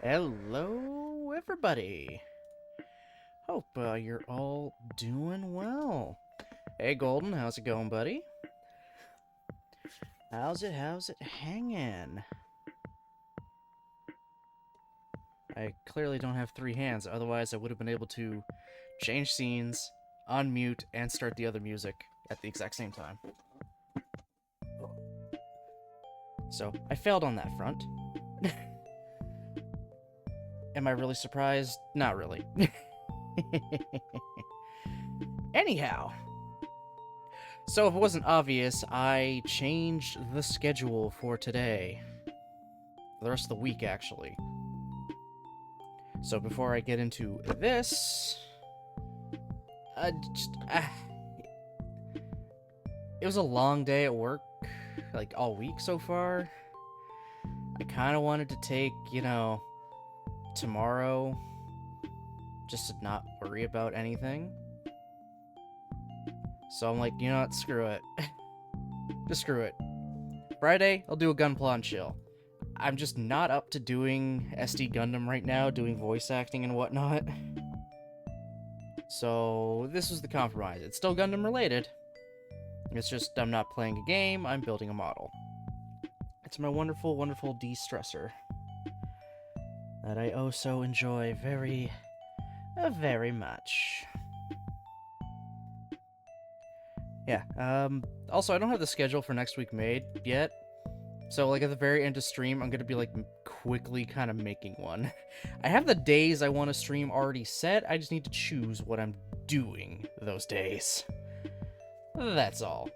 Hello, everybody. Hope you're all doing well. Hey, Golden, how's it going, buddy? How's it hanging? I clearly don't have three hands, otherwise I would have been able to change scenes, unmute, and start the other music at the exact same time. So, I failed on that front. Am I really surprised? Not really. Anyhow, so if it wasn't obvious, I changed the schedule for today. For the rest of the week, actually. So before I get into this, it was a long day at work, like all week so far. I kind of wanted to take, tomorrow, just to not worry about anything. So I'm like, you know what, screw it. Just screw it. Friday, I'll do a Gunpla and chill. I'm just not up to doing SD Gundam right now, doing voice acting and whatnot. So this was the compromise. It's still Gundam related. It's just I'm not playing a game, I'm building a model. It's my wonderful, wonderful de-stressor that I oh so enjoy very, very much. Yeah, also I don't have the schedule for next week made yet. So, like, at the very end of stream, I'm gonna be, like, quickly kind of making one. I have the days I want to stream already set, I just need to choose what I'm doing those days. That's all.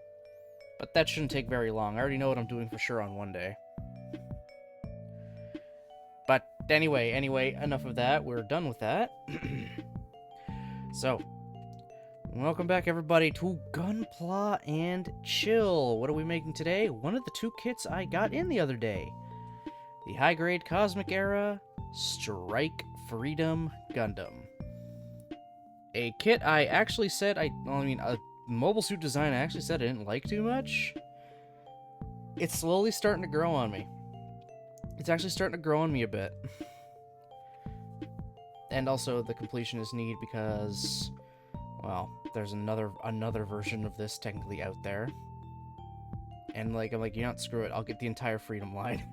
But that shouldn't take very long. I already know what I'm doing for sure on one day. But anyway, enough of that. We're done with that. So, welcome back, everybody, to Gunpla and Chill. What are we making today? One of the two kits I got in the other day. The high-grade Cosmic Era Strike Freedom Gundam. A kit I actually said a mobile suit design I actually said I didn't like too much. It's slowly starting to grow on me. It's actually starting to grow on me a bit. And also, the completion is neat because, well, there's another version of this technically out there. And I'm like, you know what, screw it, I'll get the entire Freedom line.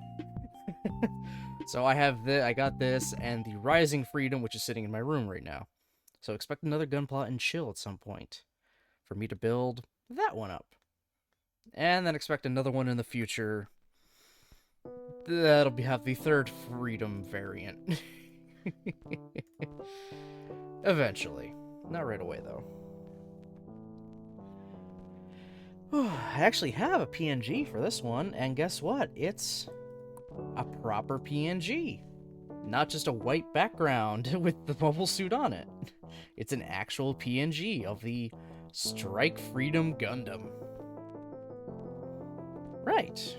So I got this and the Rising Freedom, which is sitting in my room right now. So expect another Gunpla and Chill at some point for me to build that one up. And then expect another one in the future. That'll have the third Freedom variant. Eventually. Not right away, though. I actually have a PNG for this one, and guess what? It's a proper PNG. Not just a white background with the mobile suit on it. It's an actual PNG of the Strike Freedom Gundam. Right.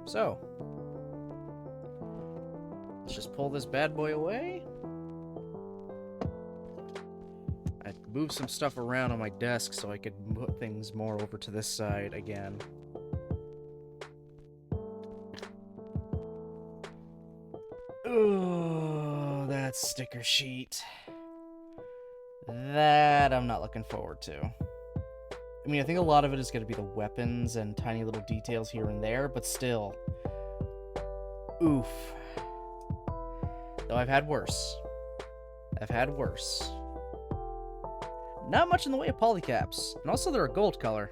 So, let's just pull this bad boy away. I moved some stuff around on my desk so I could put things more over to this side again. Oh, that sticker sheet. That I'm not looking forward to. I mean, I think a lot of it is going to be the weapons and tiny little details here and there, but still. Oof. Though I've had worse. Not much in the way of polycaps. And also they're a gold color.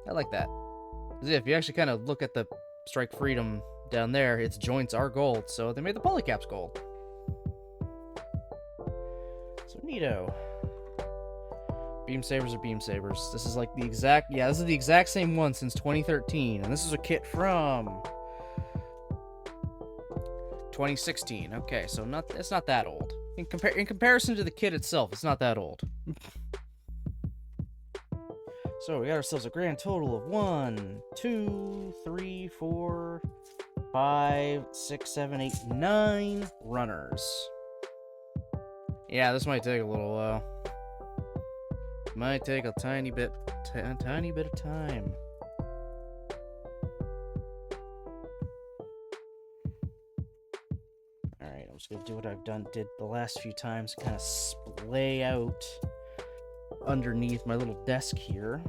I like that. If you actually kind of look at the Strike Freedom down there, its joints are gold, so they made the polycaps gold. So neato. Beam sabers are beam sabers. This is like the exact, this is the exact same one since 2013, and this is a kit from 2016. Okay, so it's not that old. In comparison to the kit itself, it's not that old. So we got ourselves a grand total of 1, 2, 3, 4, 5, 6, 7, 8, 9 runners. Yeah, this might take a little while. Might take a tiny bit of time. I'm just gonna do what I've did the last few times, kind of splay out underneath my little desk here.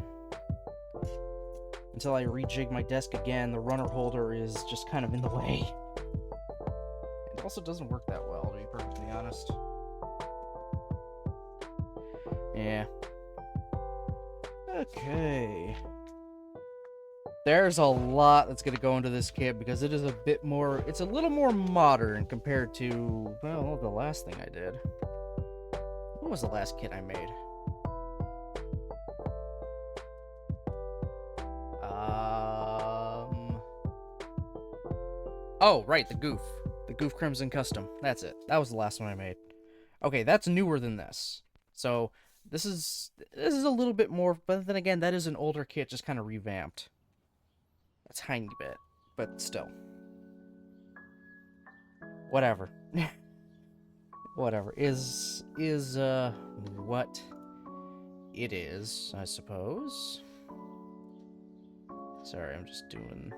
Until I rejig my desk again, the runner holder is just kind of in the way. It also doesn't work that well, to be perfectly honest. Yeah. Okay. There's a lot that's going to go into this kit because it is a bit more... It's a little more modern compared to, well, the last thing I did. What was the last kit I made? Oh, right, the Goof. The Goof Crimson Custom. That's it. That was the last one I made. Okay, that's newer than this. So, this is a little bit more, but then again, that is an older kit, just kind of revamped. A tiny bit, but still. Whatever. Whatever. Is what it is, I suppose. Sorry, I'm just doing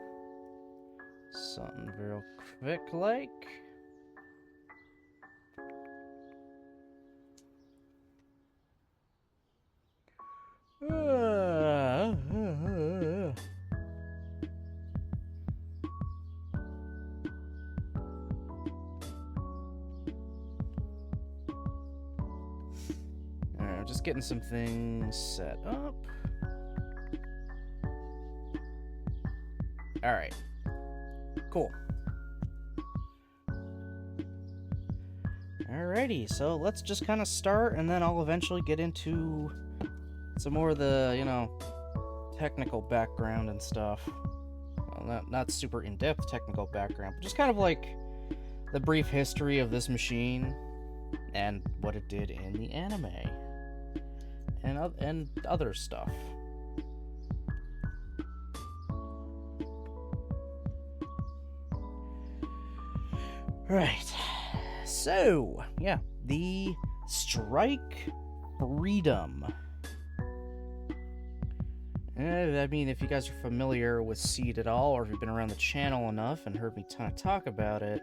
something real quick, like. Alright, I'm just getting some things set up. Alright. Cool. Alrighty, so let's just kind of start, and then I'll eventually get into some more of the, you know, technical background and stuff. Well, not super in-depth technical background, but just kind of like the brief history of this machine and what it did in the anime and other stuff. Right. So, yeah, the Strike Freedom. I mean, if you guys are familiar with Seed at all, or if you've been around the channel enough and heard me talk about it,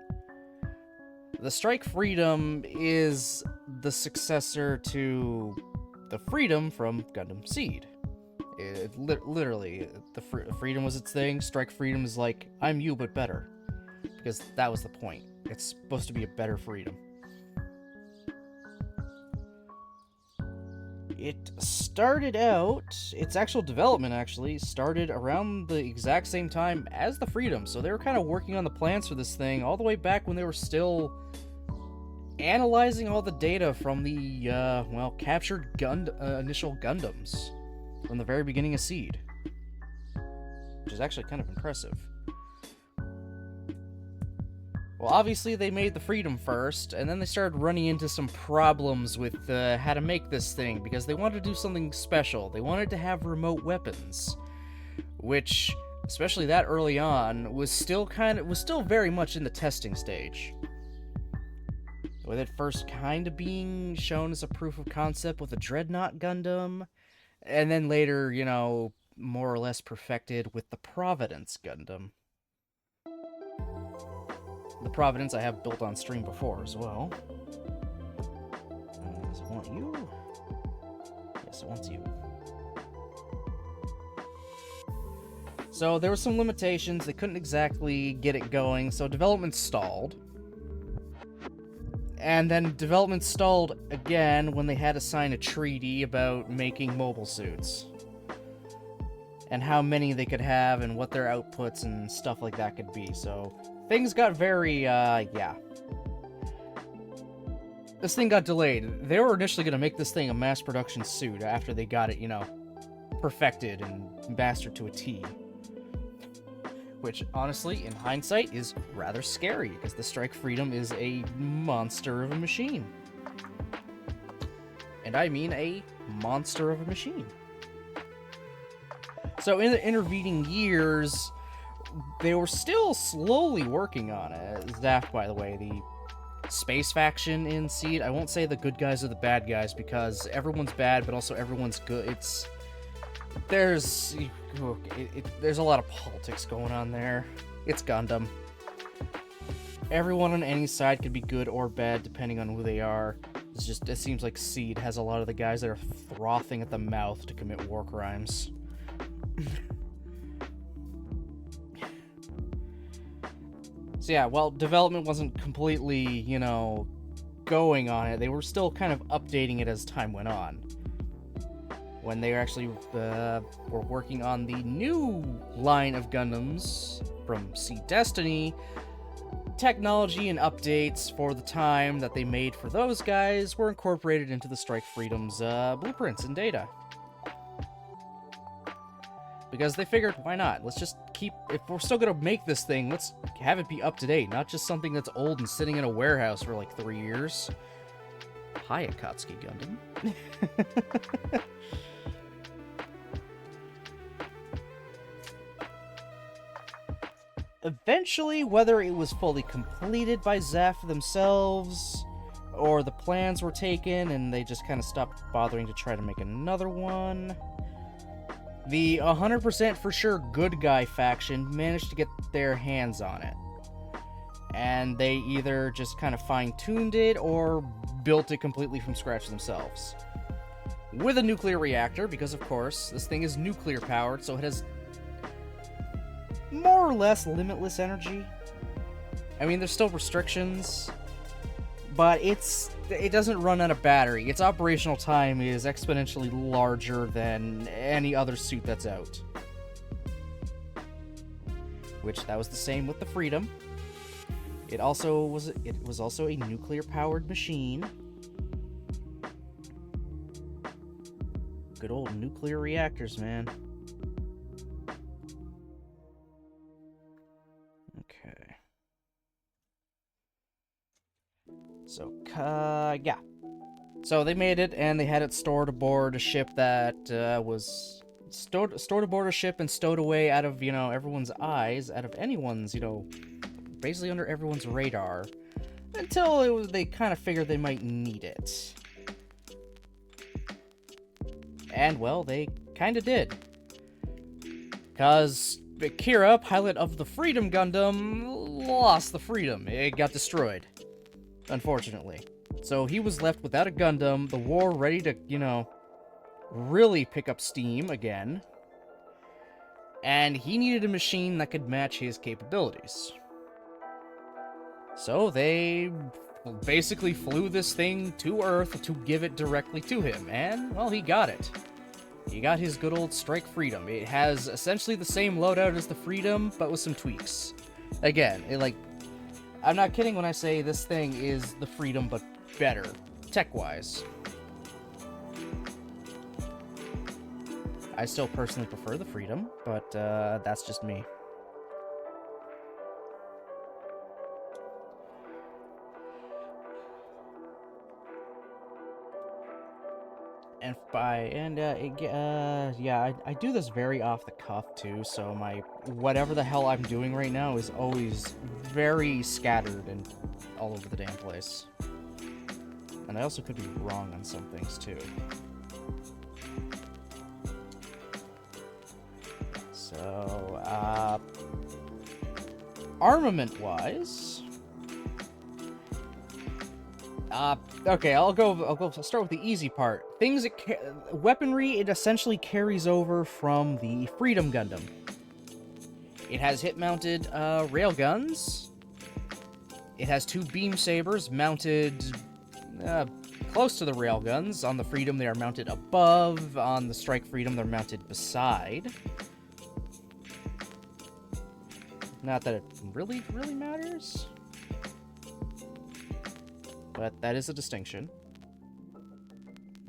the Strike Freedom is the successor to the Freedom from Gundam Seed. Literally, the Freedom was its thing. Strike Freedom is like, I'm you, but better. Because that was the point. It's supposed to be a better Freedom. It started out, its actual development actually, started around the exact same time as the Freedom. So they were kind of working on the plans for this thing all the way back when they were still analyzing all the data from the, captured initial Gundams from the very beginning of Seed. Which is actually kind of impressive. Well, obviously they made the Freedom first, and then they started running into some problems with how to make this thing, because they wanted to do something special. They wanted to have remote weapons, which, especially that early on, was still very much in the testing stage. With it first kind of being shown as a proof of concept with the Dreadnought Gundam, and then later, you know, more or less perfected with the Providence Gundam. The Providence I have built on stream before as well. Does it want you? Yes, it wants you. So there were some limitations. They couldn't exactly get it going, so development stalled. And then development stalled again when they had to sign a treaty about making mobile suits. And how many they could have and what their outputs and stuff like that could be, so things got very, This thing got delayed. They were initially going to make this thing a mass production suit after they got it, you know, perfected and mastered to a T. Which, honestly, in hindsight, is rather scary, because the Strike Freedom is a monster of a machine. And I mean a monster of a machine. So in the intervening years, they were still slowly working on it. Zaf, by the way, the space faction in Seed. I won't say the good guys or the bad guys, because everyone's bad, but also everyone's good. There's a lot of politics going on there. It's Gundam. everyone on any side could be good or bad depending on who they are. It seems like Seed has a lot of the guys that are frothing at the mouth to commit war crimes. So yeah, well, development wasn't completely, you know, going on it. They were still kind of updating it as time went on. When they actually were working on the new line of Gundams from Seed Destiny, technology and updates for the time that they made for those guys were incorporated into the Strike Freedom's blueprints and data. Because they figured, why not? Let's just keep... If we're still gonna make this thing, let's have it be up-to-date, not just something that's old and sitting in a warehouse for like 3 years. Hi, Akatsuki Gundam. Eventually, whether it was fully completed by Zaf themselves, or the plans were taken and they just kind of stopped bothering to try to make another one, the 100% for sure good guy faction managed to get their hands on it. And they either just kind of fine-tuned it or built it completely from scratch themselves. With a nuclear reactor, because of course, this thing is nuclear powered, so it has more or less limitless energy. I mean, there's still restrictions, but it doesn't run on a battery. Its operational time is exponentially larger than any other suit that's out. Which, that was the same with the Freedom. It was also a nuclear-powered machine. Good old nuclear reactors, man. Okay. So, yeah. So they made it, and they had it stored aboard a ship that was stored aboard a ship and stowed away out of, you know, everyone's eyes, out of anyone's, you know, basically under everyone's radar, until they kind of figured they might need it. And, well, they kind of did. Because Kira, pilot of the Freedom Gundam, lost the Freedom. It got destroyed, unfortunately. So he was left without a Gundam, the war ready to, you know, really pick up steam again. And he needed a machine that could match his capabilities. So they basically flew this thing to Earth to give it directly to him, and, well, he got it. He got his good old Strike Freedom. It has essentially the same loadout as the Freedom, but with some tweaks. Again, I'm not kidding when I say this thing is the Freedom, but better, tech-wise. I still personally prefer the Freedom, but that's just me. Yeah, I do this very off the cuff too, so my whatever the hell I'm doing right now is always very scattered and all over the damn place. And I also could be wrong on some things too. So, armament-wise, okay, I'll start with the easy part. Weaponry, it essentially carries over from the Freedom Gundam. It has hip-mounted, railguns. It has 2 beam sabers mounted, close to the railguns. On the Freedom, they are mounted above. On the Strike Freedom, they're mounted beside. Not that it really matters. But that is a distinction.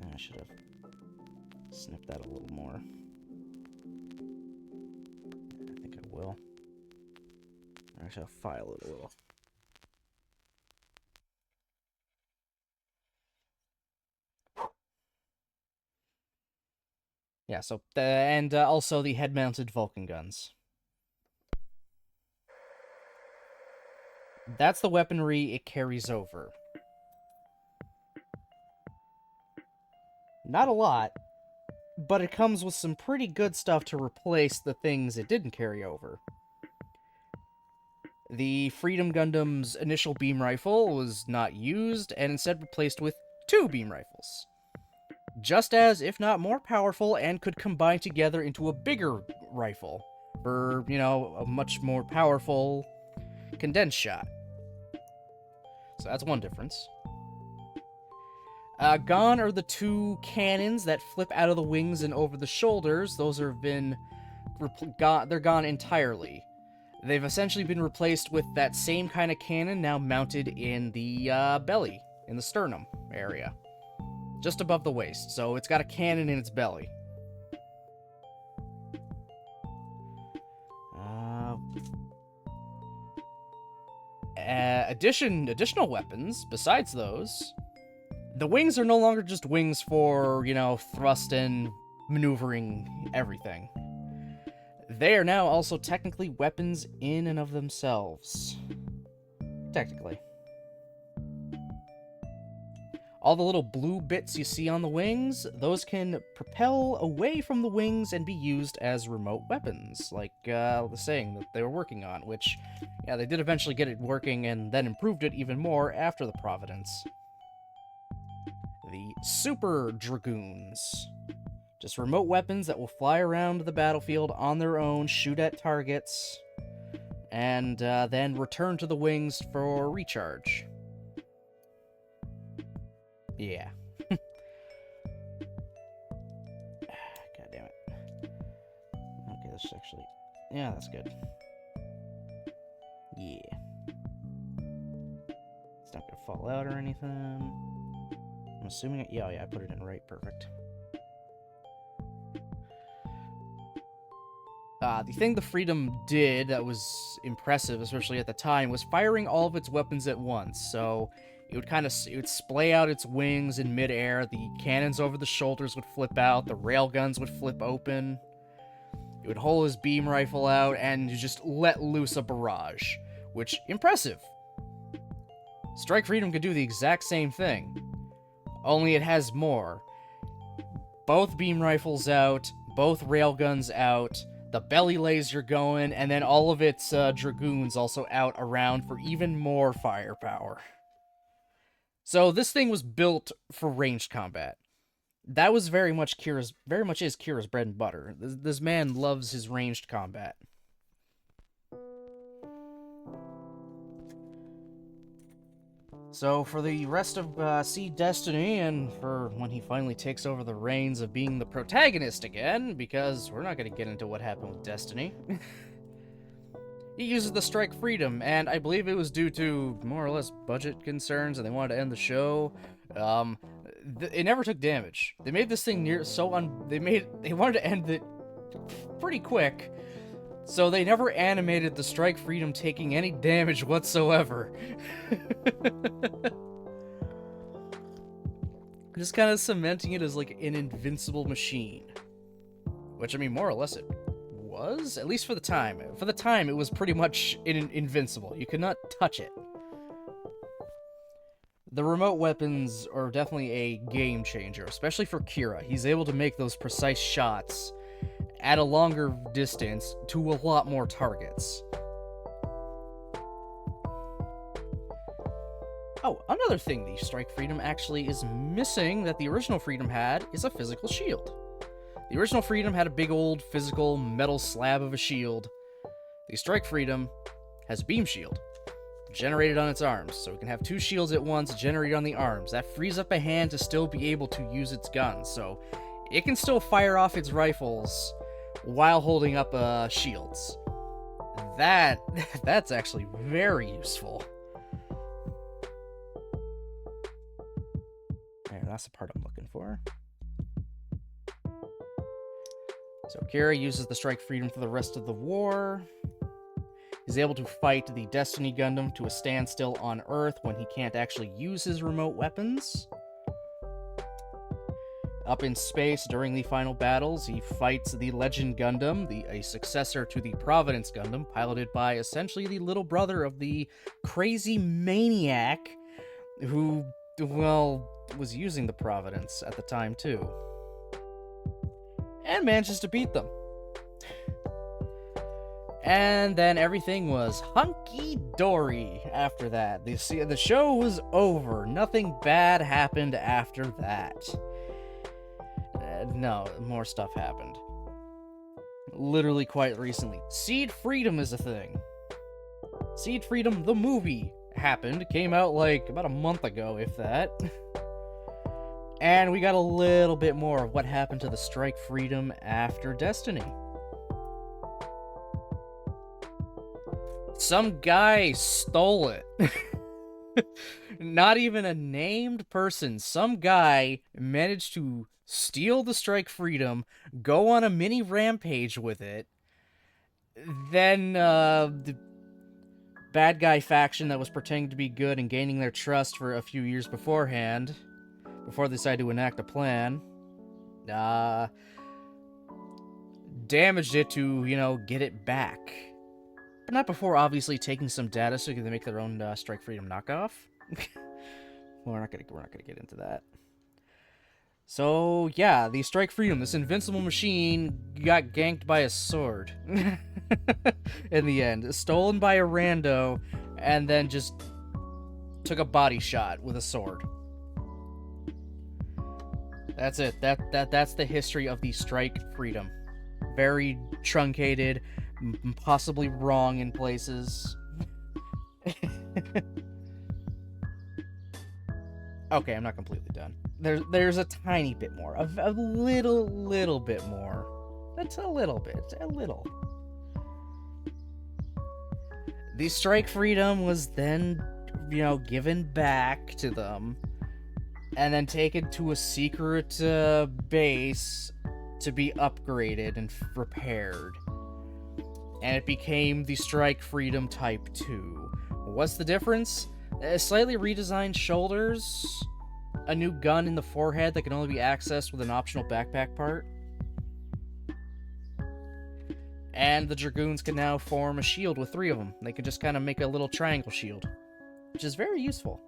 I should have snipped that a little more. I think I will. Actually, I'll file it a little. Yeah, so, and also the head-mounted Vulcan guns. That's the weaponry it carries over. Not a lot, but it comes with some pretty good stuff to replace the things it didn't carry over. The Freedom Gundam's initial beam rifle was not used and instead replaced with 2 beam rifles. Just as, if not more powerful, and could combine together into a bigger rifle for, a much more powerful condensed shot. So that's one difference. Gone are the 2 cannons that flip out of the wings and over the shoulders. Those have been they're gone entirely. They've essentially been replaced with that same kind of cannon now mounted in the belly, in the sternum area, just above the waist. So it's got a cannon in its belly. Additional weapons besides those. The wings are no longer just wings for, thrust and maneuvering everything. They are now also technically weapons in and of themselves. Technically. All the little blue bits you see on the wings, those can propel away from the wings and be used as remote weapons, like the saying that they were working on, which, yeah, they did eventually get it working and then improved it even more after the Providence. The Super Dragoons. Just remote weapons that will fly around the battlefield on their own, shoot at targets, and then return to the wings for recharge. Yeah. God damn it. Okay, that's actually... Yeah, that's good. Yeah. It's not gonna fall out or anything. I'm assuming... Yeah, I put it in right. Perfect. The thing the Freedom did that was impressive, especially at the time, was firing all of its weapons at once. So it would splay out its wings in midair, the cannons over the shoulders would flip out, the railguns would flip open, it would hold his beam rifle out, and just let loose a barrage. Which, impressive! Strike Freedom could do the exact same thing. Only it has more. Both beam rifles out, both railguns out, the belly laser going, and then all of its dragoons also out around for even more firepower. So this thing was built for ranged combat. That was very much is Kira's bread and butter. This man loves his ranged combat. So for the rest of Seed Destiny, and for when he finally takes over the reins of being the protagonist again, because we're not going to get into what happened with Destiny, he uses the Strike Freedom, and I believe it was due to more or less budget concerns, and they wanted to end the show. It never took damage. They made this thing they wanted to end it pretty quick, so they never animated the Strike Freedom taking any damage whatsoever. Just kind of cementing it as like an invincible machine. Which, I mean, more or less it was, at least for the time. For the time, it was pretty much invincible. You could not touch it. The remote weapons are definitely a game changer, especially for Kira. He's able to make those precise shots at a longer distance to a lot more targets. Oh, another thing the Strike Freedom actually is missing that the original Freedom had is a physical shield. The original Freedom had a big old physical metal slab of a shield. The Strike Freedom has a beam shield generated on its arms, so it can have 2 shields at once generated on the arms. That frees up a hand to still be able to use its guns, so it can still fire off its rifles while holding up shields. That's actually very useful. There, that's the part I'm looking for. So Kira uses the Strike Freedom for the rest of the war. He's able to fight the Destiny Gundam to a standstill on Earth when he can't actually use his remote weapons. Up in space during the final battles, he fights the Legend Gundam, a successor to the Providence Gundam, piloted by essentially the little brother of the crazy maniac who, well, was using the Providence at the time too. And manages to beat them. And then everything was hunky-dory after that. The show was over. Nothing bad happened after that. No, more stuff happened. Literally quite recently. Seed Freedom is a thing. Seed Freedom, the movie, happened. Came out like about a month ago, if that. And we got a little bit more of what happened to the Strike Freedom after Destiny. Some guy stole it. Not even a named person. Some guy managed to steal the Strike Freedom, go on a mini rampage with it. Then the bad guy faction that was pretending to be good and gaining their trust for a few years beforehand, before they decided to enact a plan, damaged it to, get it back. But not before obviously taking some data so they make their own Strike Freedom knockoff. Well, we're not gonna get into that. So yeah, the Strike Freedom, this invincible machine, got ganked by a sword. In the end, stolen by a rando, and then just took a body shot with a sword. That's it. That's the history of the Strike Freedom. Very truncated, possibly wrong in places. Okay, I'm not completely done. There's a tiny bit more, a little bit more. That's a little bit, a little. The Strike Freedom was then, given back to them, and then taken to a secret base to be upgraded and repaired. And it became the Strike Freedom Type 2. What's the difference? Slightly redesigned shoulders, a new gun in the forehead that can only be accessed with an optional backpack part, and the Dragoons can now form a shield with 3 of them. They can just kind of make a little triangle shield, which is very useful.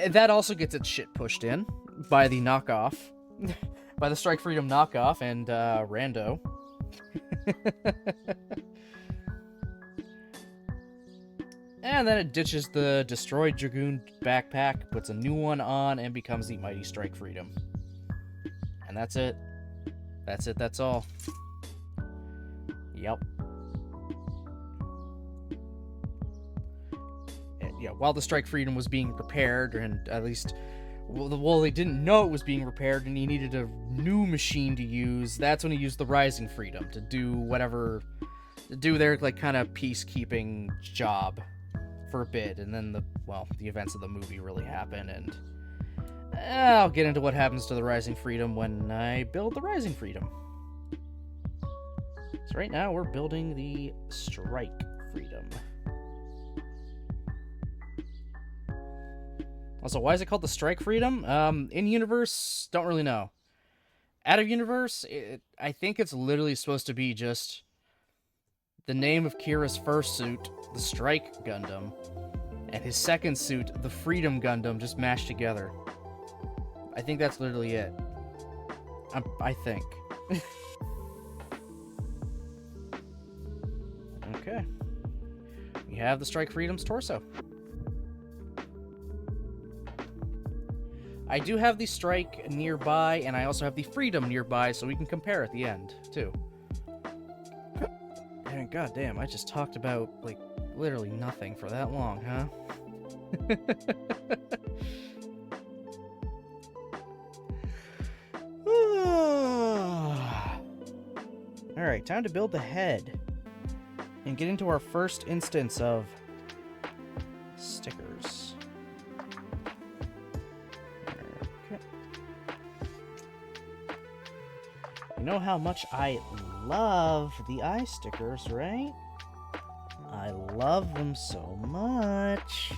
That also gets its shit pushed in by the knockoff, by the Strike Freedom knockoff and Rando. And then it ditches the destroyed Dragoon backpack, puts a new one on, and becomes the Mighty Strike Freedom. And that's it. That's it, that's all. Yep. Yeah, while the Strike Freedom was being repaired, and at least, well, they didn't know it was being repaired, and he needed a new machine to use, that's when he used the Rising Freedom to do whatever, to do their, kind of peacekeeping job for a bit, and then the events of the movie really happen, and I'll get into what happens to the Rising Freedom when I build the Rising Freedom. So right now we're building the Strike Freedom. Also, why is it called the Strike Freedom? In-universe, don't really know. Out-of-universe, I think it's literally supposed to be just the name of Kira's first suit, the Strike Gundam, and his second suit, the Freedom Gundam, just mashed together. I think that's literally it. I think. Okay. We have the Strike Freedom's torso. I do have the Strike nearby, and I also have the Freedom nearby, so we can compare at the end, too. And goddamn, I just talked about, literally nothing for that long, huh? Alright, time to build the head. And get into our first instance of stickers. Okay. You know how much I love the eye stickers, right? I love them so much.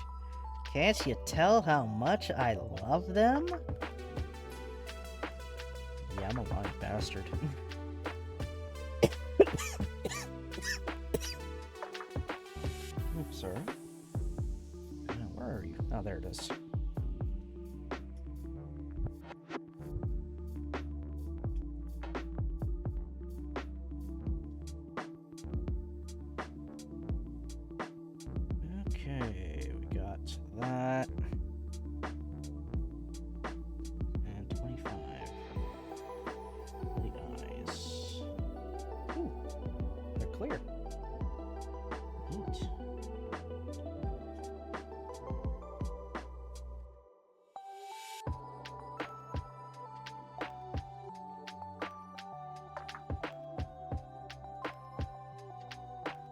Can't you tell how much I love them? Yeah, I'm a lying bastard. Oops, sorry. Where are you? Oh, there it is. that. And 25 for the eyes. Ooh, they're clear. Neat.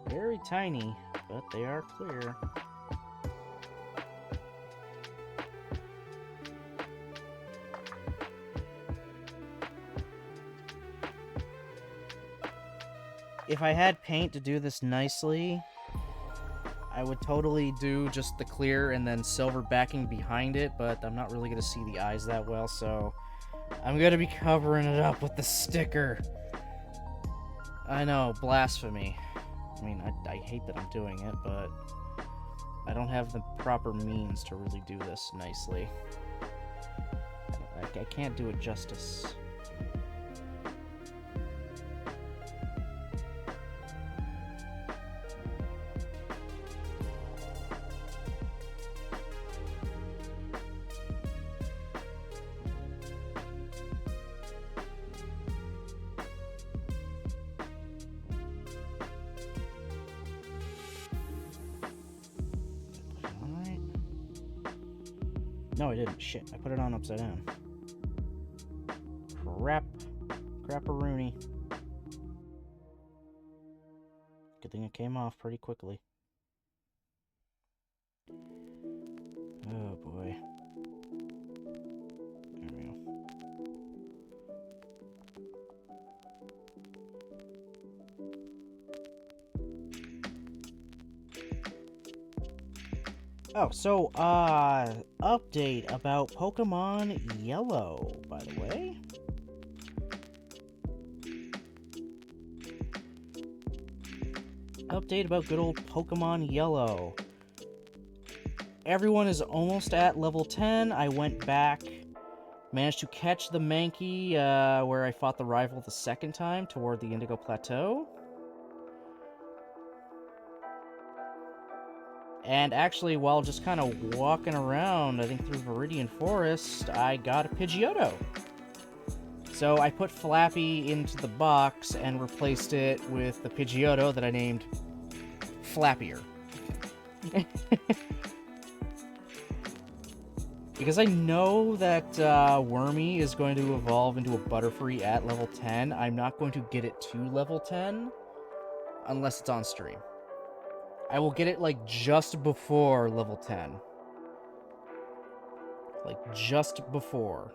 Very tiny, but they are clear. If I had paint to do this nicely, I would totally do just the clear and then silver backing behind it, but I'm not really going to see the eyes that well, so I'm going to be covering it up with the sticker. I know, blasphemy. I mean, I hate that I'm doing it, but I don't have the proper means to really do this nicely. I can't do it justice. No, I didn't. Shit, I put it on upside down. Crap. Crap-a-rooney. Good thing it came off pretty quickly. Oh, boy. There we go. Oh, so, update about Pokemon Yellow, by the way. Update about good old Pokemon Yellow. Everyone is almost at level 10. I went back, managed to catch the Mankey, where I fought the rival the second time toward the Indigo Plateau. And actually, while just kind of walking around, I think through Viridian Forest, I got a Pidgeotto. So I put Flappy into the box and replaced it with the Pidgeotto that I named Flappier. Because I know that Wormy is going to evolve into a Butterfree at level 10, I'm not going to get it to level 10 unless it's on stream. I will get it, like, just before level 10. Like, just before.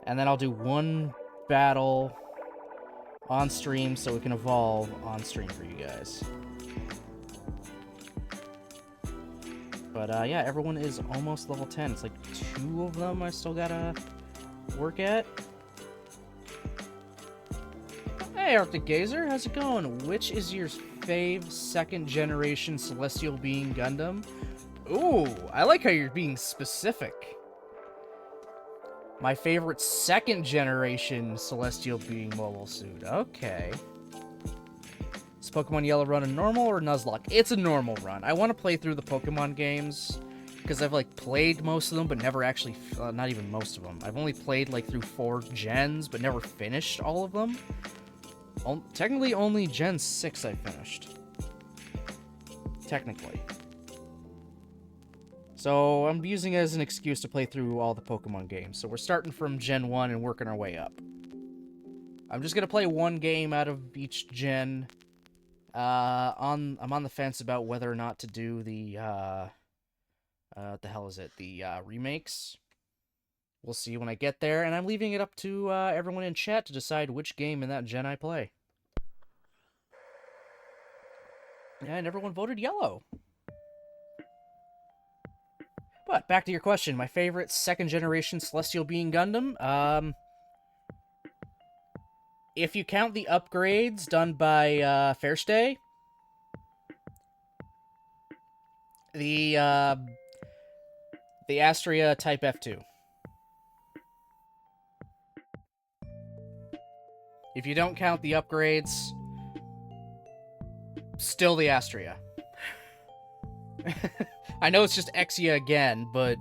And then I'll do one battle on stream so it can evolve on stream for you guys. But, yeah, everyone is almost level 10. It's like 2 of them I still gotta work at. Hey, Arctic Gazer, how's it going? Which is your fave second-generation Celestial Being Gundam? Ooh, I like how you're being specific. My favorite second-generation Celestial Being Mobile Suit. Okay. Is Pokemon Yellow run a normal or Nuzlocke? It's a normal run. I want to play through the Pokemon games, because I've, like, played most of them, but never actually... not even most of them. I've only played, like, through 4 gens, but never finished all of them. Technically, only Gen 6 I finished. Technically. So, I'm using it as an excuse to play through all the Pokemon games. So, we're starting from Gen 1 and working our way up. I'm just gonna play one game out of each gen. I'm on the fence about whether or not to do the, what the hell is it? The, remakes. We'll see when I get there, and I'm leaving it up to, everyone in chat to decide which game in that gen I play. And everyone voted yellow. But, back to your question, my favorite second-generation Celestial Being Gundam, if you count the upgrades done by, Fairstay, the Astria Type F2. If you don't count the upgrades, still the Astria. I know it's just Exia again, but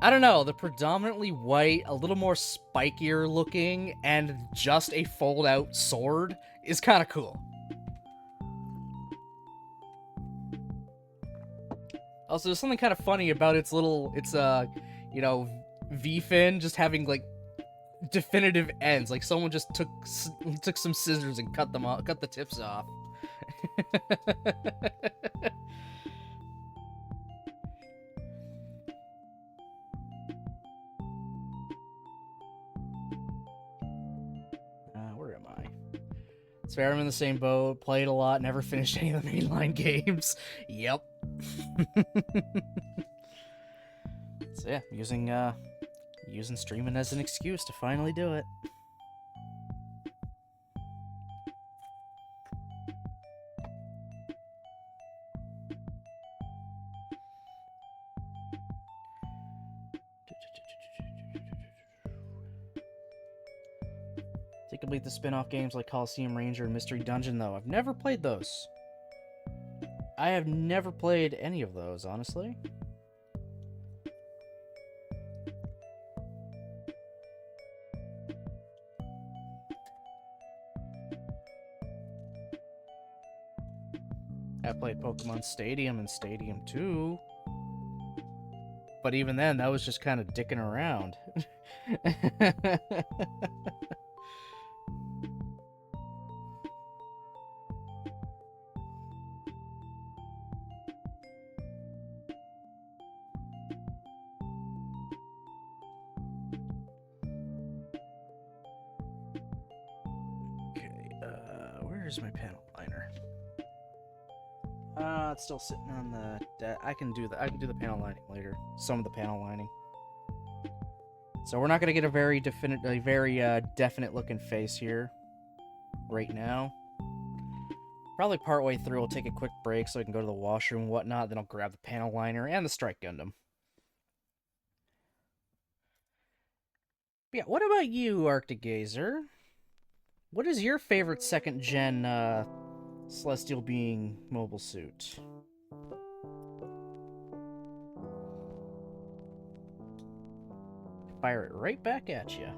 I don't know. The predominantly white, a little more spikier looking, and just a fold-out sword is kind of cool. Also, there's something kind of funny about its you know, V-fin just having, like, definitive ends. Like, someone just took some scissors and cut the tips off. Where am I? It's fair, I'm in the same boat. Played a lot, never finished any of the mainline games. Yep. So yeah, using streaming as an excuse to finally do it. To complete the spin-off games like Coliseum Ranger and Mystery Dungeon, though. I've never played those. I have never played any of those, honestly. I played Pokemon Stadium and Stadium 2. But even then, that was just kind of dicking around. Where's my panel liner? It's still sitting on the. I can do the panel lining later. Some of the panel lining. So we're not gonna get a very definite looking face here right now. Probably partway through, we'll take a quick break so I can go to the washroom and whatnot. Then I'll grab the panel liner and the Strike Gundam. But yeah, what about you, Arctic Gazer? What is your favorite second-gen Celestial Being mobile suit? Fire it right back at you.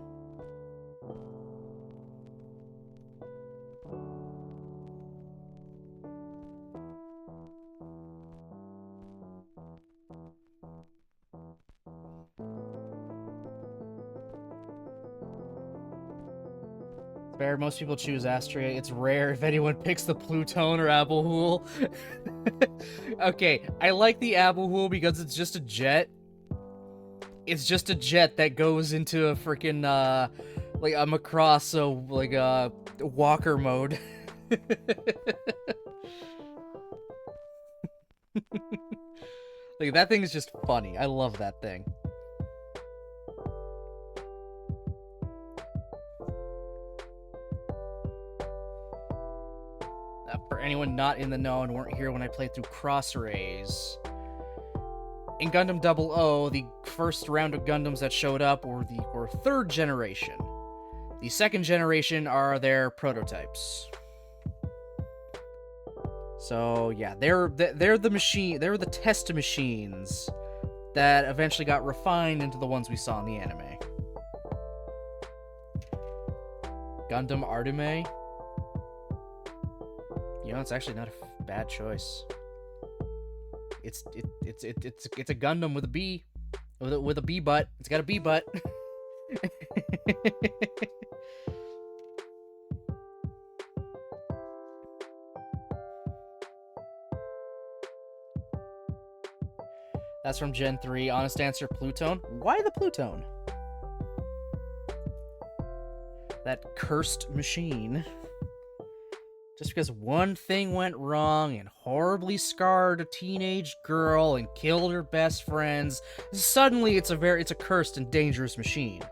Fair, most people choose Astrea. It's rare if anyone picks the Pluton or Abuhul. Okay, I like the Abuhul because it's just a jet. It's just a jet that goes into a freaking, like, a Macross, so, like, walker mode. Like, that thing is just funny. I love that thing. For anyone not in the know and weren't here when I played through Cross Rays, in Gundam 00, the first round of Gundams that showed up were third generation. The second generation are their prototypes. So yeah, they're the test machines that eventually got refined into the ones we saw in the anime. Gundam Ardume. You know, it's actually not a bad choice. It's a Gundam with a B, with a B butt. It's got a B butt. That's from Gen 3. Honest answer, Pluton. Why the Pluton? That cursed machine. Just because one thing went wrong and horribly scarred a teenage girl and killed her best friends, suddenly it's a cursed and dangerous machine.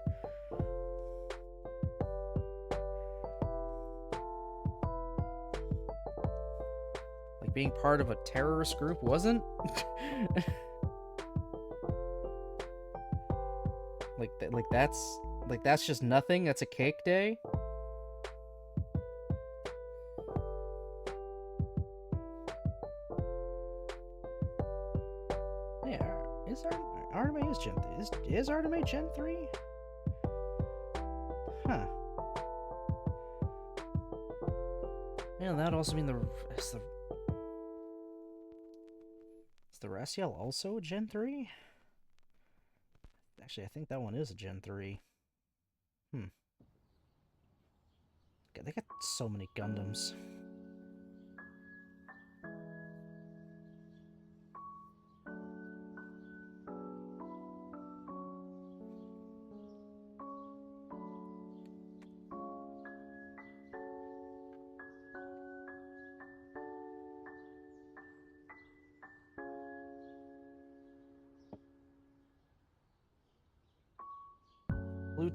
Like being part of a terrorist group wasn't? like that's just nothing. That's a cake day. Artime is Gen 3. Is Artime Gen 3? Huh. Yeah, that would also mean is the Raciel also a Gen 3? Actually, I think that one is a Gen 3. God, they got so many Gundams.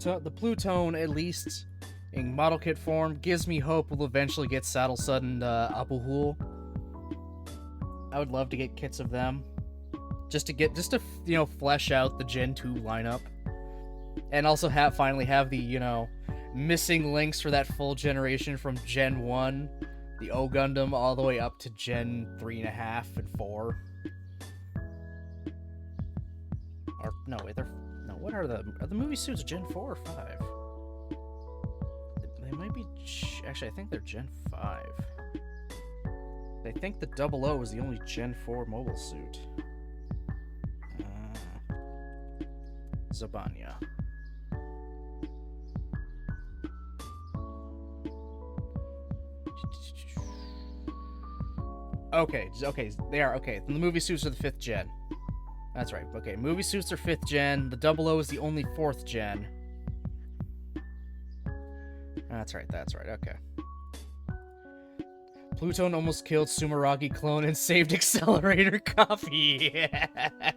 The Plutone, at least in model kit form, gives me hope we'll eventually get Saddle Sud and Abuhul. I would love to get kits of them, just to flesh out the Gen 2 lineup, and also finally have the missing links for that full generation from Gen 1, the O Gundam, all the way up to Gen 3.5 and 4. Or no, wait, what are the movie suits Gen 4 or 5? They might be... Actually, I think they're Gen 5. I think the 00 is the only Gen 4 mobile suit. Zabanya. Okay, they are, okay. The movie suits are the 5th gen. That's right. Okay, movie suits are 5th gen. The 00 is the only 4th gen. That's right, okay. Plutone almost killed Sumeragi clone and saved Accelerator copy. Yeah.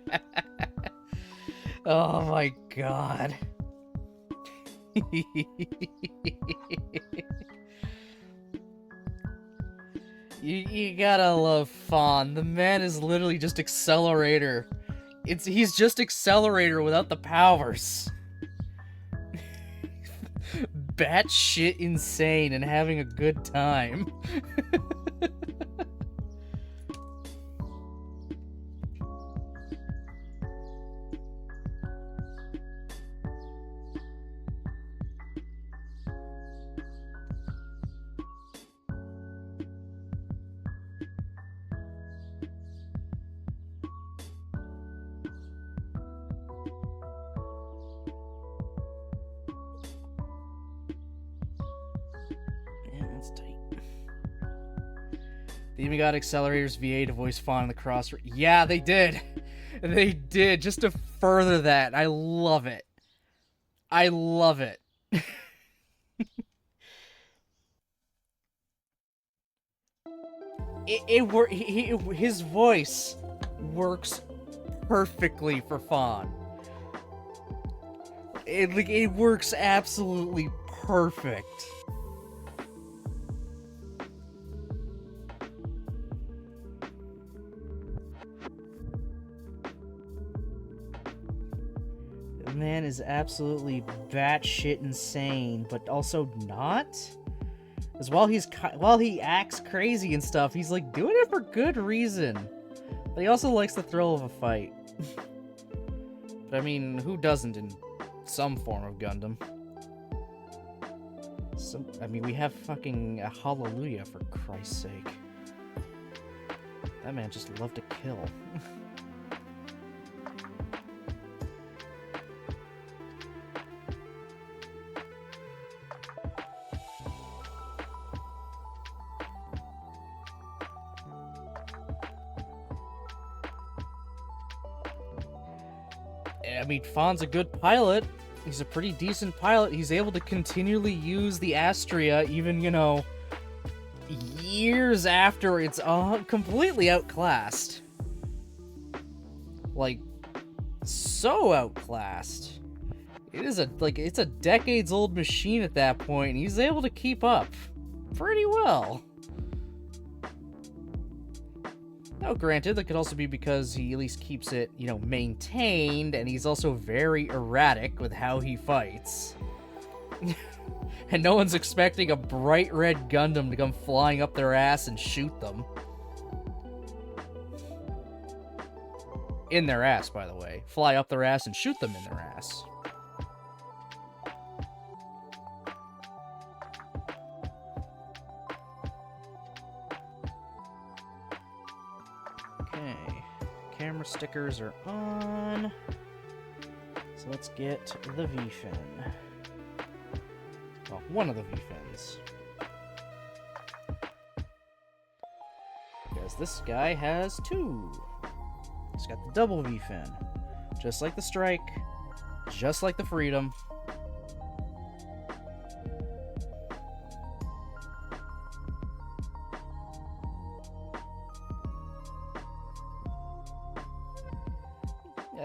Oh my god. You gotta love Fawn. The man is literally just Accelerator. He's just Accelerator without the powers. Batshit insane and having a good time. They even got Accelerator's VA to voice Fawn in the cross. Yeah, they did. They did. Just to further that. I love it. I love it. His voice works perfectly for Fawn. It works absolutely perfect. Man is absolutely batshit insane, but also not. Because while he acts crazy and stuff, he's like doing it for good reason. But he also likes the thrill of a fight. But I mean, who doesn't in some form of Gundam? I mean, we have fucking a Hallelujah, for Christ's sake. That man just loved to kill. I mean, Fawn's a good pilot. He's a pretty decent pilot. He's able to continually use the Astria, even, years after it's completely outclassed. Like, so outclassed. It's a decades-old machine at that point, and he's able to keep up pretty well. Now, granted, that could also be because he at least keeps it, maintained, and he's also very erratic with how he fights. And no one's expecting a bright red Gundam to come flying up their ass and shoot them. In their ass, by the way. Fly up their ass and shoot them in their ass. Okay. Camera stickers are on. So let's get the V-fin. Well, one of the V-fins. Because this guy has two. He's got the double V-fin. Just like the Strike. Just like the Freedom.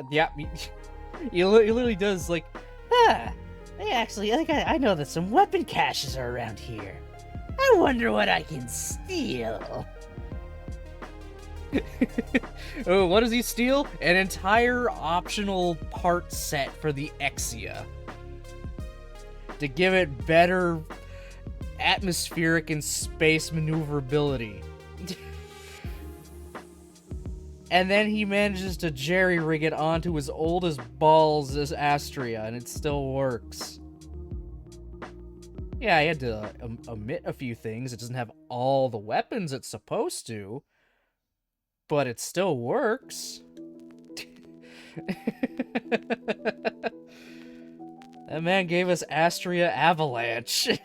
Yeah, he literally does, like, Actually, I know that some weapon caches are around here. I wonder what I can steal. Oh, what does he steal? An entire optional part set for the Exia. To give it better atmospheric and space maneuverability. And then he manages to jerry-rig it onto his old as balls as Astria, and it still works. Yeah, I had to omit a few things. It doesn't have all the weapons it's supposed to, but it still works. That man gave us Astria Avalanche.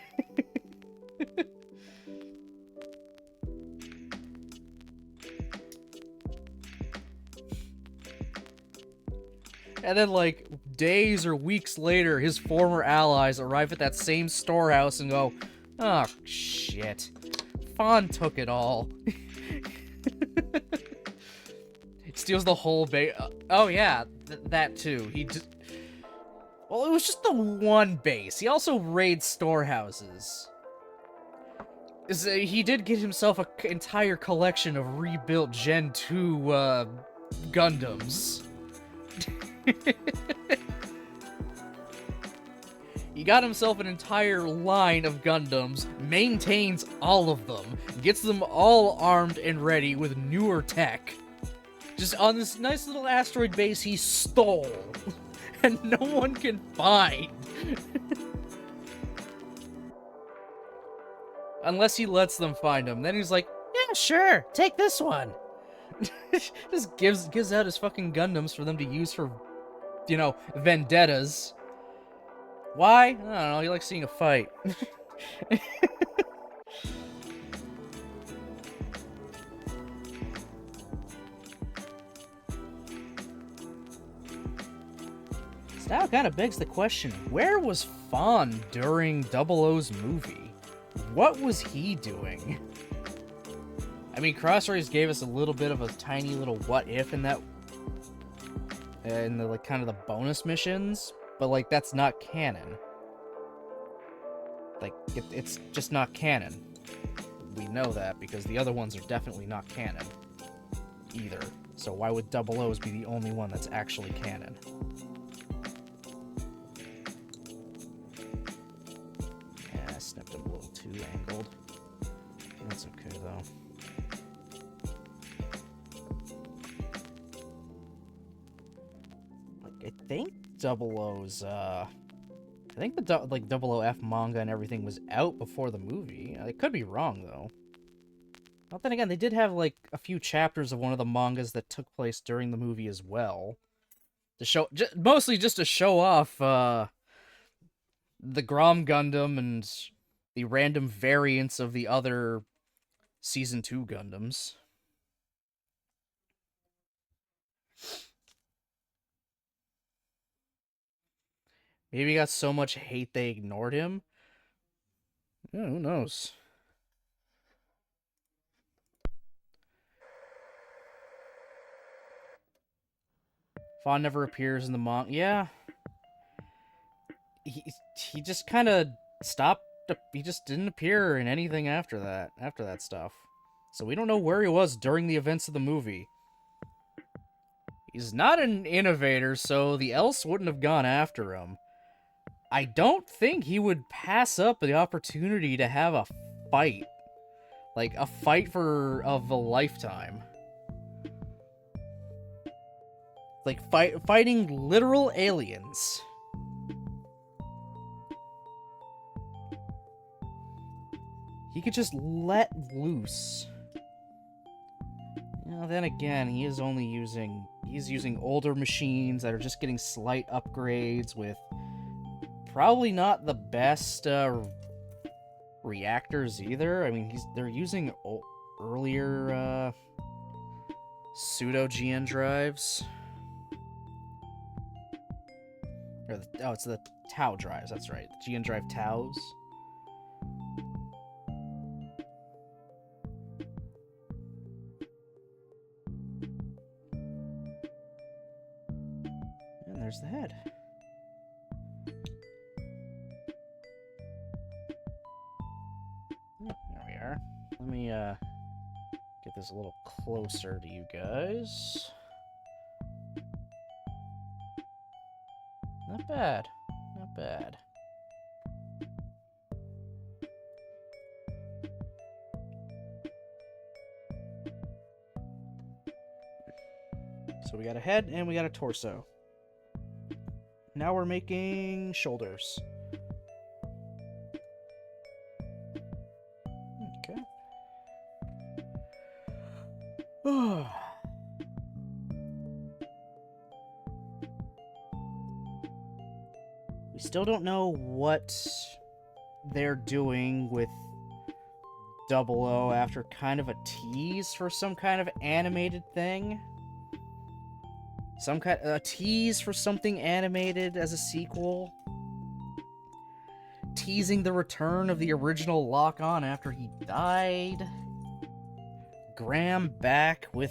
And then, like, days or weeks later, his former allies arrive at that same storehouse and go, oh, shit. Fawn took it all. Steals the whole base. Oh, yeah, that too. Well, it was just the one base. He also raids storehouses. He did get himself an entire collection of rebuilt Gen 2 Gundams. He got himself an entire line of Gundams, maintains all of them, gets them all armed and ready with newer tech. Just on this nice little asteroid base he stole, and no one can find. Unless he lets them find him. Then he's like, yeah, sure, take this one. Just gives out his fucking Gundams for them to use for, you know, vendettas. Why? I don't know, he likes seeing a fight. So now it kind of begs the question, where was Fawn during 00's movie? What was he doing? I mean, Crossrays gave us a little bit of a tiny little what if in that, in the, like, kind of the bonus missions, but, like, that's not canon. Like, it's just not canon. We know that, because the other ones are definitely not canon. Either. So why would 00's be the only one that's actually canon? Yeah, I snipped him a little too angled. That's okay, though. I think 00's, I think the, like, 00F manga and everything was out before the movie. I could be wrong, though. But then again, they did have, like, a few chapters of one of the mangas that took place during the movie as well. To show, mostly just to show off, the Grom Gundam and the random variants of the other Season 2 Gundams. Maybe he got so much hate they ignored him? Yeah, who knows? Fawn never appears in the manga. Yeah. He just kind of stopped. He just didn't appear in anything after that stuff. So we don't know where he was during the events of the movie. He's not an innovator, so the Else wouldn't have gone after him. I don't think he would pass up the opportunity to have a fight. Like, a fight of a lifetime. Like, fighting literal aliens. He could just let loose. You know, then again, he's using older machines that are just getting slight upgrades with probably not the best reactors either. I mean, they're using earlier pseudo GN drives. It's the Tau drives, that's right. The GN drive Taus. And there's the head. There we are. Let me get this a little closer to you guys. Not bad. Not bad. So we got a head and we got a torso. Now we're making shoulders. Okay. We still don't know what they're doing with 00 after kind of a tease for some kind of animated thing. A tease for something animated as a sequel. Teasing the return of the original Lock-On after he died. Graham back with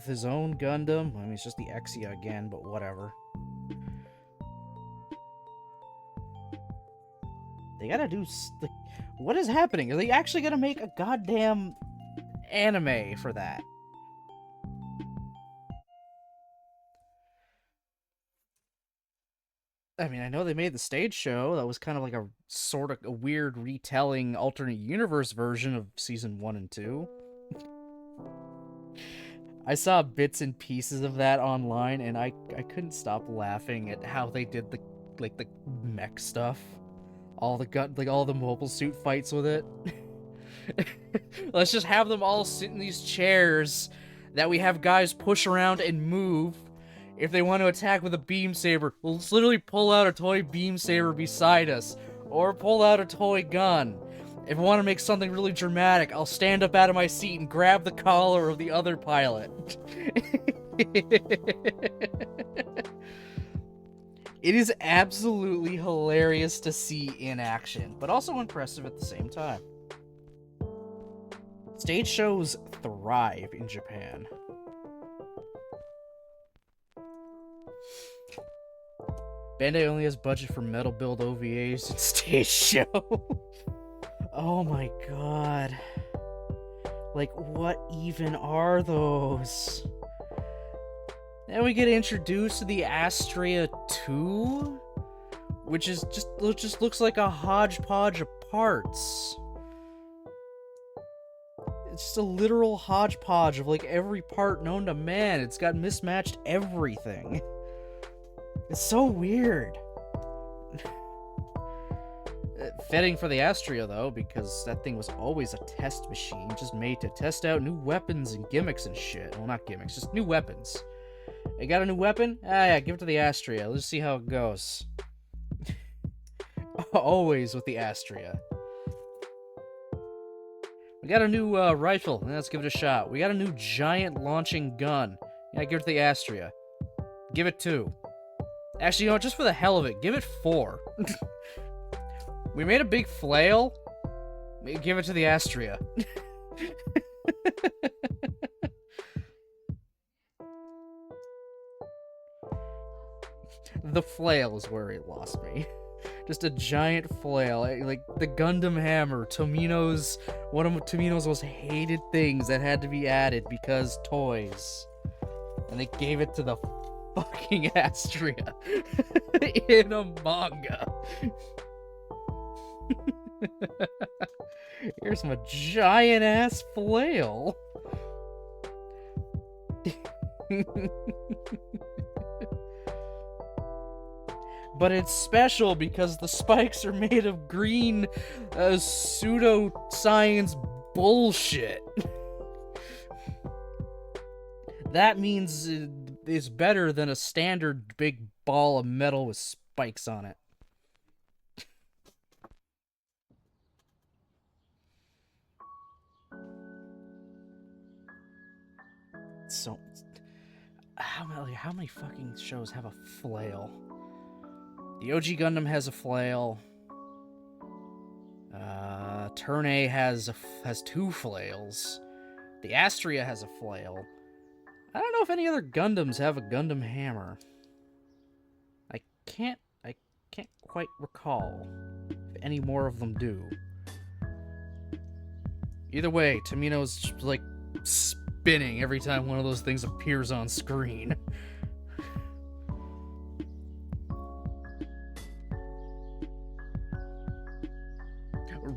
his own Gundam. I mean, it's just the Exia again, but whatever. They gotta do... What is happening? Are they actually gonna make a goddamn anime for that? I mean, I know they made the stage show. That was kind of like a sort of a weird retelling alternate universe version of season 1 and 2. I saw bits and pieces of that online, and I couldn't stop laughing at how they did the mech stuff. All the mobile suit fights with it. Let's just have them all sit in these chairs that we have guys push around and move. If they want to attack with a beam saber, we'll just literally pull out a toy beam saber beside us, or pull out a toy gun. If I want to make something really dramatic, I'll stand up out of my seat and grab the collar of the other pilot. It is absolutely hilarious to see in action, but also impressive at the same time. Stage shows thrive in Japan. Bandai only has budget for metal build OVAs and stage show. Oh my god. Like, what even are those? Then we get introduced to the Astrea 2, which just looks like a hodgepodge of parts. It's just a literal hodgepodge of like every part known to man. It's got mismatched everything. It's so weird. Fitting for the Astrea, though, because that thing was always a test machine, just made to test out new weapons and gimmicks and shit. Well, not gimmicks, just new weapons. You got a new weapon? Ah, yeah, give it to the Astrea. Let's see how it goes. Always with the Astrea. We got a new rifle. Let's give it a shot. We got a new giant launching gun. Yeah, give it to the Astrea. Give it 2. Actually, you know, just for the hell of it, give it 4. We made a big flail. Give it to the Astrea. The flail is where it lost me. Just a giant flail. Like the Gundam hammer, one of Tomino's most hated things that had to be added because toys. And they gave it to the fucking Astrea in a manga. Here's my giant ass flail. But it's special because the spikes are made of green pseudoscience bullshit. That means it's better than a standard big ball of metal with spikes on it. So, how many fucking shows have a flail? The OG Gundam has a flail. Turn A has 2 flails. The Astria has a flail. I don't know if any other Gundams have a Gundam hammer. I can't quite recall if any more of them do. Either way, Tamino's like spinning every time one of those things appears on screen.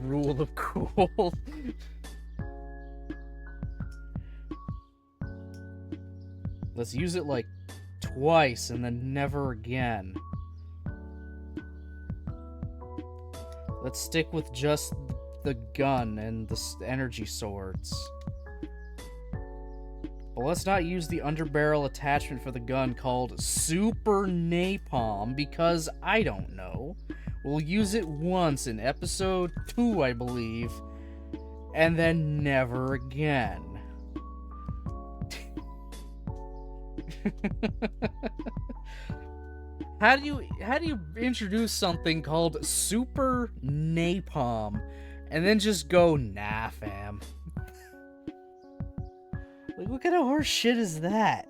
Rule of cool. Let's use it like twice and then never again. Let's stick with just the gun and the energy swords. But let's not use the underbarrel attachment for the gun called Super Napalm because I don't know. We'll use it once in episode 2, I believe, and then never again. How do you introduce something called Super Napalm and then just go, nah, fam? Like, what kind of horse shit is that?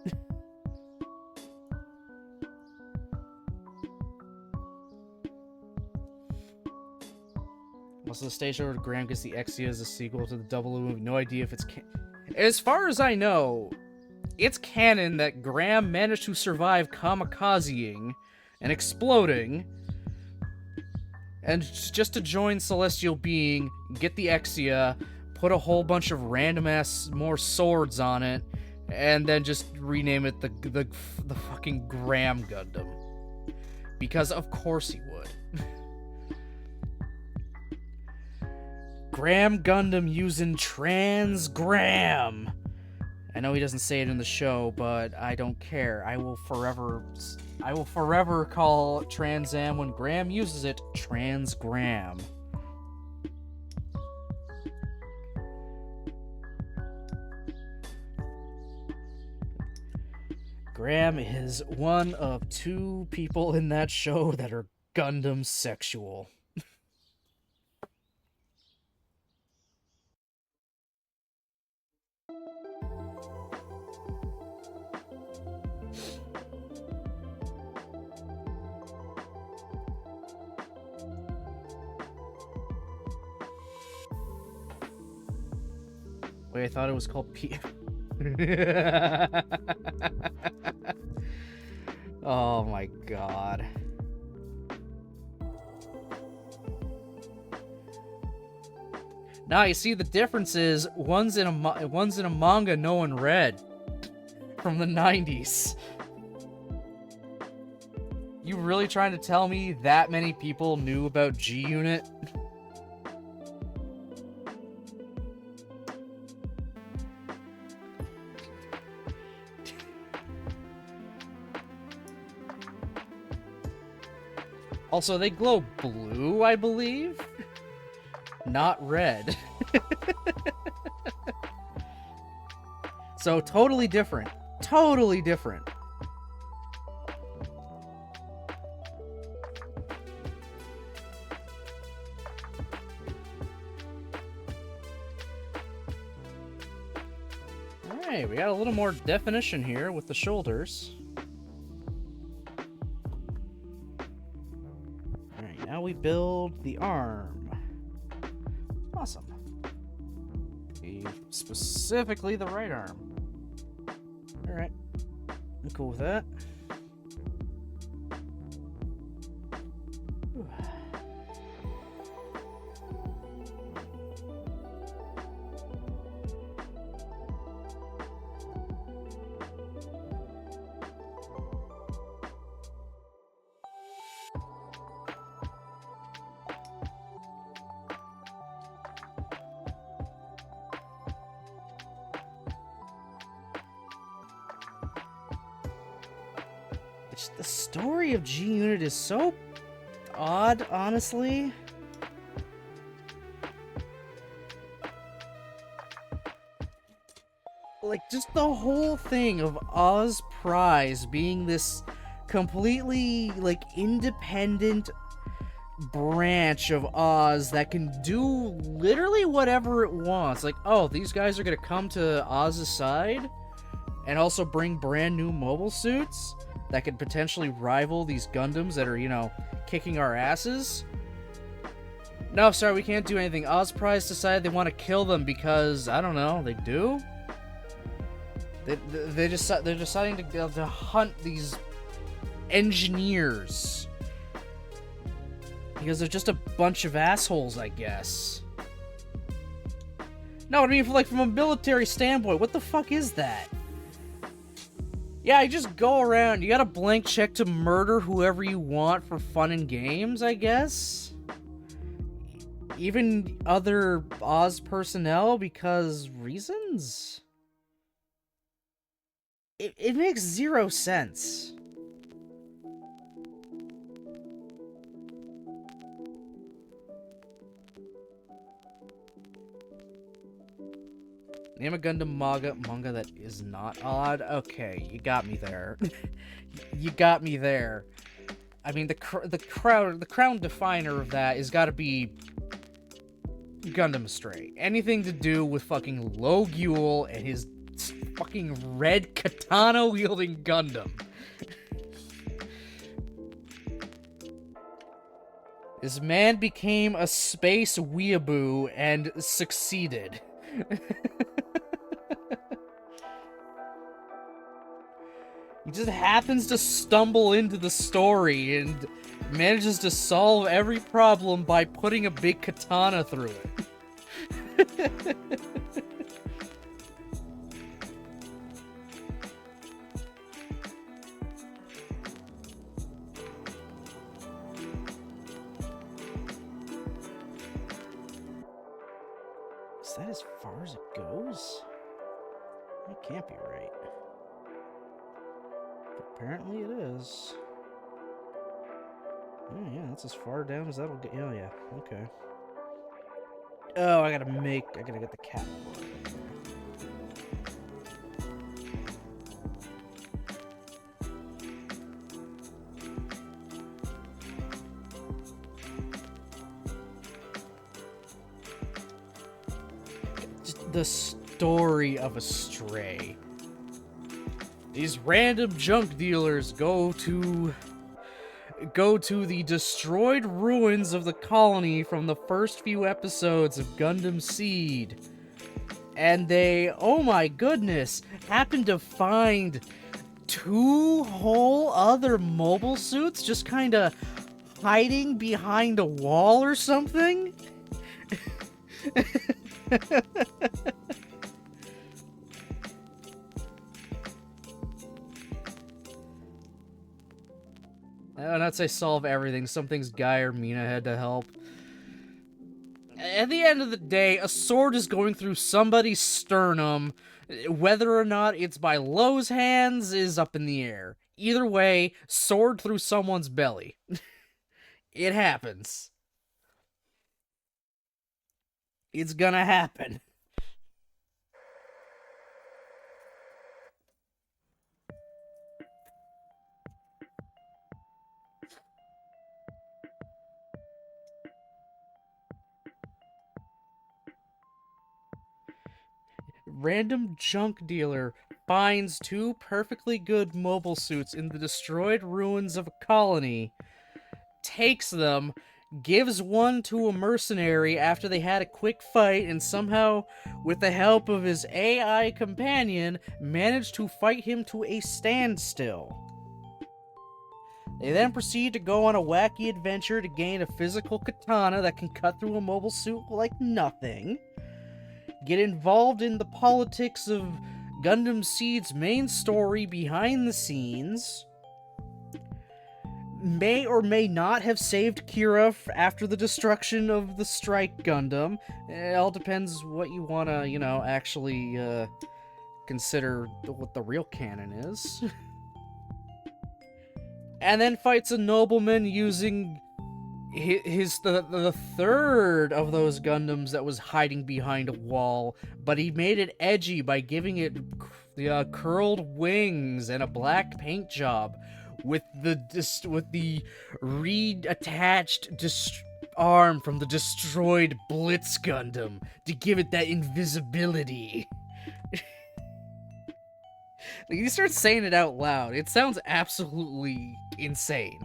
Also, the stage over Graham gets the Exia as a sequel to the Double O movie. No idea if it's as far as I know, it's canon that Graham managed to survive kamikazing and exploding, and just to join Celestial Being, get the Exia, put a whole bunch of random ass more swords on it, and then just rename it the fucking Graham Gundam. Because of course he would. Graham Gundam using Trans-Gram. I know he doesn't say it in the show, but I don't care. I will forever call Trans Am when Graham uses it Trans-Gram. Graham is one of 2 people in that show that are Gundam sexual. Wait, I thought it was called P. Oh my god. Now you see the difference is one's in a manga no one read from the 90s. You really trying to tell me that many people knew about G-Unit? Also, they glow blue, I believe? Not red. So, totally different. Totally different. Alright, we got a little more definition here with the shoulders. Now we build the arm. Awesome. Specifically the right arm. Alright. I'm cool with that. The story of G-Unit is so odd, honestly. Like, just the whole thing of Oz Prize being this completely, like, independent branch of Oz that can do literally whatever it wants. Like, oh, these guys are gonna come to Oz's side and also bring brand new mobile suits that could potentially rival these Gundams that are, you know, kicking our asses. No, sorry, we can't do anything. Oz Prize decided they want to kill them because, I don't know, they do? They're deciding to hunt these engineers. Because they're just a bunch of assholes, I guess. No, I mean, from a military standpoint, what the fuck is that? Yeah, you just go around, you got a blank check to murder whoever you want for fun and games, I guess? Even other Oz personnel, because reasons? It makes zero sense. Name a Gundam manga that is not odd. Okay, you got me there. You got me there. I mean, the crown definer of that is got to be Gundam Stray. Anything to do with fucking Logule and his fucking red katana wielding Gundam. This man became a space weeaboo and succeeded. He just happens to stumble into the story and manages to solve every problem by putting a big katana through it. Is that as far as it goes? That can't be right. But apparently it is. Oh yeah, that's as far down as that'll get. Oh yeah, okay. Oh, I gotta get the cat. The story of a stray. These random junk dealers go to the destroyed ruins of the colony from the first few episodes of Gundam Seed. And they, oh my goodness, happen to find 2 whole other mobile suits just kind of hiding behind a wall or something? Not say solve everything. Some things Guy or Mina had to help. At the end of the day, a sword is going through somebody's sternum. Whether or not it's by Lowe's hands is up in the air. Either way, sword through someone's belly. It happens. It's gonna happen. Random junk dealer finds 2 perfectly good mobile suits in the destroyed ruins of a colony, takes them, gives one to a mercenary after they had a quick fight, and somehow, with the help of his AI companion, managed to fight him to a standstill. They then proceed to go on a wacky adventure to gain a physical katana that can cut through a mobile suit like nothing, get involved in the politics of Gundam Seed's main story behind the scenes, may or may not have saved Kira after the destruction of the Strike Gundam. It all depends what you want to, actually consider what the real canon is. and then fights a nobleman using the third of those Gundams that was hiding behind a wall, but he made it edgy by giving it the curled wings and a black paint job with the reattached arm from the destroyed Blitz Gundam to give it that invisibility. Like, you start saying it out loud, it sounds absolutely insane.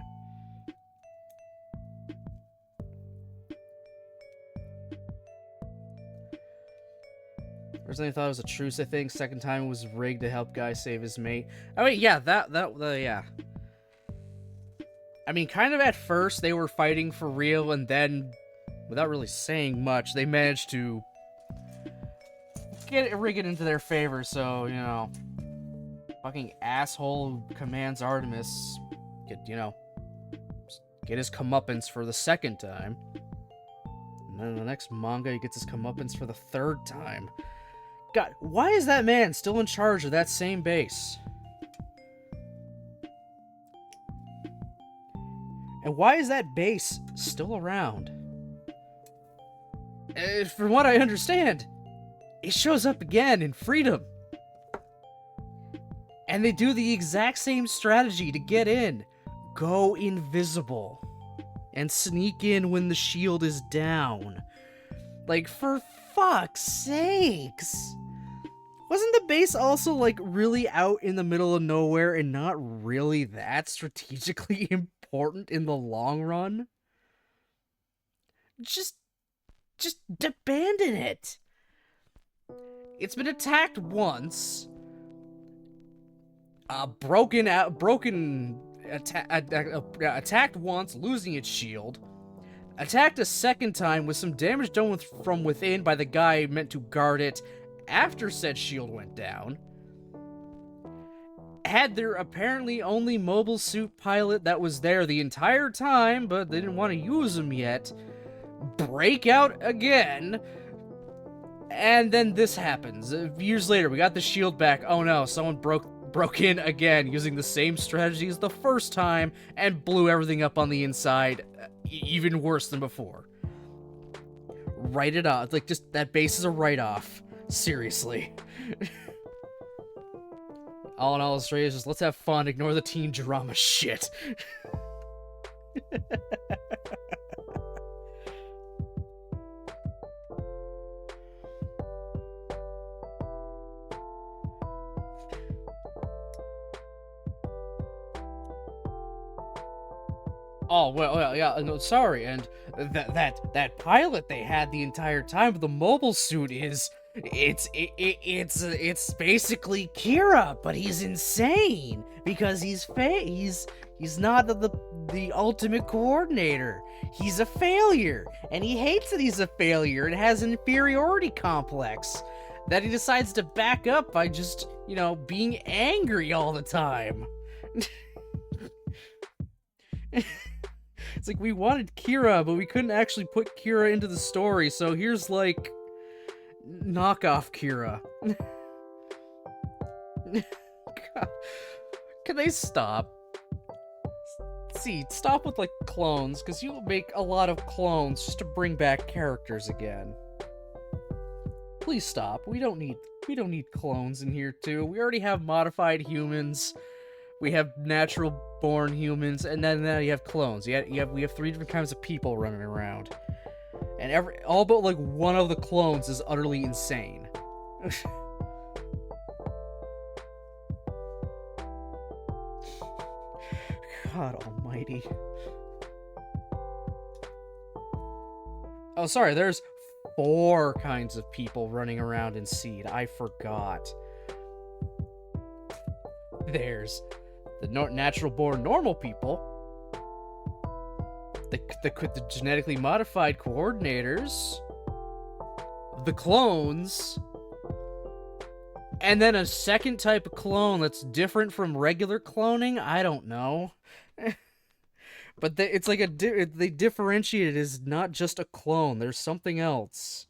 First time I thought it was a truce, I think. Second time it was rigged to help guy save his mate. I mean, yeah, yeah. I mean, kind of at first they were fighting for real, and then, without really saying much, they managed to rig it into their favor, so, you know, fucking asshole who commands Artemis get his comeuppance for the second time. And then in the next manga, he gets his comeuppance for the third time. God, why is that man still in charge of that same base? And why is that base still around? From what I understand, it shows up again in Freedom. And they do the exact same strategy to get in. Go invisible. And sneak in when the shield is down. Like, for fuck's sakes. Wasn't the base also, like, really out in the middle of nowhere and not really that strategically important in the long run? Just abandon it. It's been attacked once. Attacked once, losing its shield. Attacked a second time with some damage done from within by the guy meant to guard it after said shield went down. Had their apparently only mobile suit pilot that was there the entire time, but they didn't want to use him yet, break out again. And then this happens. Years later, we got the shield back. Oh no, someone broke in again using the same strategy as the first time and blew everything up on the inside even worse than before. Write it off. Like, just, that base is a write-off. Seriously. All in all, Australia is just, let's have fun, ignore the teen drama shit. Oh, well, yeah, no, sorry, and that pilot they had the entire time with the mobile suit it's basically Kira, but he's insane because he's not the ultimate coordinator. He's a failure, and he hates that he's a failure and has an inferiority complex that he decides to back up by just, being angry all the time. It's like, we wanted Kira, but we couldn't actually put Kira into the story, so here's, like, knockoff Kira. God. Can they stop? See, stop with, like, clones, because you'll make a lot of clones just to bring back characters again. Please stop. We don't need clones in here, too. We already have modified humans. We have natural-born humans, and then now you have clones. We have 3 different kinds of people running around, and all but like one of the clones is utterly insane. God Almighty. Oh, sorry. There's 4 kinds of people running around in Seed. I forgot. There's the natural-born normal people, the genetically modified coordinators, the clones, and then a second type of clone that's different from regular cloning. I don't know. But it's like they differentiate it as not just a clone. There's something else.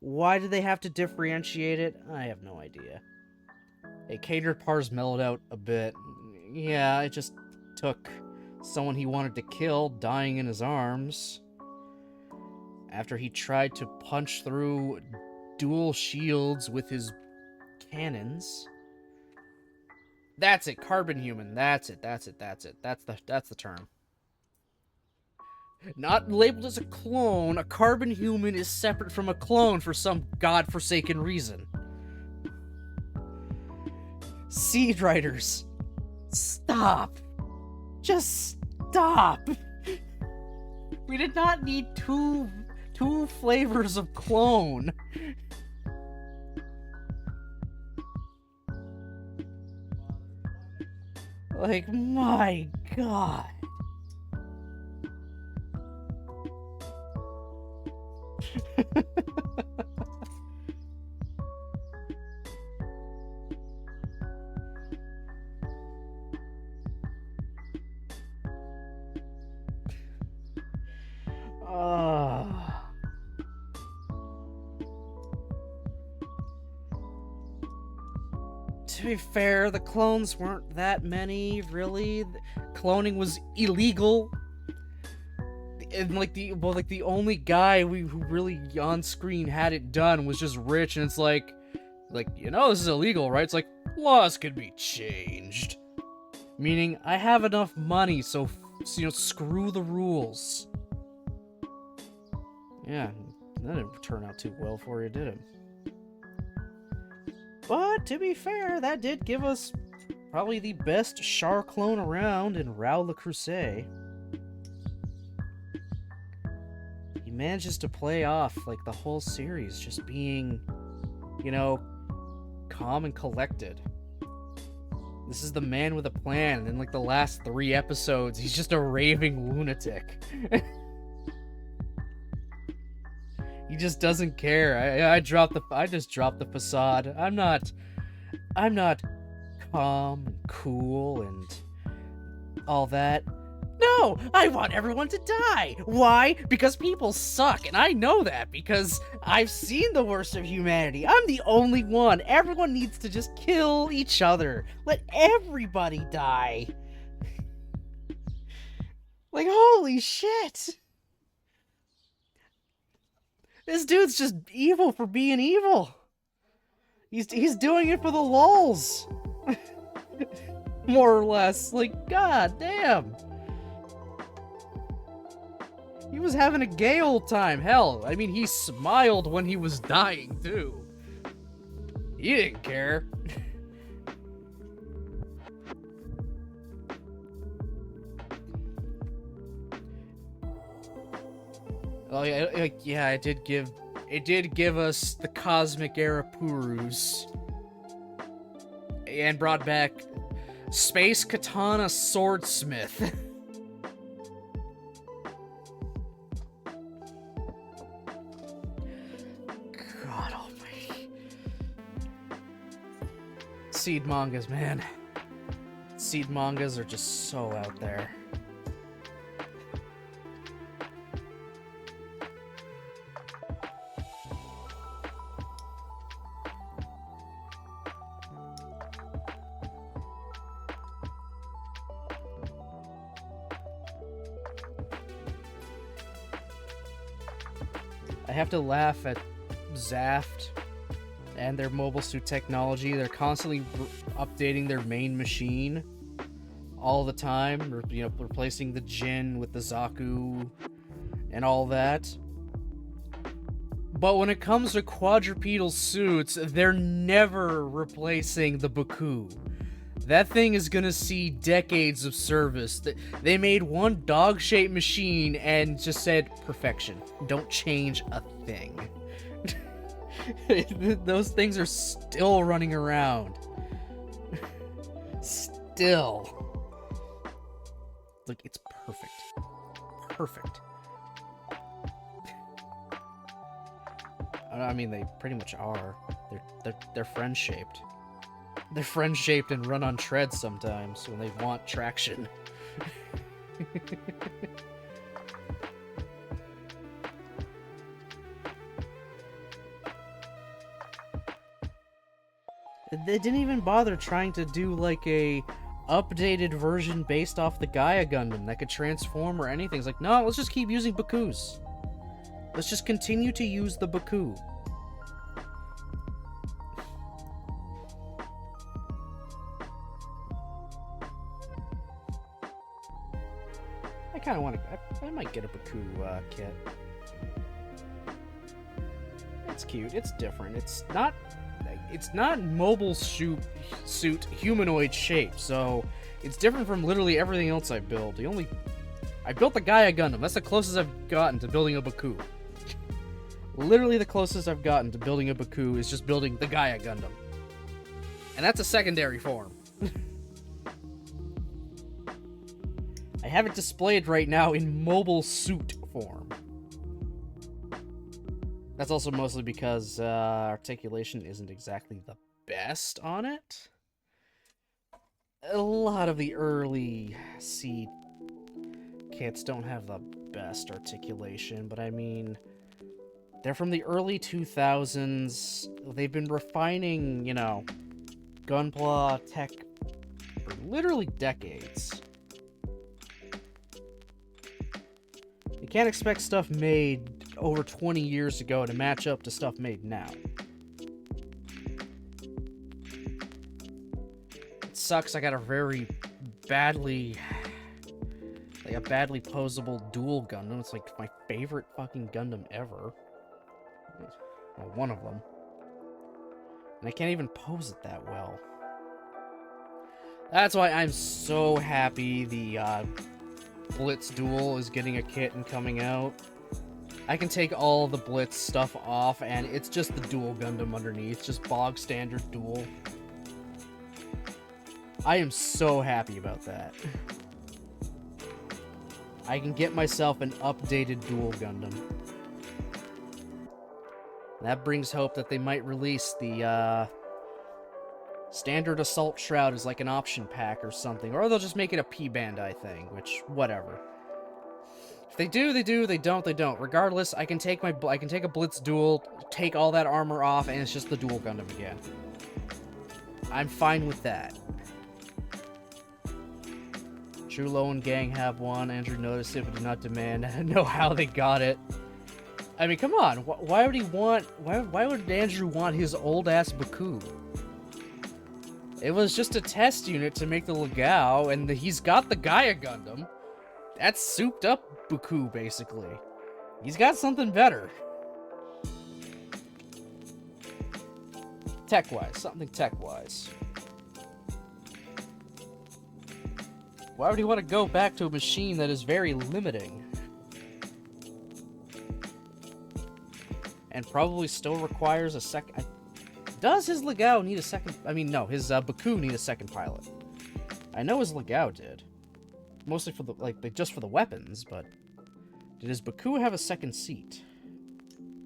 Why do they have to differentiate it? I have no idea. Hey, catered pars mellowed out a bit. Yeah, it just took someone he wanted to kill dying in his arms after he tried to punch through dual shields with his cannons. That's it, carbon human. That's it. That's the term. Not labeled as a clone, a carbon human is separate from a clone for some godforsaken reason. Seed Riders, stop. Just stop. We did not need two flavors of clone. Like, my God. To be fair, the clones weren't that many, really. Cloning was illegal. And the only guy who really on screen had it done was just Rich, and it's like, this is illegal, right? It's like, laws could be changed. Meaning, I have enough money, so screw the rules. Yeah, that didn't turn out too well for you, did it? But, to be fair, that did give us probably the best Char clone around in Raoul le Creuset. He manages to play off, the whole series just being, calm and collected. This is the man with a plan, and in, the last 3 episodes, he's just a raving lunatic. He just doesn't care. I just dropped the facade. I'm not calm and cool and all that. No, I want everyone to die. Why? Because people suck, and I know that because I've seen the worst of humanity. I'm the only one. Everyone needs to just kill each other. Let everybody die. Holy shit. This dude's just evil for being evil. He's doing it for the lulz. More or less. God damn. He was having a gay old time. Hell, he smiled when he was dying, too. He didn't care. Oh yeah, it did give us the Cosmic Era Purus. And brought back Space Katana Swordsmith. God almighty. Seed mangas, man. Seed mangas are just so out there. I have to laugh at Zaft and their mobile suit technology. They're constantly updating their main machine all the time, replacing the Jin with the Zaku and all that. But when it comes to quadrupedal suits, they're never replacing the Baku. That thing is gonna see decades of service. They made one dog-shaped machine and just said, perfection. Don't change a thing. Those things are still running around. Still. It's perfect. Perfect. They pretty much are. They're friend-shaped. They're friend-shaped and run on treads sometimes when they want traction. They didn't even bother trying to do a updated version based off the Gaia Gundam that could transform or anything. It's like, no, let's just keep using Bakus. Let's just continue to use the Baku. I kind of want to... I might get a Baku kit. It's cute. It's different. It's not mobile suit humanoid shape, so it's different from literally everything else I build. I built the Gaia Gundam. That's the closest I've gotten to building a Baku. Literally the closest I've gotten to building a Baku is just building the Gaia Gundam. And that's a secondary form. I have it displayed right now in mobile suit form. That's also mostly because articulation isn't exactly the best on it. A lot of the early C kits don't have the best articulation, but I mean, they're from the early 2000s. They've been refining, you know, Gunpla tech for literally decades. You can't expect stuff made over 20 years ago to match up to stuff made now. It sucks I got a very badly posable dual Gundam. It's like my favorite fucking Gundam ever. Well, one of them. And I can't even pose it that well. That's why I'm so happy the Blitz Duel is getting a kit and coming out. I can take all the Blitz stuff off, and it's just the dual Gundam underneath. Just bog standard dual. I am so happy about that. I can get myself an updated dual Gundam. That brings hope that they might release the standard Assault Shroud as like an option pack or something. Or they'll just make it a P-Bandai thing, which, whatever. If they do, they do. They don't, they don't. Regardless, I can take a Blitz Duel, take all that armor off, and it's just the dual Gundam again. I'm fine with that. Chulo and gang have one. Andrew noticed it, but did not demand. Know how they got it. I mean, come on. Why would he want... Why would Andrew want his old-ass Baku? It was just a test unit to make the Legao, and he's got the Gaia Gundam. That's souped-up Baku, basically. He's got something better. Tech-wise. Something tech-wise. Why would he want to go back to a machine that is very limiting? And probably still requires a second... Does his Legao need a second... I mean, no, his Baku need a second pilot. I know his Legao did. Mostly for the, like, just for the weapons, but... Did his Baku have a second seat?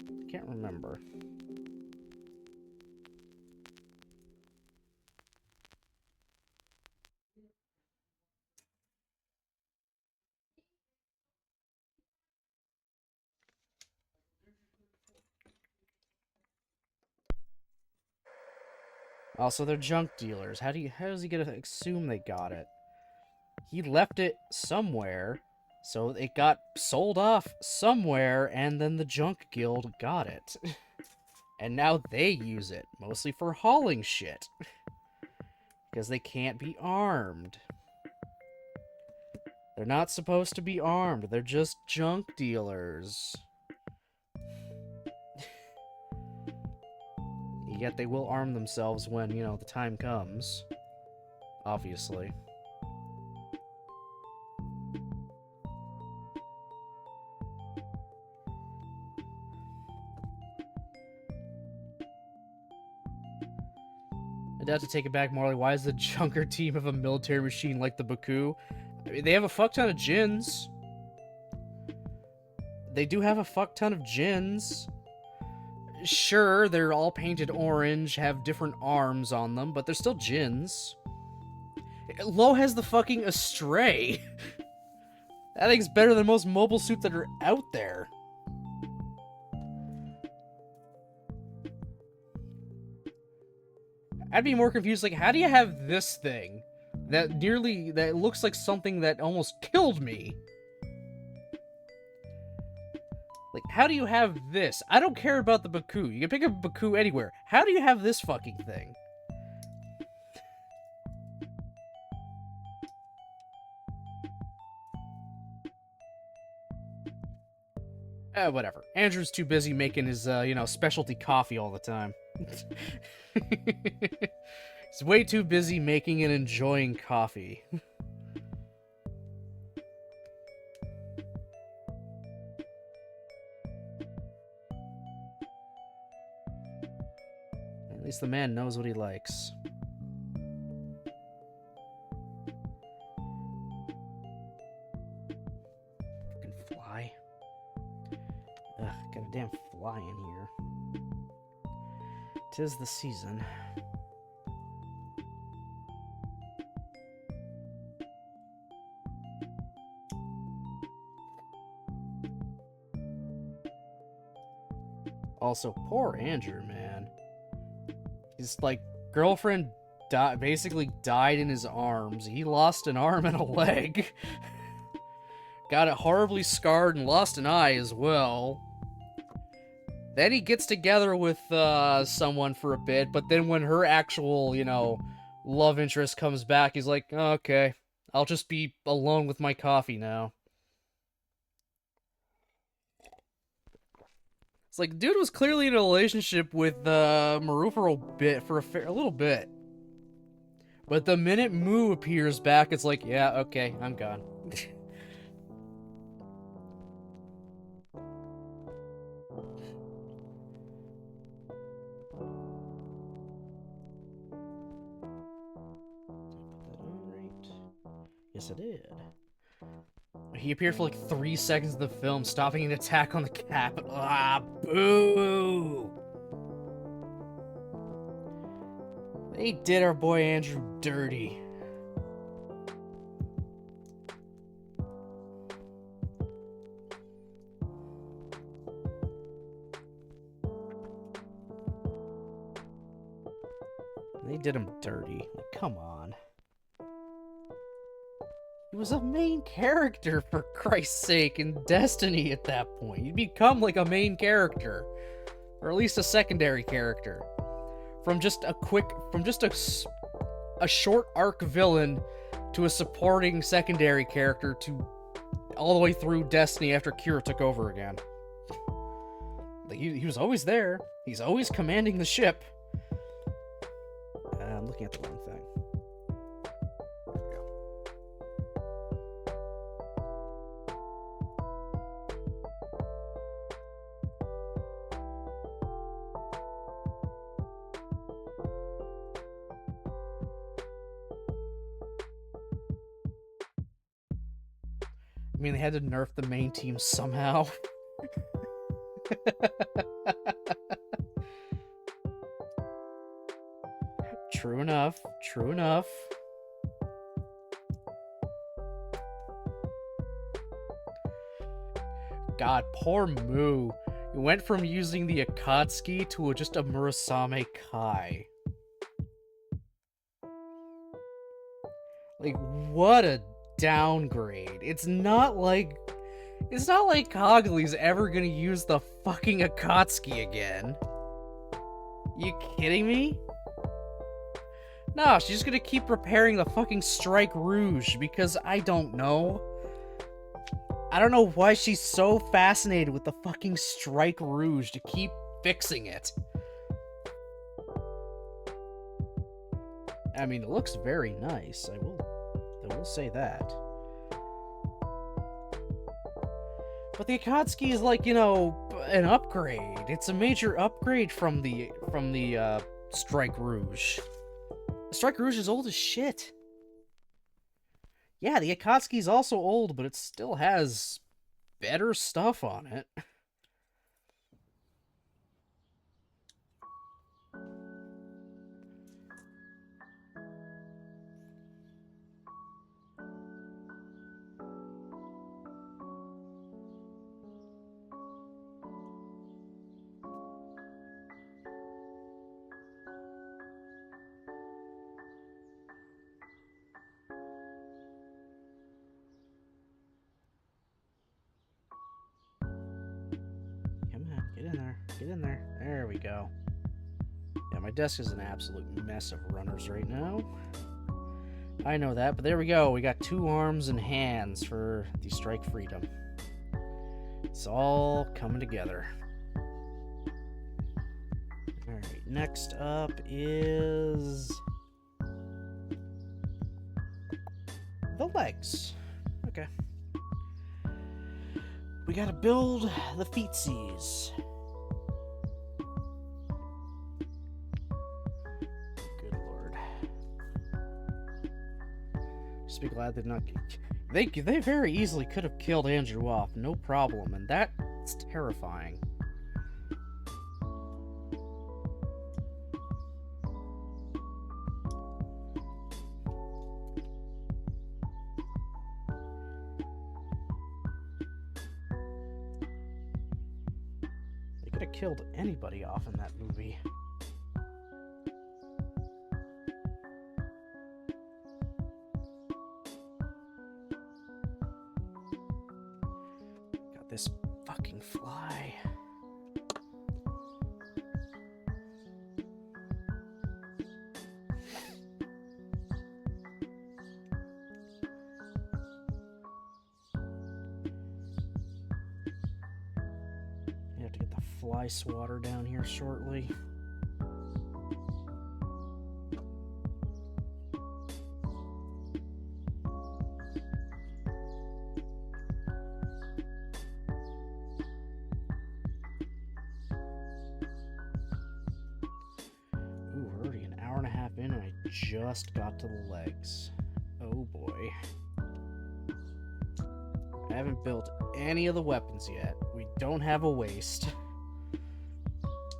I can't remember. Also, they're junk dealers. How is he gonna assume they got it? He left it somewhere, so it got sold off somewhere, and then the junk guild got it. And now they use it, mostly for hauling shit. Because they can't be armed. They're not supposed to be armed, they're just junk dealers. Yet they will arm themselves when, you know, the time comes. Obviously. I'd have to take it back, Marley. Why is the Junker team of a military machine like the Baku? I mean, they have a fuck ton of Jins. They do have a fuck ton of Jins. Sure, they're all painted orange, have different arms on them, but they're still Jins. Lo has the fucking Astray. That thing's better than most mobile suits that are out there. I'd be more confused, like, how do you have this thing That looks like something that almost killed me. Like, how do you have this? I don't care about the Baku. You can pick up a Baku anywhere. How do you have this fucking thing? Whatever. Andrew's too busy making his, specialty coffee all the time. He's way too busy making and enjoying coffee. At least the man knows what he likes. Fucking fly. Ugh, got a damn fly in here. 'Tis the season. Also, poor Andrew, man. His, like, girlfriend basically died in his arms. He lost an arm and a leg. Got it horribly scarred and lost an eye as well. Then he gets together with someone for a bit, but then when her actual, love interest comes back, he's like, oh, okay, I'll just be alone with my coffee now. It's like, dude was clearly in a relationship with Maru for a little bit. But the minute Mu appears back, it's like, yeah, okay, I'm gone. Yes, I did. He appeared for like 3 seconds in the film, stopping an attack on the cap. Ah, boo! They did our boy Andrew dirty. They did him dirty. Like, come on. He was a main character, for Christ's sake, in Destiny at that point. You'd become like a main character. Or at least a secondary character. From just a short arc villain to a supporting secondary character to all the way through Destiny after Kira took over again. He was always there. He's always commanding the ship. I'm looking at the wrong thing. I mean, they had to nerf the main team somehow. True enough. True enough. God, poor Mu. He went from using the Akatsuki to just a Murasame Kai. Like, what a downgrade. It's not like Kagali's ever gonna use the fucking Akatsuki again. You kidding me? No, she's gonna keep repairing the fucking Strike Rouge because I don't know. I don't know why she's so fascinated with the fucking Strike Rouge to keep fixing it. I mean, it looks very nice. I will say that. But the Akatsuki is like, an upgrade. It's a major upgrade from the Strike Rouge. The Strike Rouge is old as shit. Yeah, the Akatsuki is also old, but it still has better stuff on it. Get in there. There we go. Yeah, my desk is an absolute mess of runners right now. I know that, but there we go. We got 2 arms and hands for the Strike Freedom. It's all coming together. Alright, next up is the legs. Okay. We gotta build the feetsies. Good lord. Just be glad they're not. They very easily could have killed Andrew off, no problem, and that's terrifying. They could have killed anybody off in that movie. This fucking fly. You have to get the fly swatter down here shortly. Just got to the legs. Oh boy. I haven't built any of the weapons yet. We don't have a waist.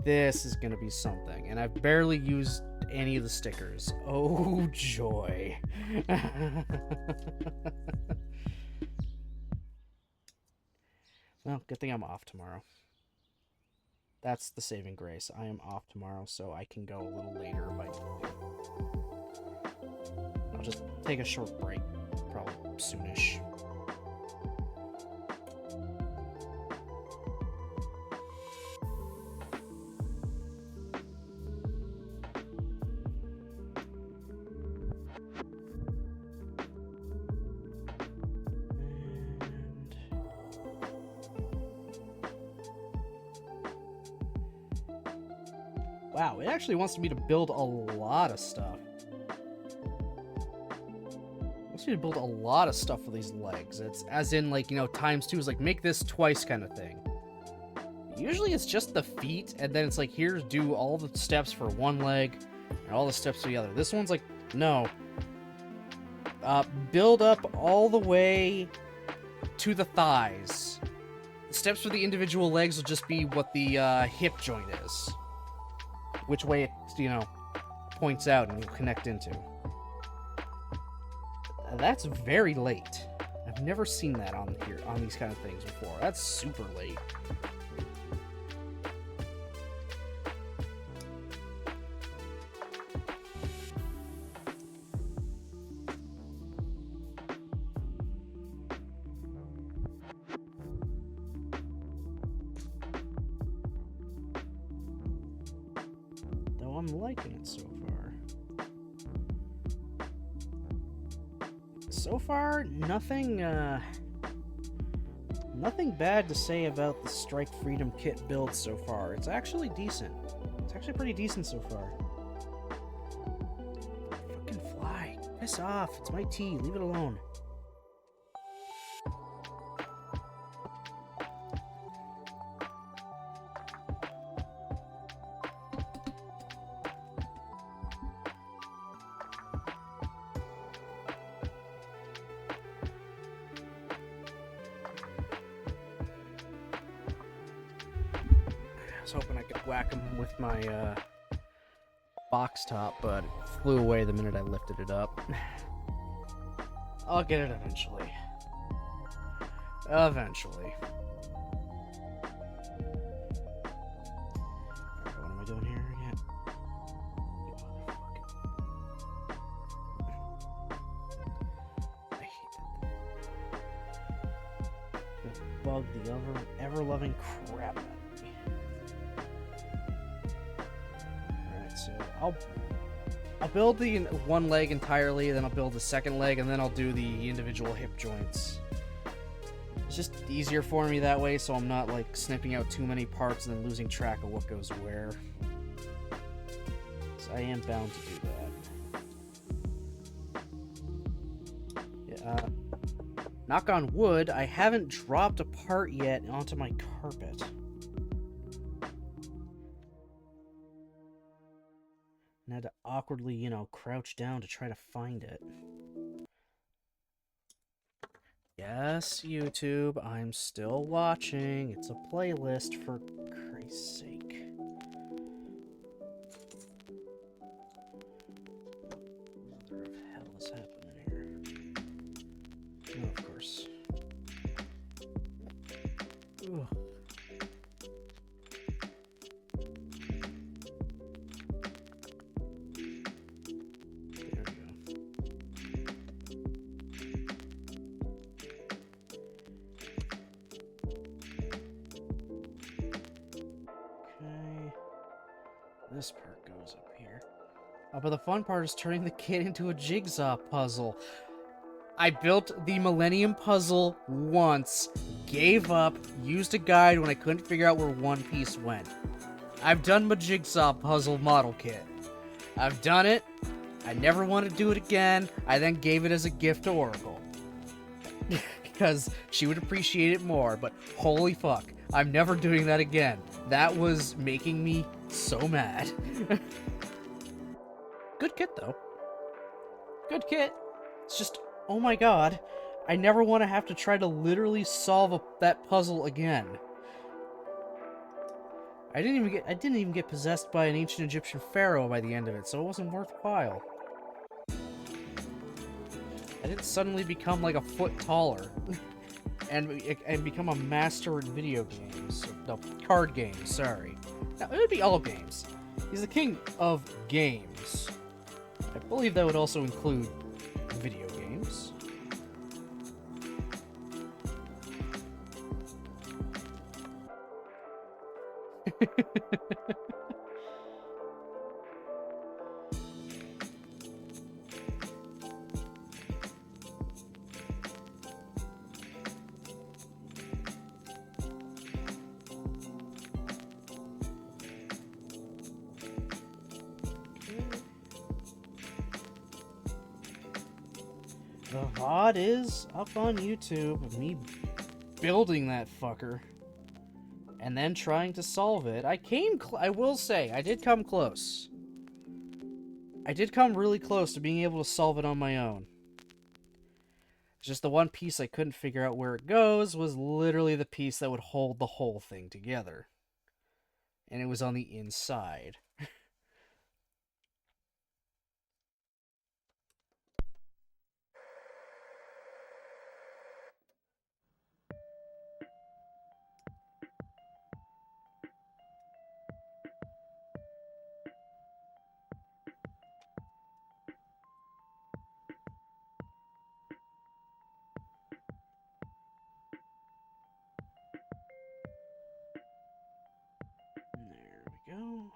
This is gonna be something. And I've barely used any of the stickers. Oh joy. Well, good thing I'm off tomorrow. That's the saving grace. I am off tomorrow, so I can go a little later if I need to. I'll just take a short break, probably soonish. Wow, it actually wants me to build a lot of stuff. It wants me to build a lot of stuff for these legs. It's as in, like, you know, times 2 is like, make this twice kind of thing. Usually it's just the feet, and then it's like, here's do all the steps for one leg, and all the steps for the other. This one's like, no. Build up all the way to the thighs. The steps for the individual legs will just be what the hip joint is. Which way it, you know, points out and you'll connect into. That's very late. I've never seen that on here, on these kind of things before. That's super late. I'm liking it so far. So far, nothing bad to say about the Strike Freedom kit build so far. It's actually decent. It's actually pretty decent so far. Fucking fly. Piss off. It's my tea. Leave it alone. I was hoping I could whack him with my box top, but it flew away the minute I lifted it up. I'll get it eventually. Eventually. Alright, what am I doing here again? You motherfucker. I hate that thing. It bugged the ever-loving crap out of me. I'll build the one leg entirely, then I'll build the second leg, and then I'll do the individual hip joints. It's just easier for me that way, so I'm not like snipping out too many parts and then losing track of what goes where. So I am bound to do that. Yeah, knock on wood, I haven't dropped a part yet onto my carpet. And I had to awkwardly, you know, crouch down to try to find it. Yes, YouTube, I'm still watching. It's a playlist, for Christ's sake. Mother of hell is happening here? Oh, of course. Ugh. This part goes up here. But the fun part is turning the kit into a jigsaw puzzle. I built the Millennium Puzzle once, gave up, used a guide when I couldn't figure out where one piece went. I've done my jigsaw puzzle model kit. I've done it. I never want to do it again. I then gave it as a gift to Oracle. Because she would appreciate it more, but holy fuck, I'm never doing that again. That was making me so mad. Good kit, though. Good kit. It's just, oh my god, I never want to have to try to literally solve that puzzle again. I didn't even get possessed by an ancient Egyptian pharaoh by the end of it, so it wasn't worthwhile. I didn't suddenly become like a foot taller and become a master in video games. No, card games, sorry. No, it would be all games. He's the king of games. I believe that would also include video games. The VOD is up on YouTube of me building that fucker and then trying to solve it. I will say, I did come close. I did come really close to being able to solve it on my own. It's just the one piece I couldn't figure out where it goes was literally the piece that would hold the whole thing together. And it was on the inside. There we go.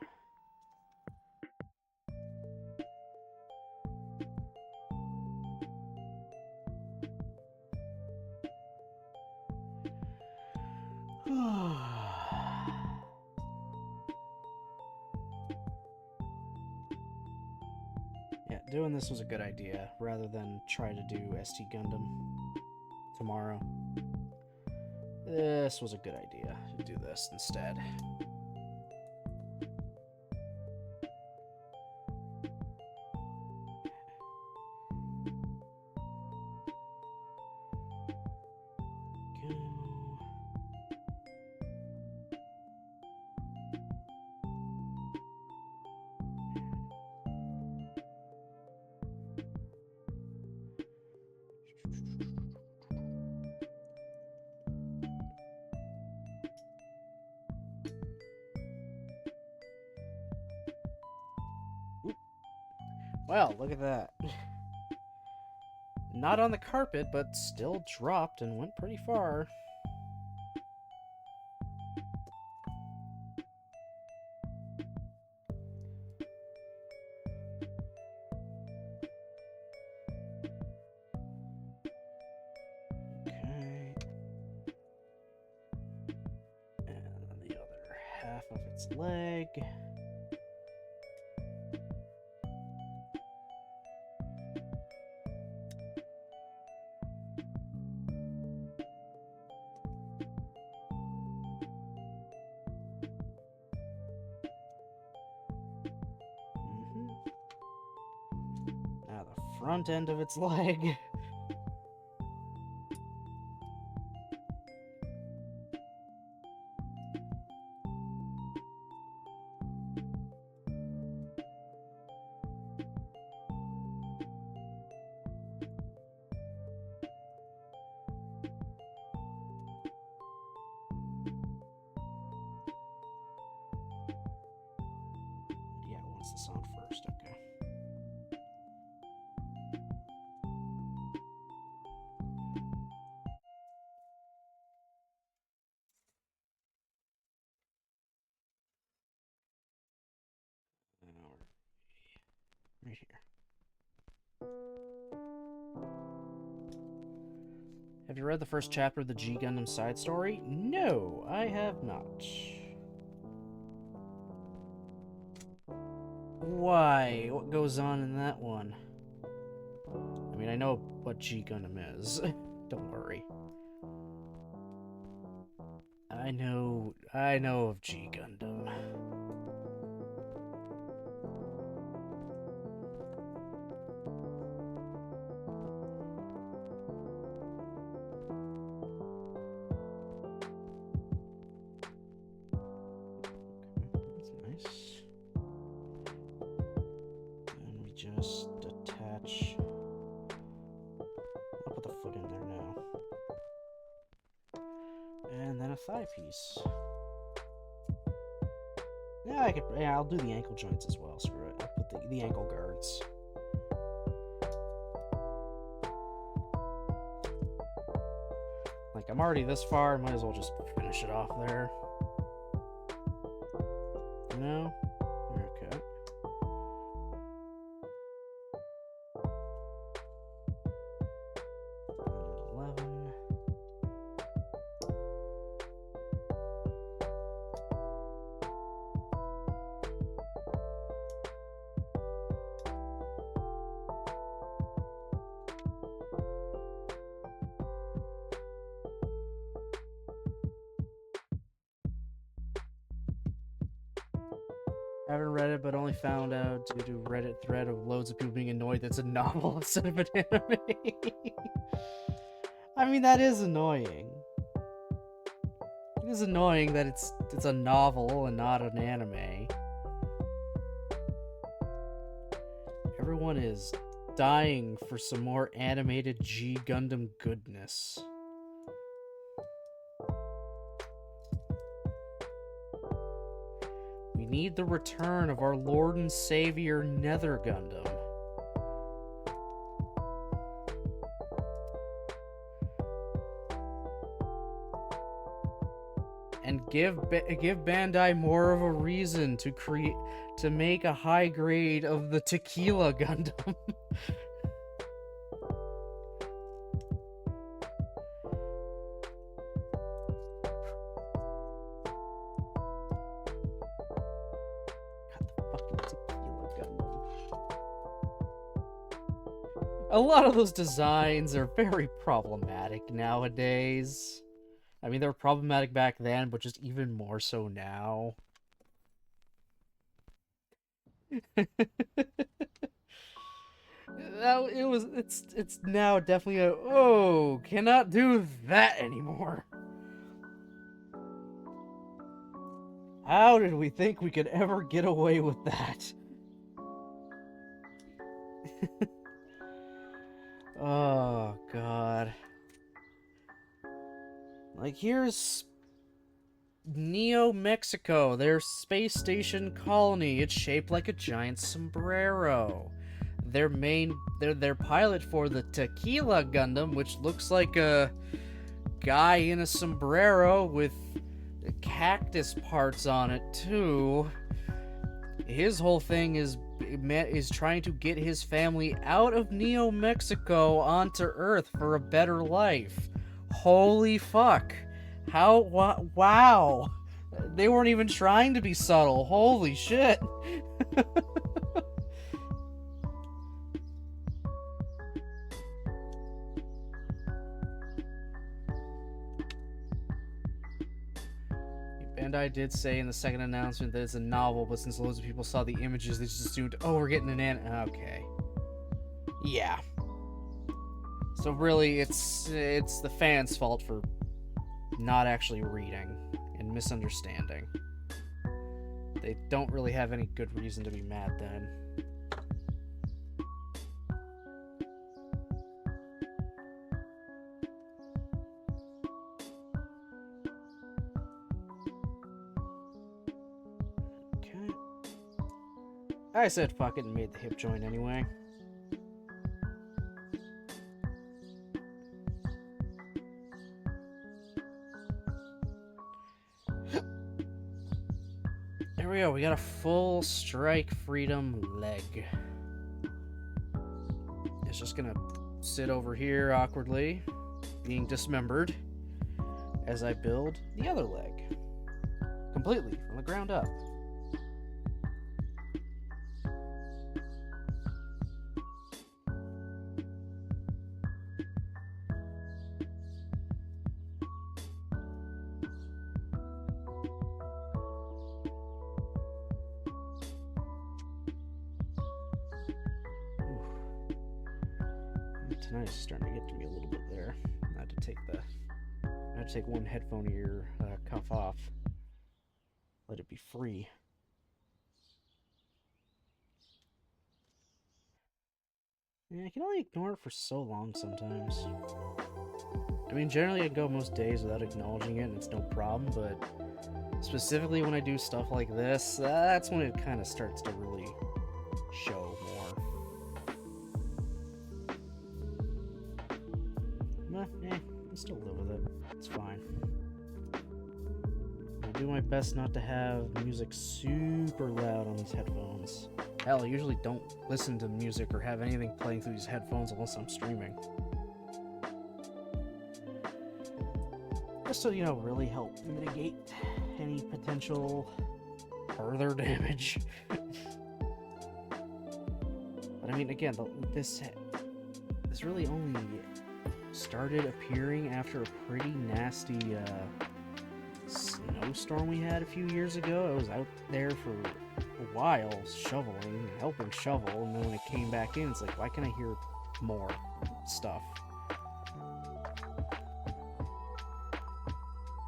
Yeah, doing this was a good idea, rather than try to do ST Gundam tomorrow. This was a good idea, to do this instead. Well, look at that. Not on the carpet, but still dropped and went pretty far. its leg. Now the front end of its leg. Yeah, what's this on first? Okay. Right here. Have you read the first chapter of the G Gundam side story? No, I have not. Why? What goes on in that one? I mean, I know what G Gundam is. Don't worry. I know of G Gundam. That's nice. And we just attach. I'll put the foot in there now. And then a thigh piece. Yeah, I'll do the ankle joints as well. Screw it. I'll put the ankle guards. Like, I'm already this far, might as well just finish it off there. You know? Okay. And 11. I haven't read it, but only found out due to Reddit thread of loads of people being annoyed that's a novel instead of an anime. I mean, that is annoying. It is annoying that it's a novel and not an anime. Everyone is dying for some more animated G Gundam goodness. We need the return of our Lord and Savior Nether Gundam. And give Bandai more of a reason to make a high grade of the Tequila Gundam. A lot of those designs are very problematic nowadays. I mean, they were problematic back then, but just even more so now. It's now definitely cannot do that anymore. How did we think we could ever get away with that? Oh, God. Like, here's Neo Mexico, their space station colony. It's shaped like a giant sombrero. Their pilot for the Tequila Gundam, which looks like a guy in a sombrero with cactus parts on it, too. His whole thing is trying to get his family out of Neo Mexico onto Earth for a better life. Holy fuck. Wow. They weren't even trying to be subtle. Holy shit. Bandai did say in the second announcement that it's a novel, but since loads of people saw the images, they just assumed, oh, we're getting an anime. Okay. Yeah. So really, it's the fans' fault for not actually reading and misunderstanding. They don't really have any good reason to be mad then. Okay. I said fuck it and made the hip joint anyway. There we go, we got a full strike freedom leg. It's just gonna sit over here awkwardly, being dismembered, as I build the other leg. Completely, from the ground up. Tonight is starting to get to me a little bit there. I had to take one headphone ear cuff off. Let it be free. Yeah, I can only ignore it for so long sometimes. I mean, generally I can go most days without acknowledging it and it's no problem, but specifically when I do stuff like this, that's when it kind of starts to really show more. I still live with it. It's fine. I do my best not to have music super loud on these headphones. Hell, I usually don't listen to music or have anything playing through these headphones unless I'm streaming. Just to, really help mitigate any potential further damage. But I mean, again, this really only started appearing after a pretty nasty snowstorm we had a few years ago. I was out there for a while shoveling, helping shovel, and then when it came back in, it's like, why can't I hear more stuff?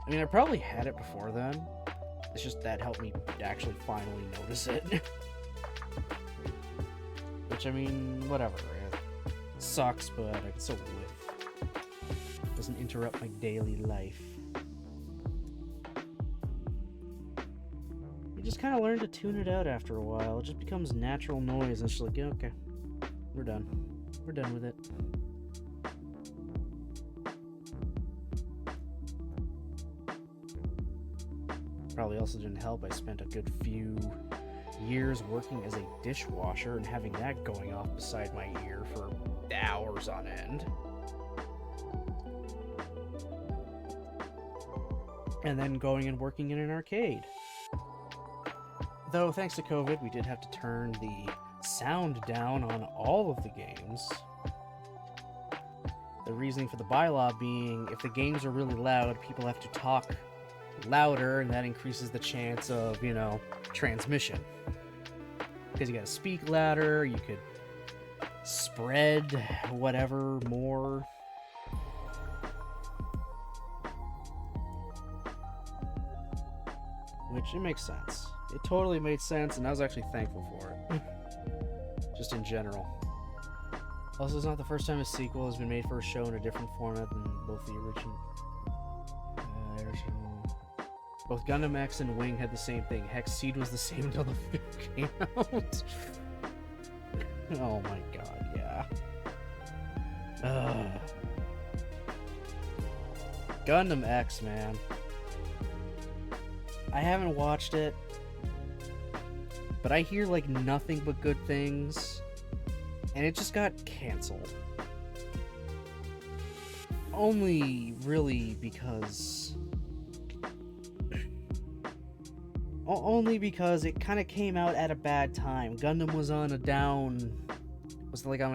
I mean, I probably had it before then. It's just that helped me actually finally notice it. Which, I mean, whatever. It sucks, but I can still live. It doesn't interrupt my daily life. You just kind of learn to tune it out after a while. It just becomes natural noise, and it's just like, yeah, okay, we're done. We're done with it. Probably also didn't help. I spent a good few years working as a dishwasher and having that going off beside my ear for hours on end. And then going and working in an arcade. Though, thanks to COVID, we did have to turn the sound down on all of the games. The reasoning for the bylaw being, if the games are really loud, people have to talk louder, and that increases the chance of, transmission. Because you gotta speak louder, you could spread whatever more. Which, it makes sense. It totally made sense, and I was actually thankful for it. Just in general. Also, it's not the first time a sequel has been made for a show in a different format than both the original. Both Gundam X and Wing had the same thing. Hex Seed was the same until the film came out. Oh my god, yeah. Gundam X, man. I haven't watched it, but I hear like nothing but good things, and it just got canceled. Only really because only because it kind of came out at a bad time. Gundam was on a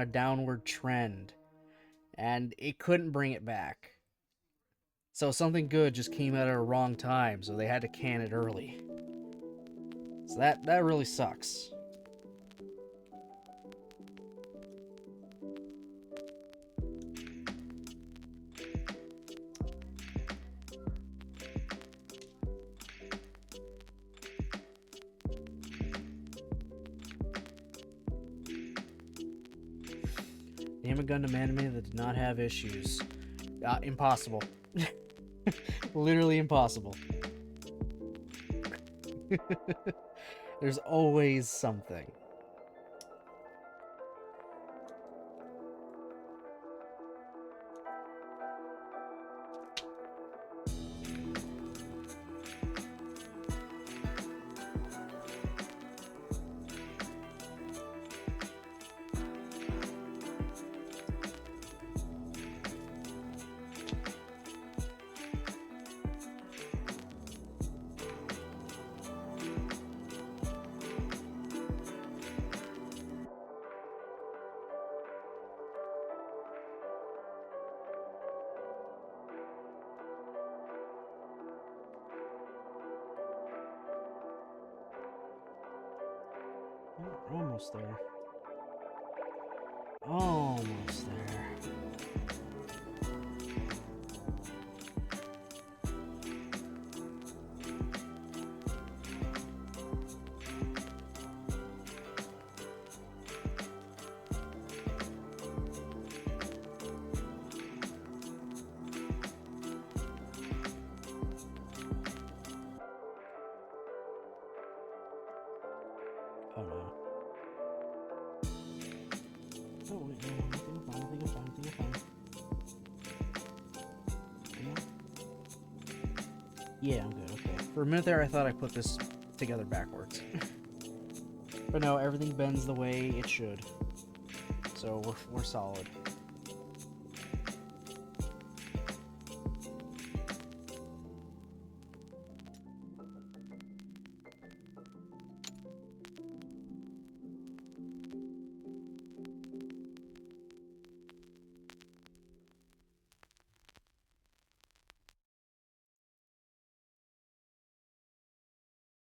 downward trend, and it couldn't bring it back. So something good just came out at a wrong time, so they had to can it early. So that really sucks. Name a Gundam anime that did not have issues. Impossible. Literally impossible. There's always something. We're almost there. Almost there. Oh no. Oh wait, no, I think I'm fine. Yeah, I'm good, okay. For a minute there, I thought I put this together backwards. But no, everything bends the way it should. So we're solid.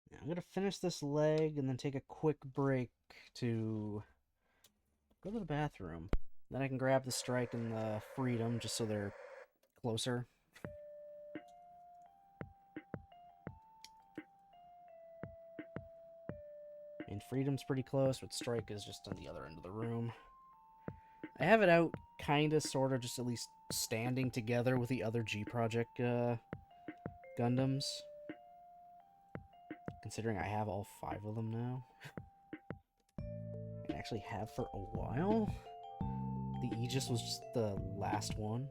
Now, I'm gonna finish this leg and then take a quick break to go to the bathroom. Then I can grab the strike and the freedom just so they're closer. And freedom's pretty close, but strike is just on the other end of the room. I have it out kinda, sorta, just at least standing together with the other G Project Gundams. Considering I have all 5 of them now. I actually have for a while. The Aegis was just the last one.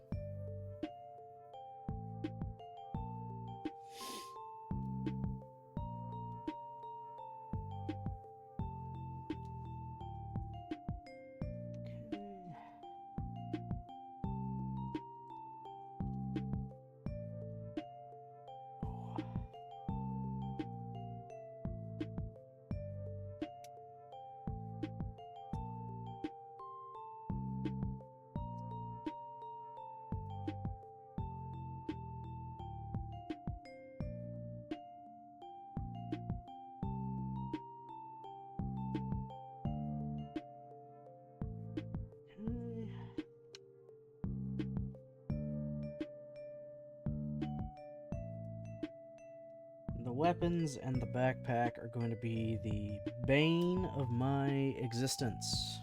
The weapons and the backpack are going to be the bane of my existence.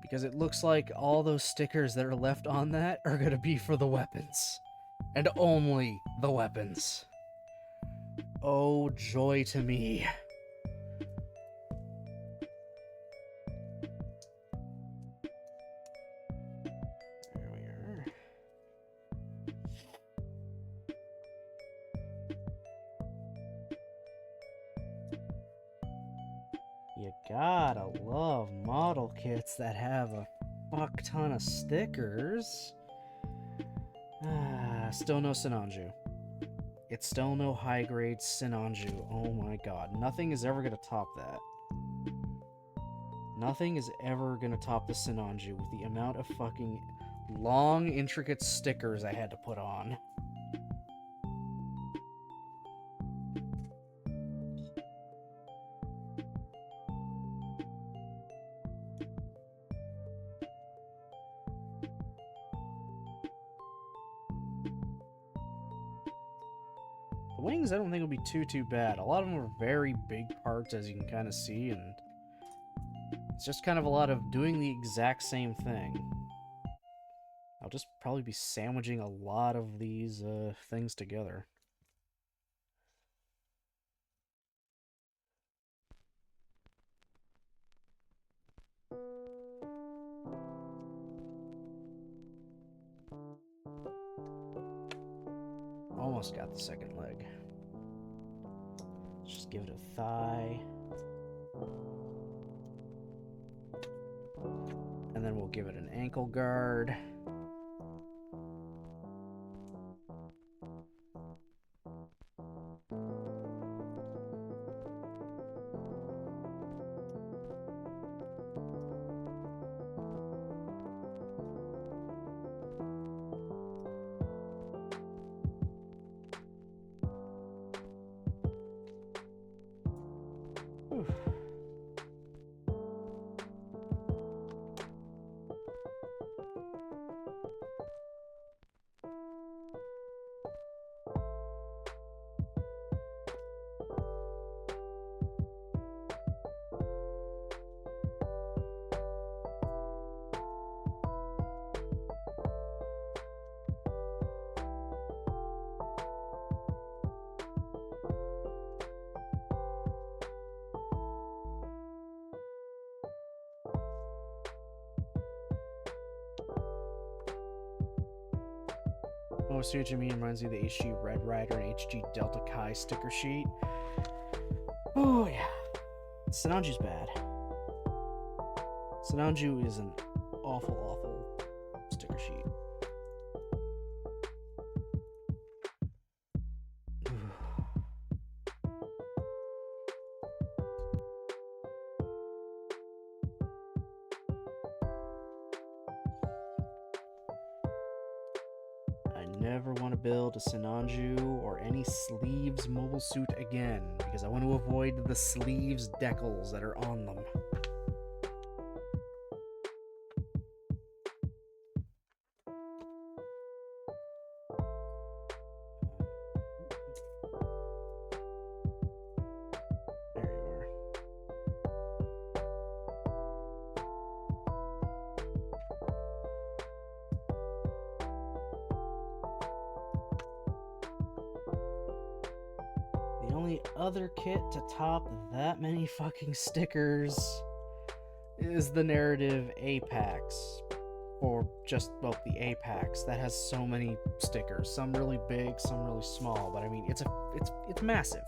Because it looks like all those stickers that are left on that are going to be for the weapons. And only the weapons. Oh, joy to me. There we are. You gotta love model kits that have a fuck ton of stickers. Still no Sinanju. It's still no high-grade Sinanju. Oh my god. Nothing is ever gonna top that. Nothing is ever gonna top the Sinanju with the amount of fucking long, intricate stickers I had to put on. The wings, I don't think will be too bad. A lot of them are very big parts, as you can kind of see, and it's just kind of a lot of doing the exact same thing. I'll just probably be sandwiching a lot of these things together. Almost got the second leg. Let's just give it a thigh. And then we'll give it an ankle guard. Whew. Oh, see what you mean. Reminds me of the HG Red Rider and HG Delta Chi sticker sheet. Oh, yeah. Sinanju's bad. Sinanju is an awful sticker sheet. Never want to build a Sinanju or any sleeves mobile suit again, because I want to avoid the sleeves decals that are on them. There you are. The only other kit to top that many fucking stickers is the narrative Apex. Or just, well, the Apex. That has so many stickers. Some really big, some really small. But I mean, it's massive.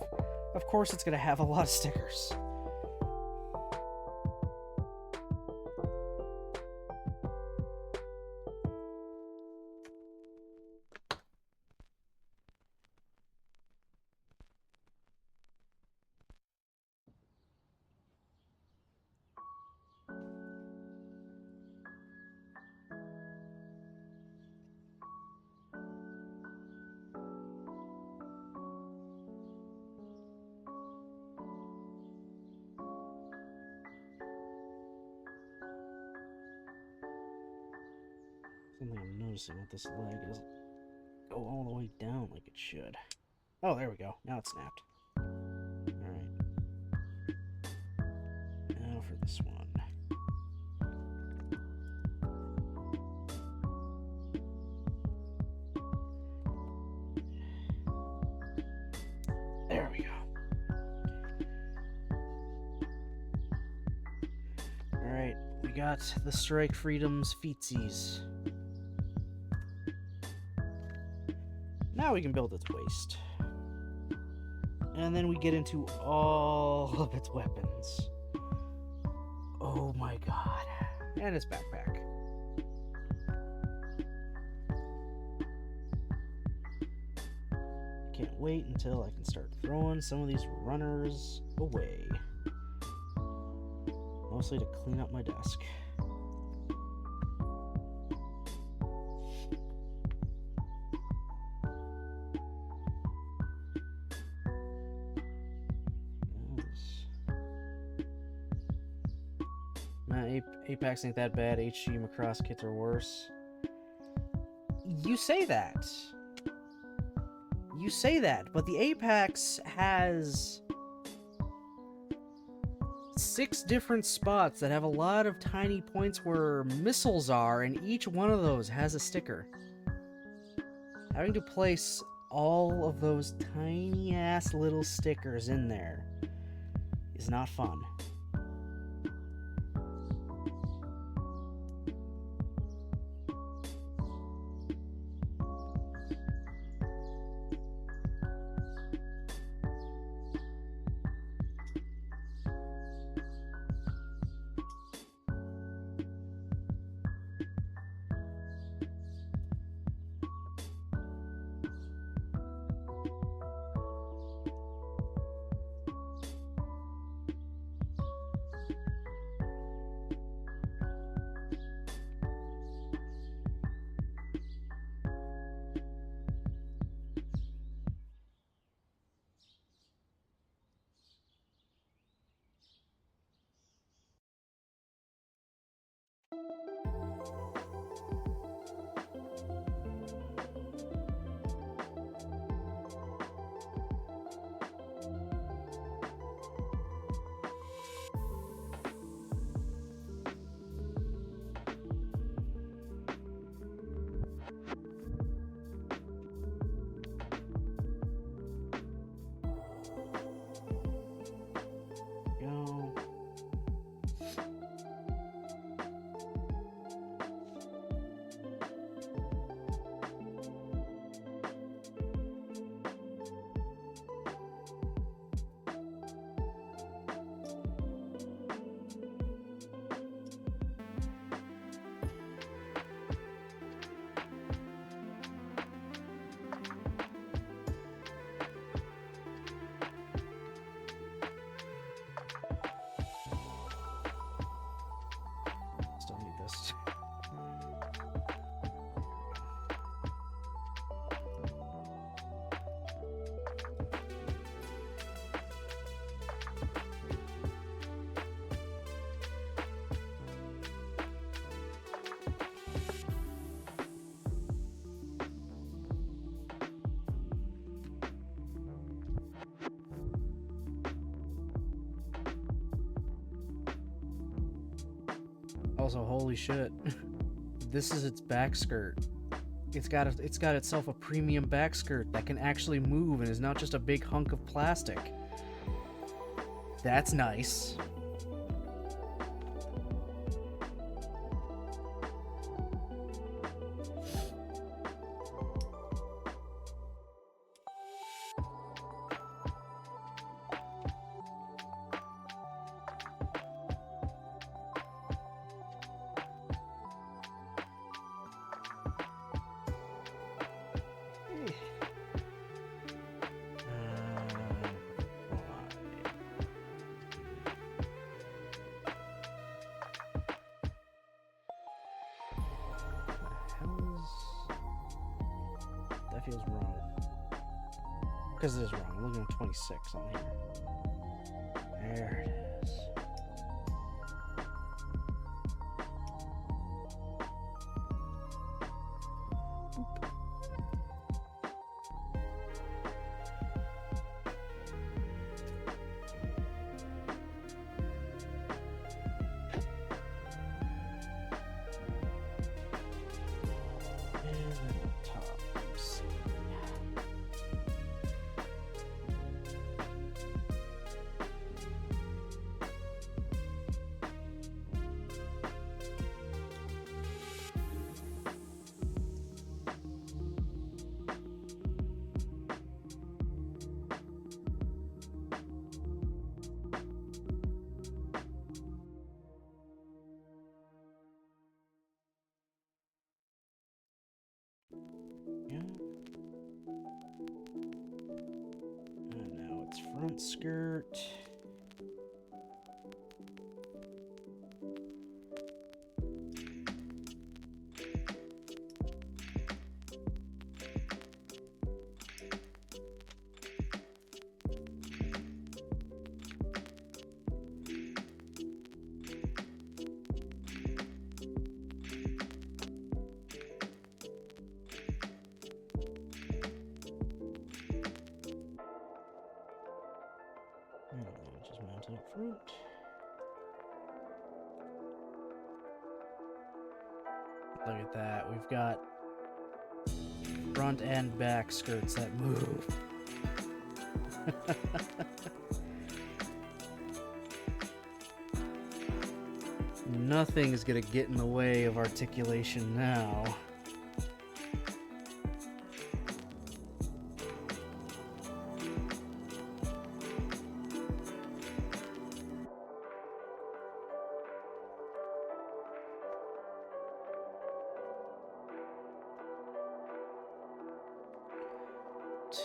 Of course it's gonna have a lot of stickers. Something I'm noticing with this leg is go all the way down like it should. Oh, there we go. Now it's snapped. Alright. Now for this one. There we go. Alright, we got the Strike Freedom's feetsies. Now we can build its waist. And then we get into all of its weapons. Oh my god. And its backpack. Can't wait until I can start throwing some of these runners away. Mostly to clean up my desk. Nah, Apex ain't that bad. HG Macross kits are worse. You say that. You say that, but the Apex has 6 different spots that have a lot of tiny points where missiles are, and each one of those has a sticker. Having to place all of those tiny ass little stickers in there is not fun. Still need this. Also, holy shit. This is its back skirt. It's got itself a premium back skirt that can actually move and is not just a big hunk of plastic. That's nice. That feels wrong. Because it is wrong. I'm looking at 26 on here. There it is. Boop. And then top. C. Side skirt. Just mounted up front. Look at that. We've got front and back skirts that move. Nothing is gonna get in the way of articulation now.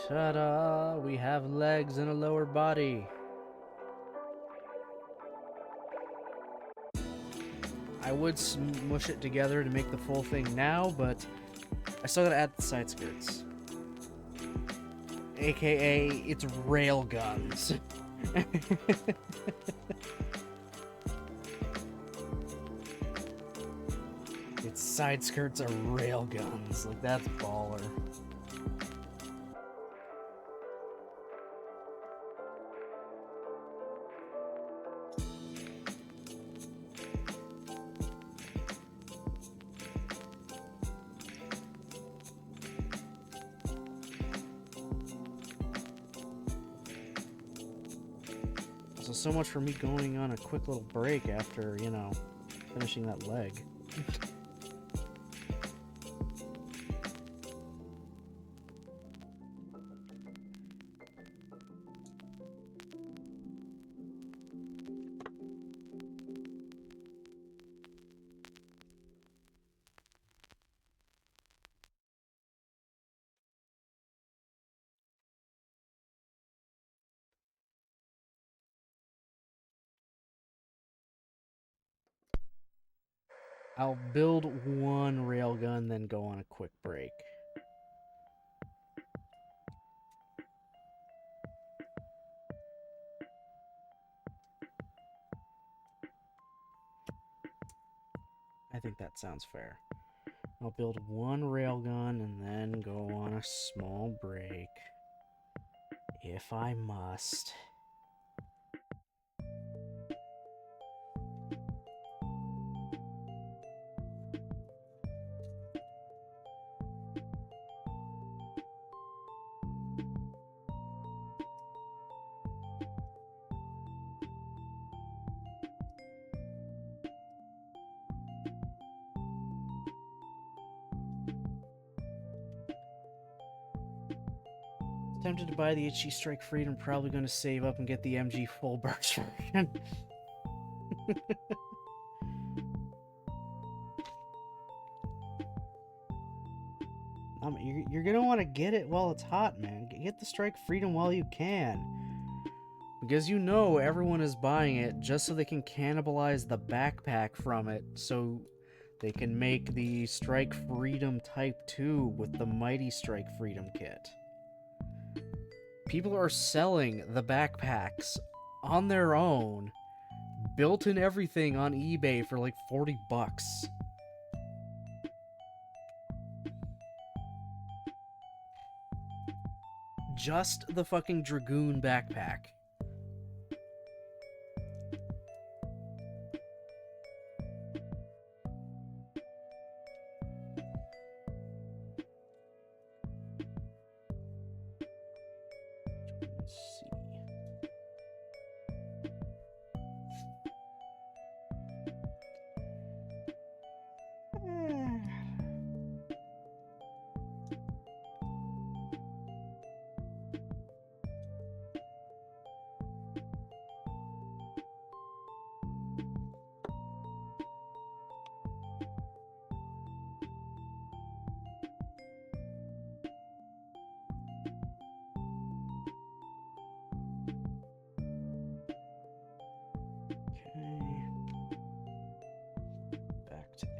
Ta-da! We have legs and a lower body. I would smush it together to make the full thing now, but I still gotta add the side skirts. AKA, it's rail guns. Its side skirts are rail guns. Like, that's baller. So much for me going on a quick little break after, you know, finishing that leg. I'll build one railgun, then go on a quick break. I think that sounds fair. I'll build one railgun and then go on a small break. If I must. Tempted to buy the HG Strike Freedom, probably going to save up and get the MG full burst version. You're going to want to get it while it's hot, man. Get the Strike Freedom while you can. Because you know everyone is buying it just so they can cannibalize the backpack from it, so they can make the Strike Freedom Type 2 with the Mighty Strike Freedom kit. People are selling the backpacks on their own, built in everything on eBay for like $40. Just the fucking Dragoon backpack. Let's see.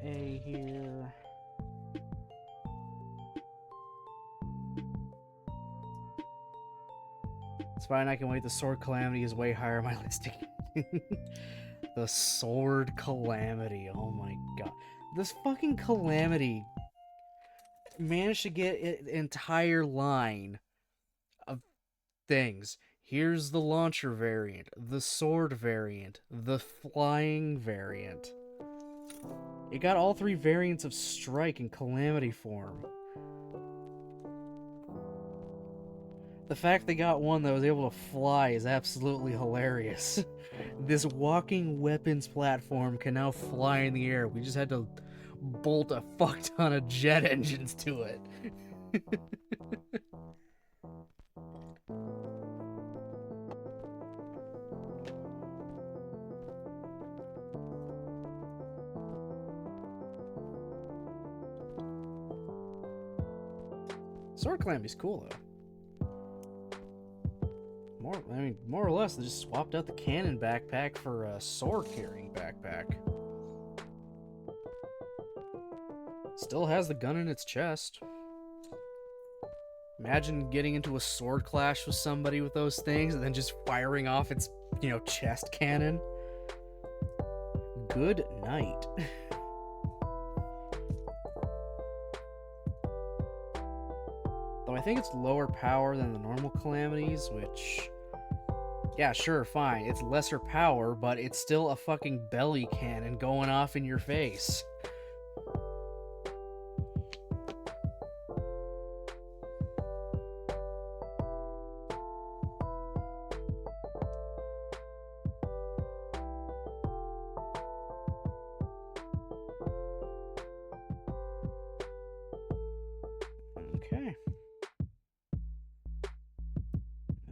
A here. It's fine, I can wait. The Sword Calamity is way higher on my list again. The Sword Calamity, oh my god. This fucking Calamity managed to get an entire line of things. Here's the launcher variant, the sword variant, the flying variant. It got all three variants of Strike in Calamity form. The fact they got one that was able to fly is absolutely hilarious. This walking weapons platform can now fly in the air. We just had to bolt a fuck ton of jet engines to it. Sword Calamity's cool though. More or less, they just swapped out the cannon backpack for a sword carrying backpack. Still has the gun in its chest. Imagine getting into a sword clash with somebody with those things and then just firing off its, chest cannon. Good night. Though I think it's lower power than the normal Calamities, which... yeah, sure, fine. It's lesser power, but it's still a fucking belly cannon going off in your face. Okay.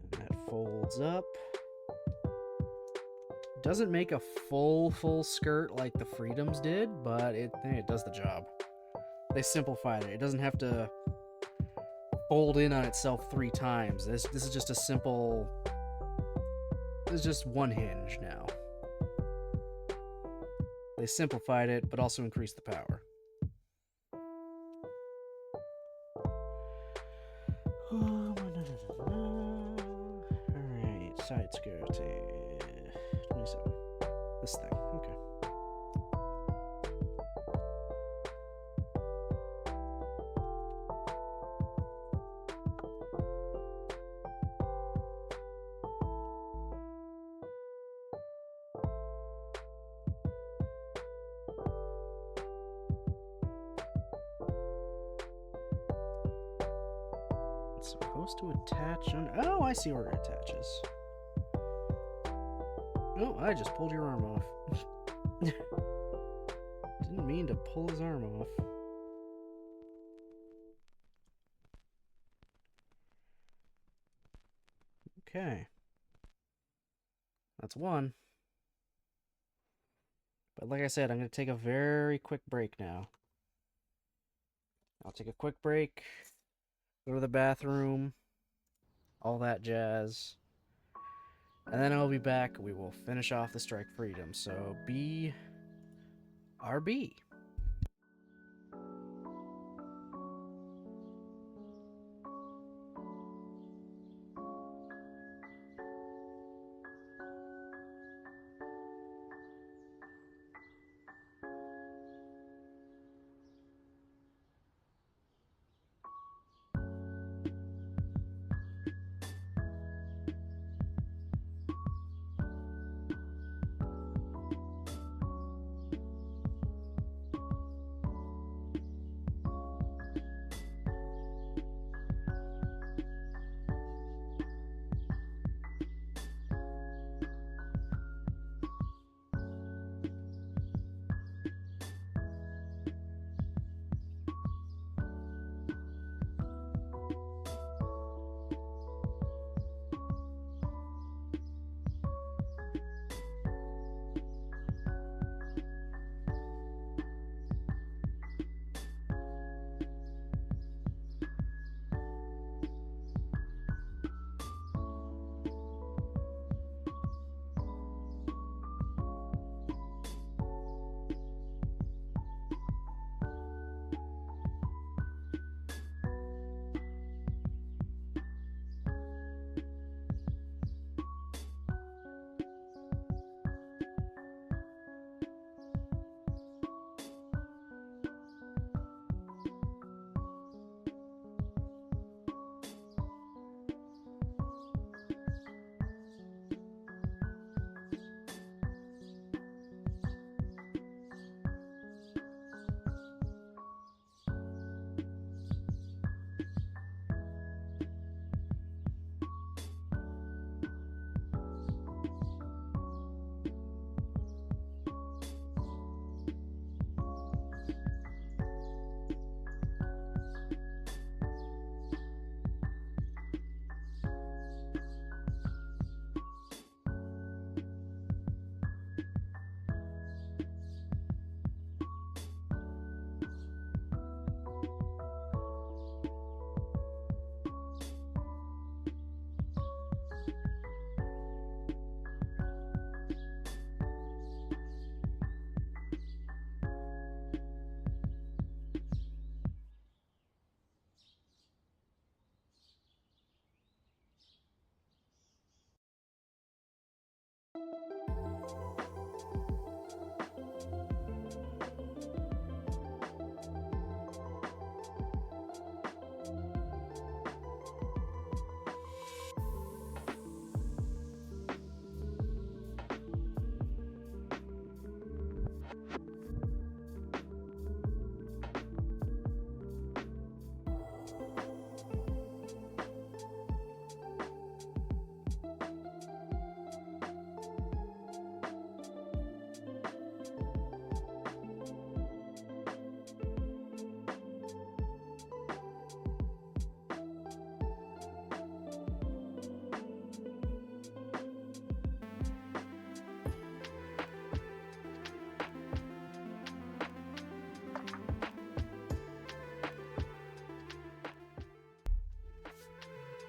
And that folds up. Doesn't make a full skirt like the Freedoms did, but it does the job. They simplified it. It doesn't have to fold in on itself 3 times. This is just a simple... this is just one hinge now. They simplified it, but also increased the power. Alright, side skirt. 27. This thing, okay. It's supposed to attach on... oh, I see where it attaches. Oh, I just pulled your arm off. Didn't mean to pull his arm off. Okay. That's one. But like I said, I'm going to take a very quick break now. I'll take a quick break, go to the bathroom, all that jazz. And then I'll be back. We will finish off the Strike Freedom. So, BRB.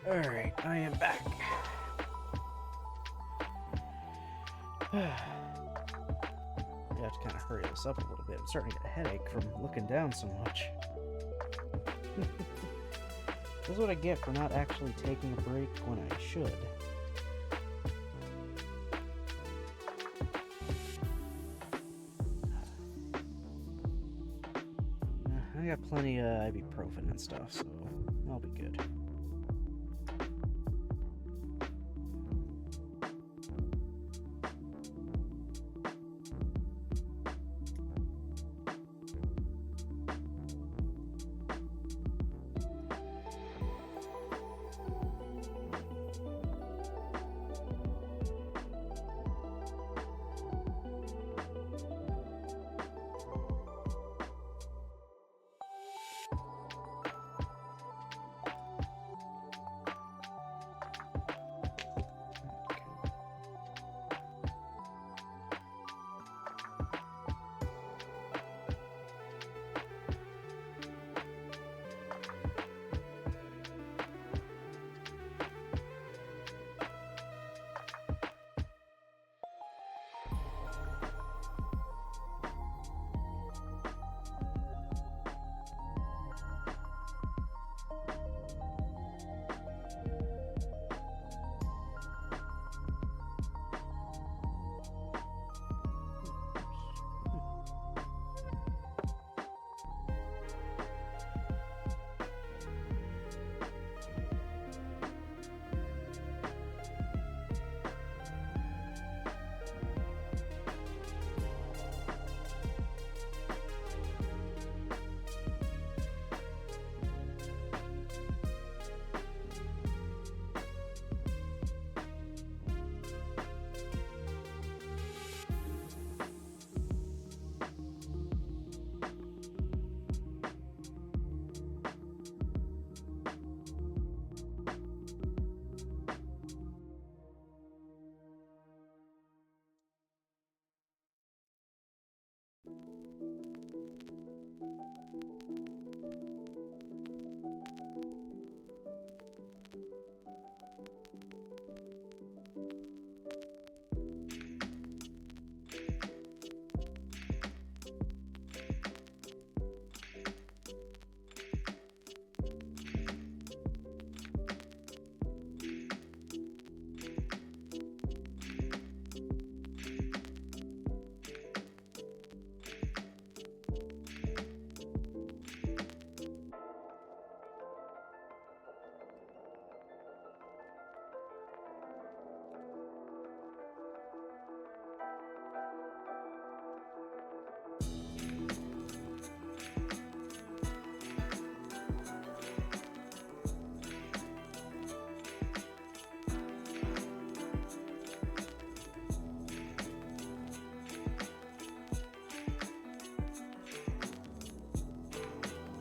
Alright, I am back. I have to kind of hurry this up a little bit. I'm starting to get a headache from looking down so much. This is what I get for not actually taking a break when I should. I got plenty of ibuprofen and stuff, so I'll be good.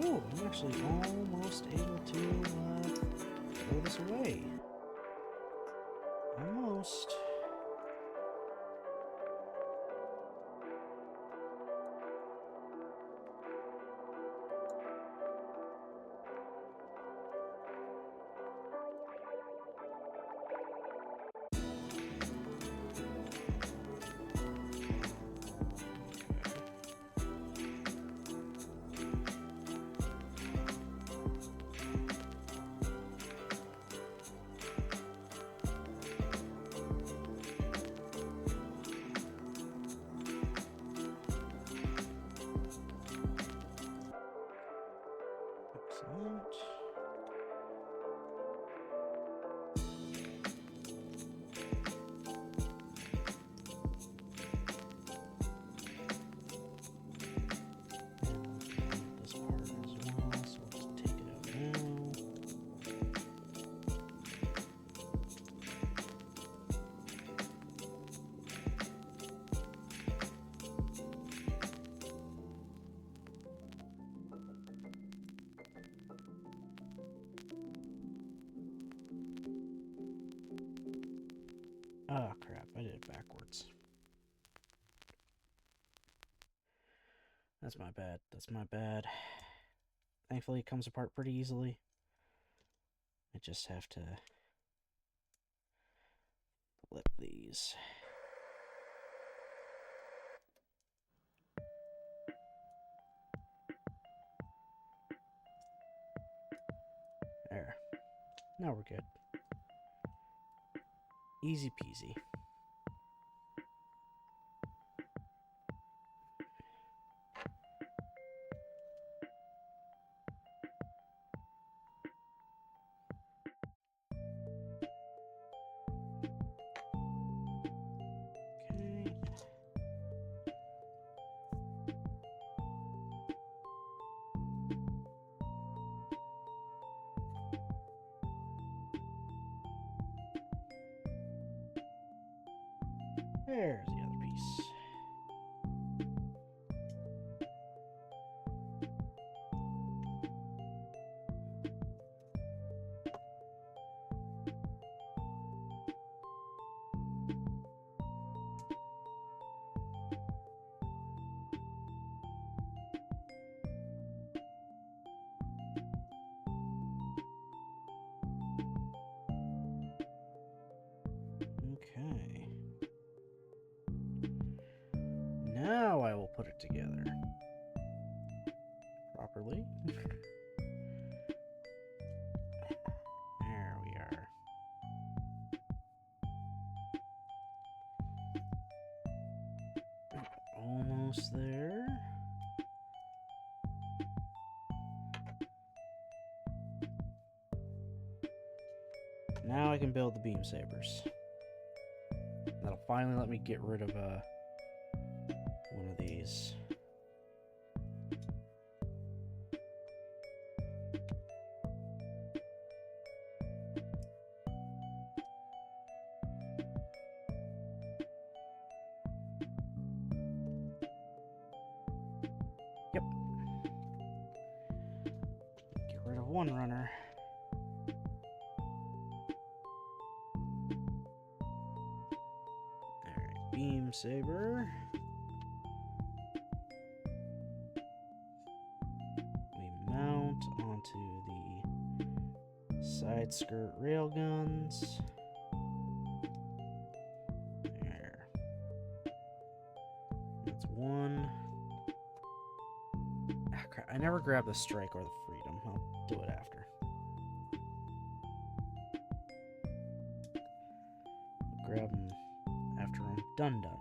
Ooh, I'm actually almost able to throw this away. Almost. want. This part as well, so we'll just take it out now. Oh crap, I did it backwards. That's my bad. That's my bad. Thankfully, it comes apart pretty easily. I just have to flip these. There. Now we're good. Easy peasy. Okay. There's the other piece. Okay. Now I will put it together properly. There we are. Almost there. Now I can build the beam sabers. That'll finally let me get rid of one of these. Yep. Get rid of one runner. Alright, beam saber. We mount onto the side skirt railguns. There. That's one. Ah, crap. I never grab the strike or the freedom. I'll do it after. Grab them after I'm done.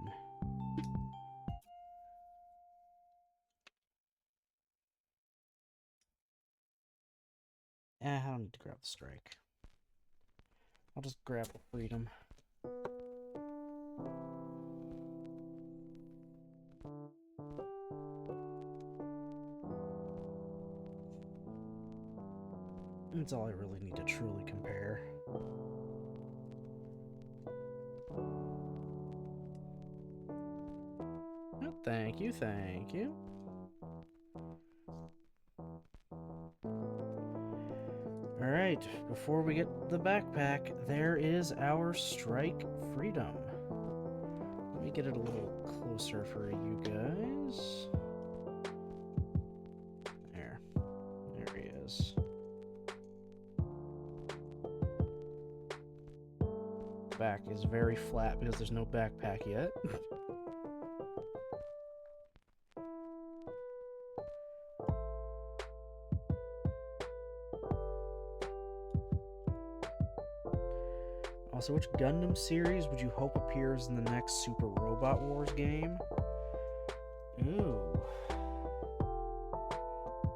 I don't need to grab the strike. I'll just grab the freedom. That's all I really need to truly compare. Oh, thank you, thank you. Alright, before we get the backpack, there is our strike freedom. Let me get it a little closer for you guys. There he is. Back is very flat because there's no backpack yet. Also, which Gundam series would you hope appears in the next Super Robot Wars game? Ooh.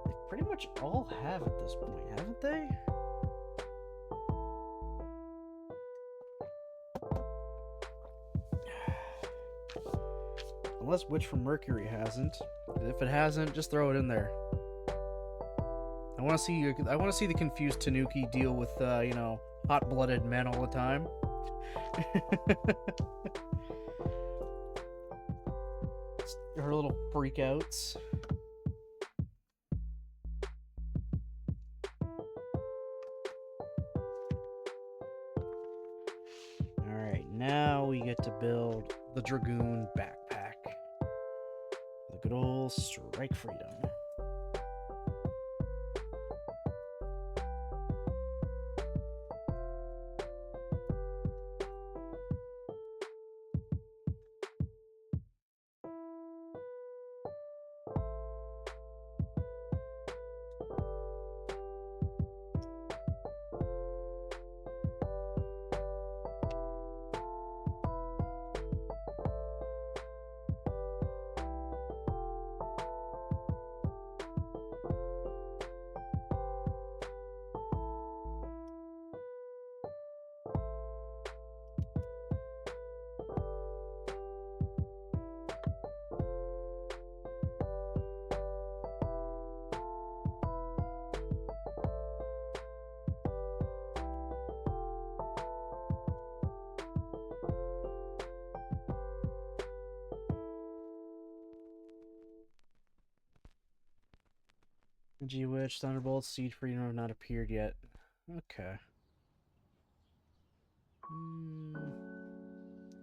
They've pretty much much all have at this point, haven't they? Unless Witch from Mercury hasn't. If it hasn't, just throw it in there. I want to see the confused Tanuki deal with you know, hot-blooded men all the time. Her little freakouts. Alright, now we get to build the Dragoon backpack. The good old Strike Freedom. G-Witch, Thunderbolt, Seed Freedom have not appeared yet. Okay.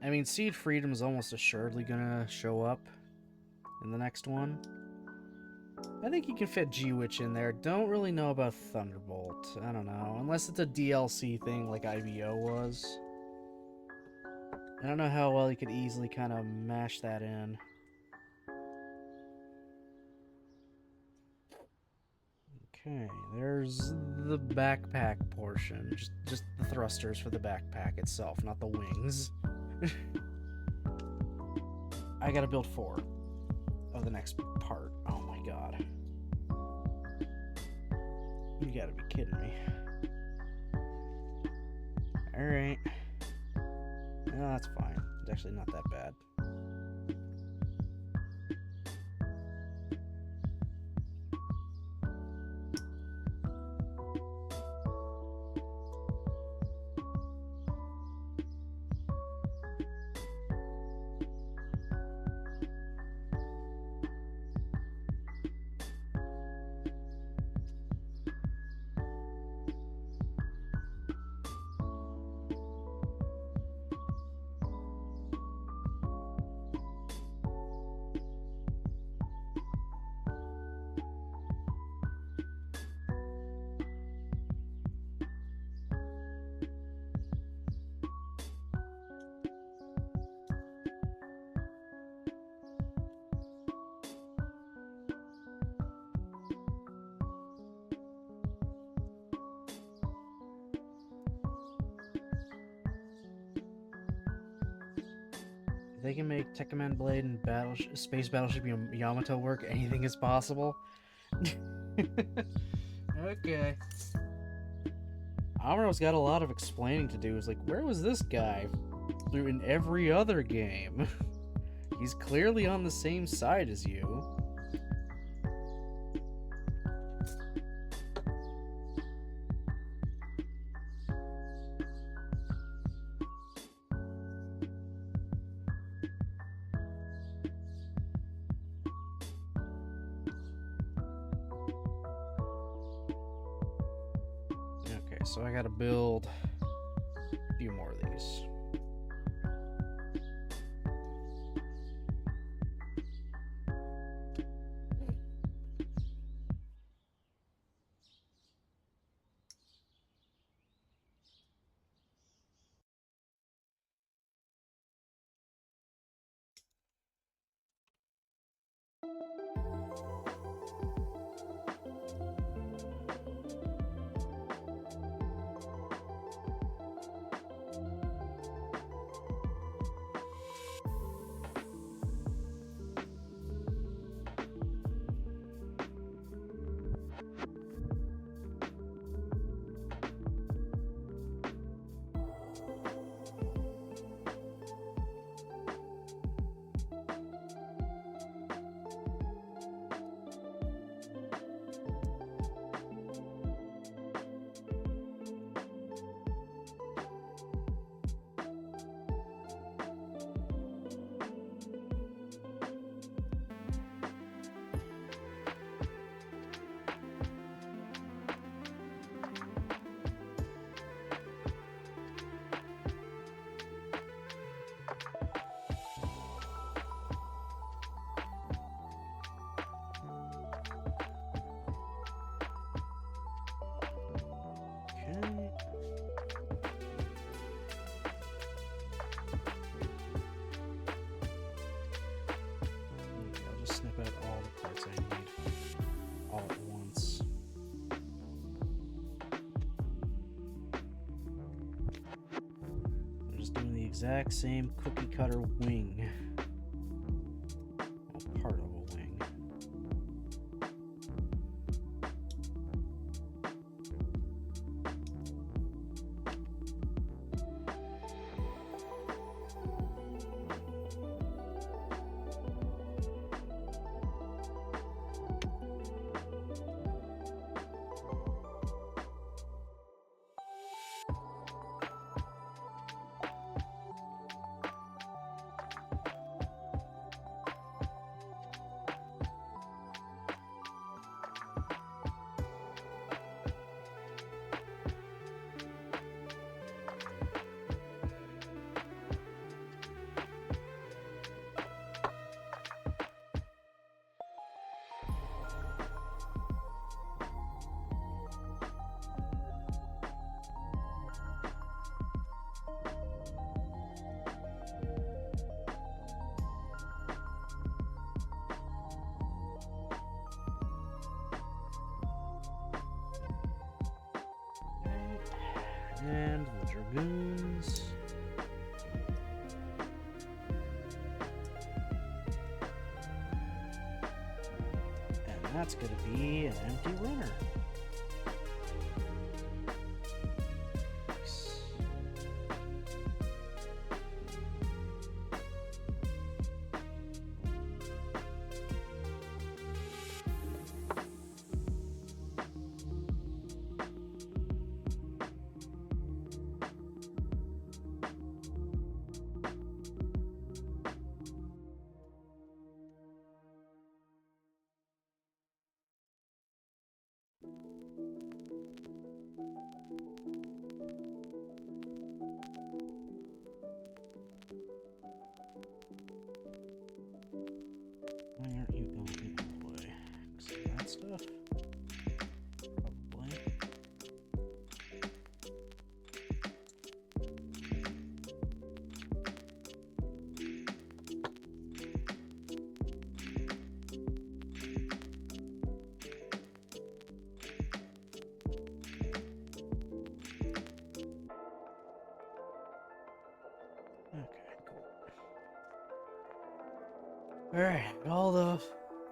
I mean, Seed Freedom is almost assuredly gonna show up in the next one. I think you can fit G-Witch in there. Don't really know about Thunderbolt. I don't know. Unless it's a DLC thing like IBO was. I don't know how well you could easily kind of mash that in. Okay, there's the backpack portion. Just the thrusters for the backpack itself, not the wings. I gotta build 4 of the next part. Oh my god. You gotta be kidding me. Alright. No, that's fine. It's actually not that bad. If they can make Tekkaman Blade and Space Battleship Yamato work, anything is possible. Okay. Amuro's got a lot of explaining to do. It's like, where was this guy through in every other game? He's clearly on the same side as you. So I gotta build a few more of these. exact same cookie cutter wing. Well, part of a wing. And the Dragoons. And that's going to be an empty runner. Nice. Why aren't you going all the way? 'Cause of that stuff? Probably. Okay, cool. Alright, all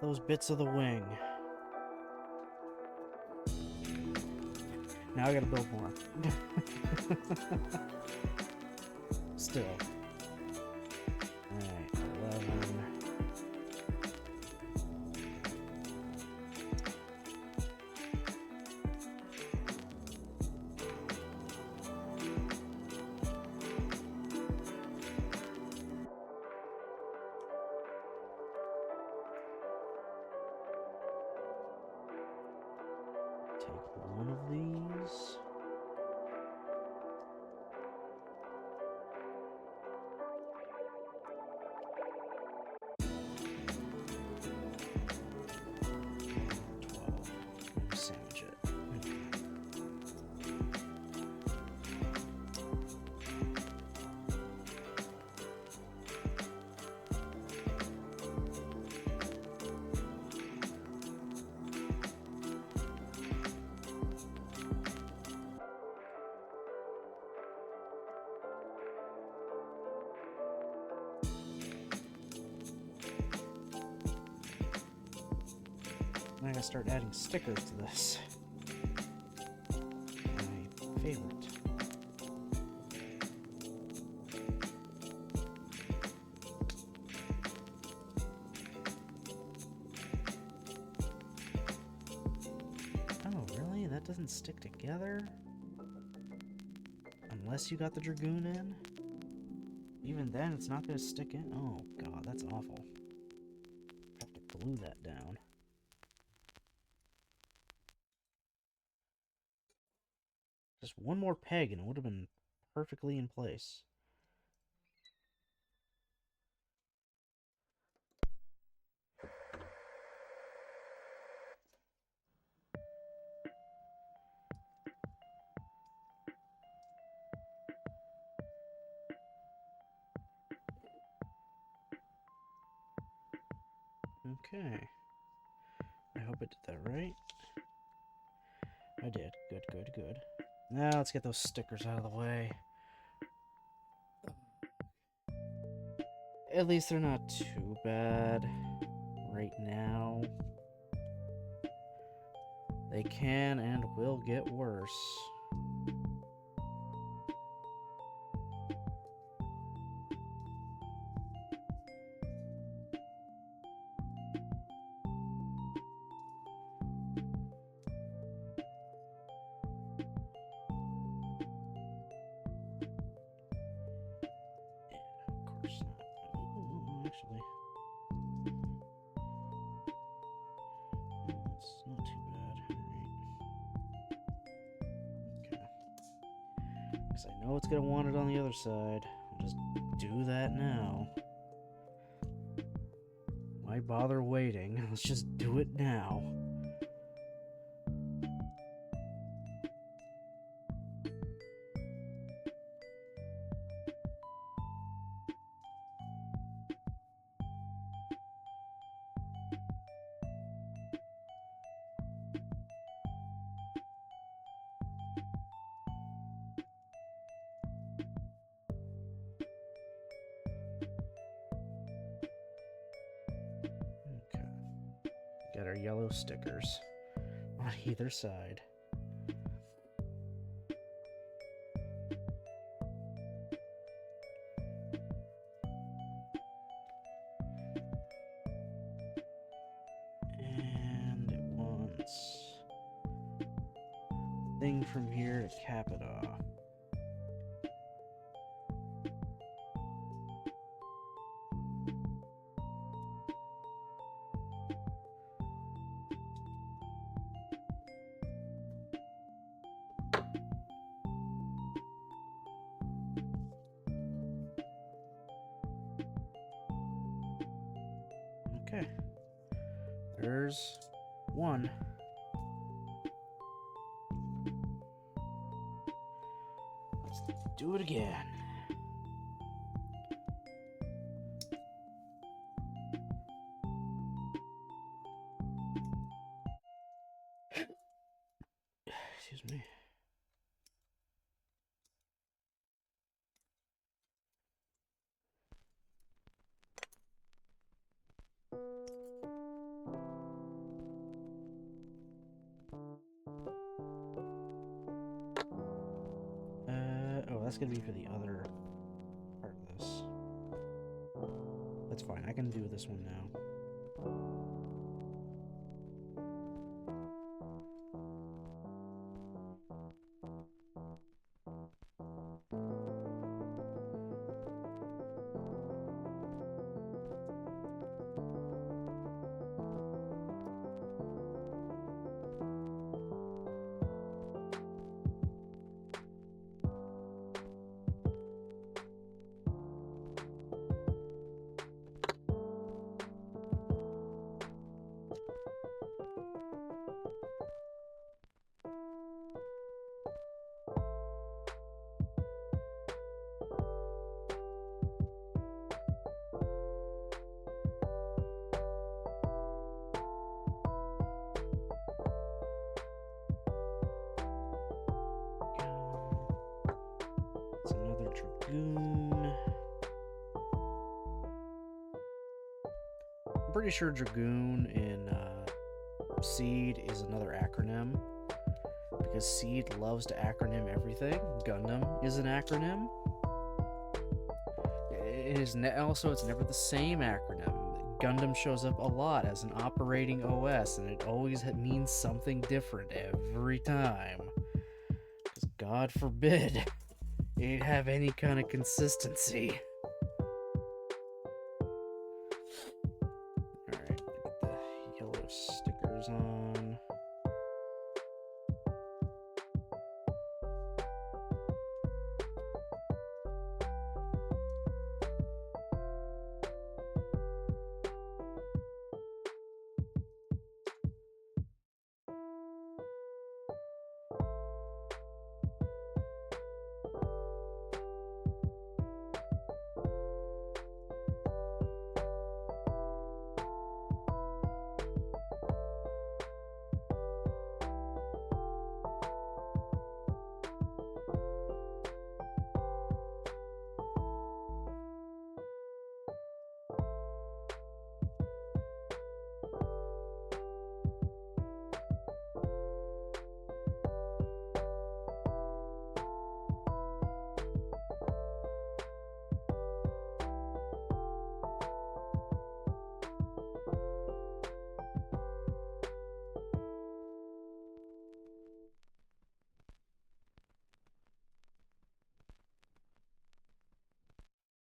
those bits of the wing. Now I gotta build more. Still. Alright, 11. Take one of these. Sandwich it. Now I gotta start adding stickers to this. My favorite. Oh, really? That doesn't stick together? Unless you got the Dragoon in? Even then, it's not gonna stick in? Oh, God, that's awful. Have to glue that down. Just one more peg and it would have been perfectly in place. Okay. I hope I did that right. I did. Good, good, good. Now let's get those stickers out of the way. At least they're not too bad right now. They can and will get worse. Actually, it's not too bad. Alright. Okay. Because I know it's going to want it on the other side. I'll just do that now. Why bother waiting? Let's just do it now. Okay. Got our yellow stickers on either side. And it wants thing from here to cap it off. Okay, there's one. Let's do it again. Excuse me. Oh, that's gonna be for the other part of this. That's fine, I can do this one now. It's another Dragoon. I'm pretty sure Dragoon in Seed is another acronym, because Seed loves to acronym everything. Gundam is an acronym. It is also, it's never the same acronym. Gundam shows up a lot as an operating OS, and it always means something different every time. Because God forbid it have any kind of consistency. Alright, get the yellow stickers on.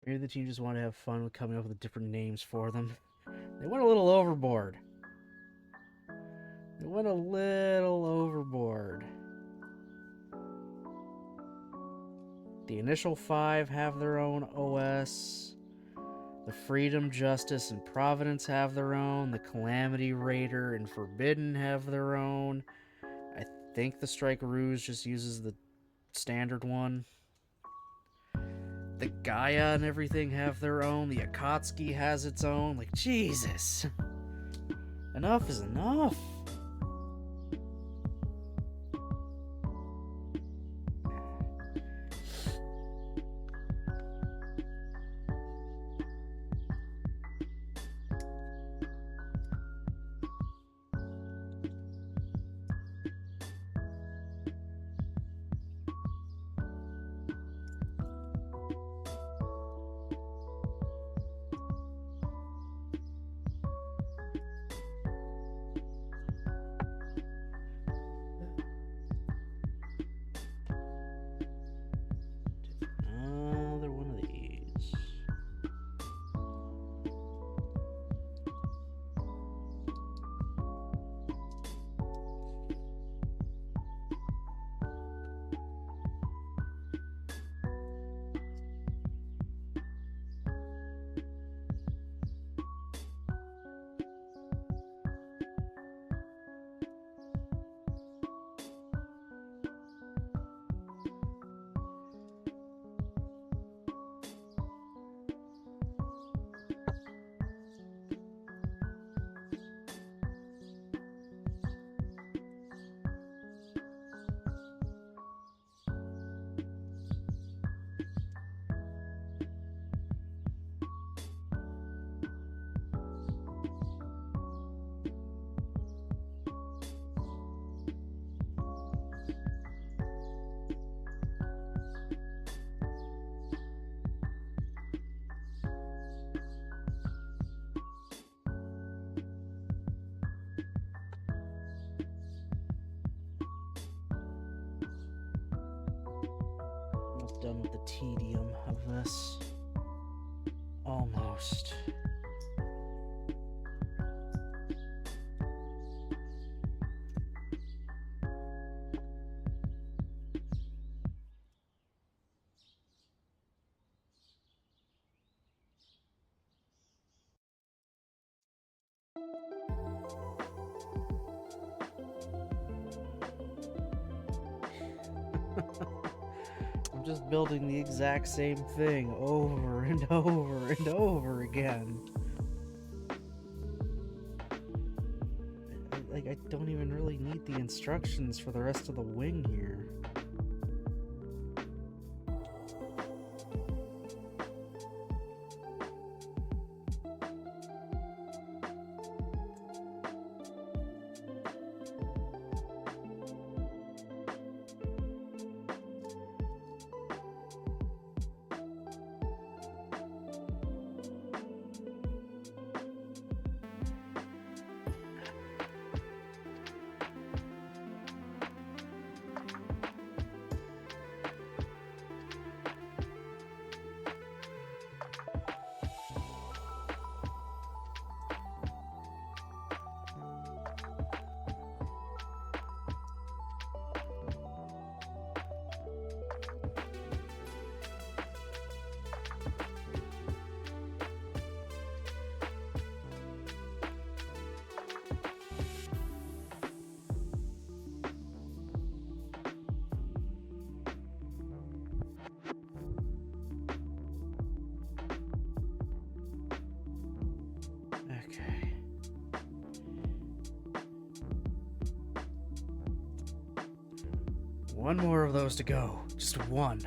Maybe the team just wanted to have fun with coming up with different names for them. They went a little overboard. They went a little overboard. The Initial 5 have their own OS. The Freedom, Justice, and Providence have their own. The Calamity Raider and Forbidden have their own. I think the Strike Rouge just uses the standard one. The Gaia and everything have their own. The Akatsuki has its own. Like, Jesus. Enough is enough. Another one of these. Almost done with the tedium of this. Almost. I'm just building the exact same thing over and over and over again. I don't even really need the instructions for the rest of the wing here. Okay. One more of those to go. Just one.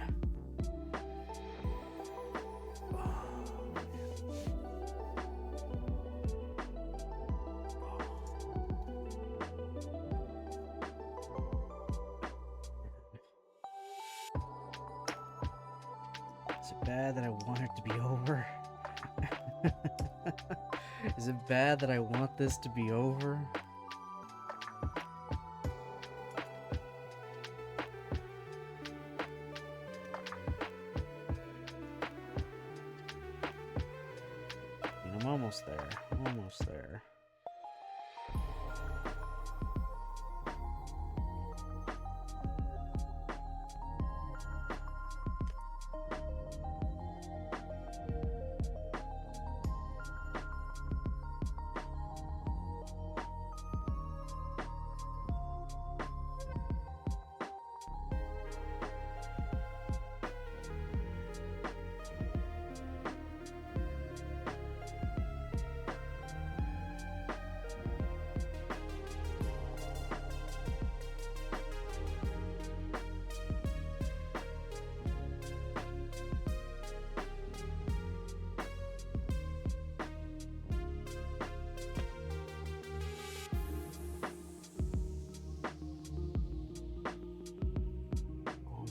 Is it bad that I want it to be over? Is it bad that I want this to be over? almost there. Almost there.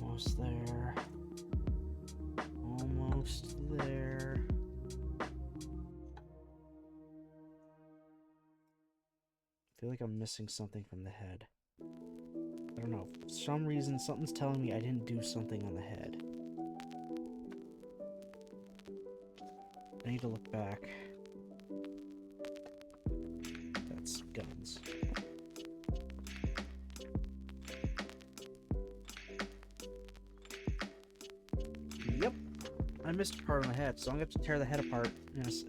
Almost there. Almost there. I feel like I'm missing something from the head. I don't know. For some reason, something's telling me I didn't do something on the head. I need to look back. That's guns. Yep. I missed a part on the head, so I'm gonna have to tear the head apart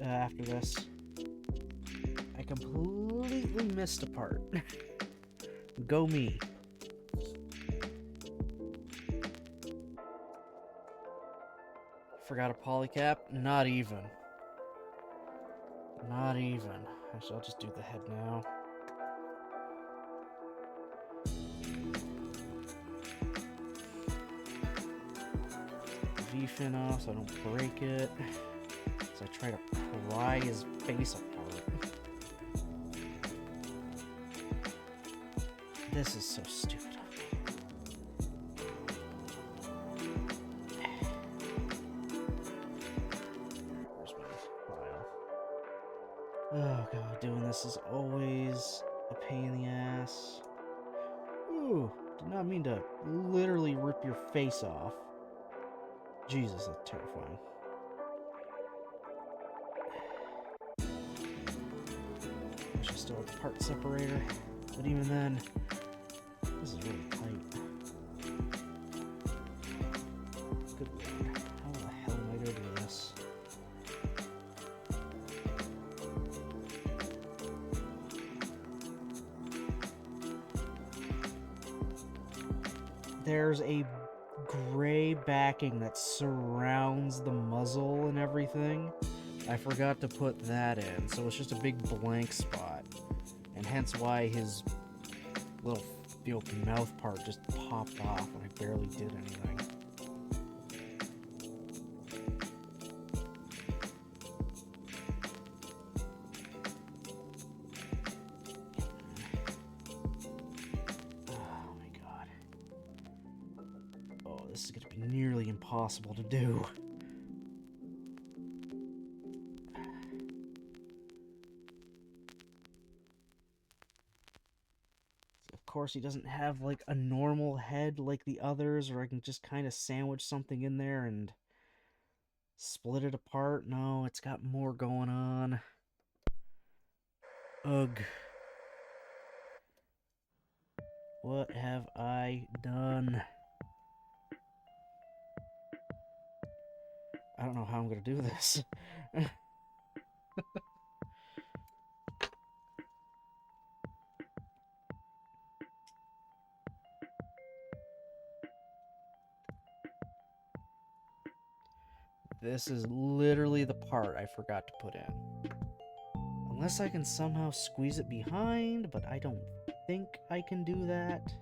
after this. I completely missed a part. Go me. Forgot a polycap? Not even. Not even. Actually, I'll just do the head now. V-fin off so I don't break it. So I try to pry his face apart. This is so stupid of me. Where's my file? Oh god, doing this is always a pain in the ass. Ooh, did not mean to literally rip your face off. Jesus, that's terrifying. Wish I still had the part separator, but even then, this is really tight. Good lord, how the hell am I gonna do this? There's a gray backing that surrounds the muzzle and everything. I forgot to put that in, so it's just a big blank spot. And hence why his little mouth part just popped off and I barely did anything. Oh my god. Oh, this is gonna be nearly impossible to do. Of course, he doesn't have like a normal head like the others, or I can just kind of sandwich something in there and split it apart. No, it's got more going on. Ugh. What have I done? I don't know how I'm gonna do this. This is literally the part I forgot to put in. Unless I can somehow squeeze it behind, but I don't think I can do that.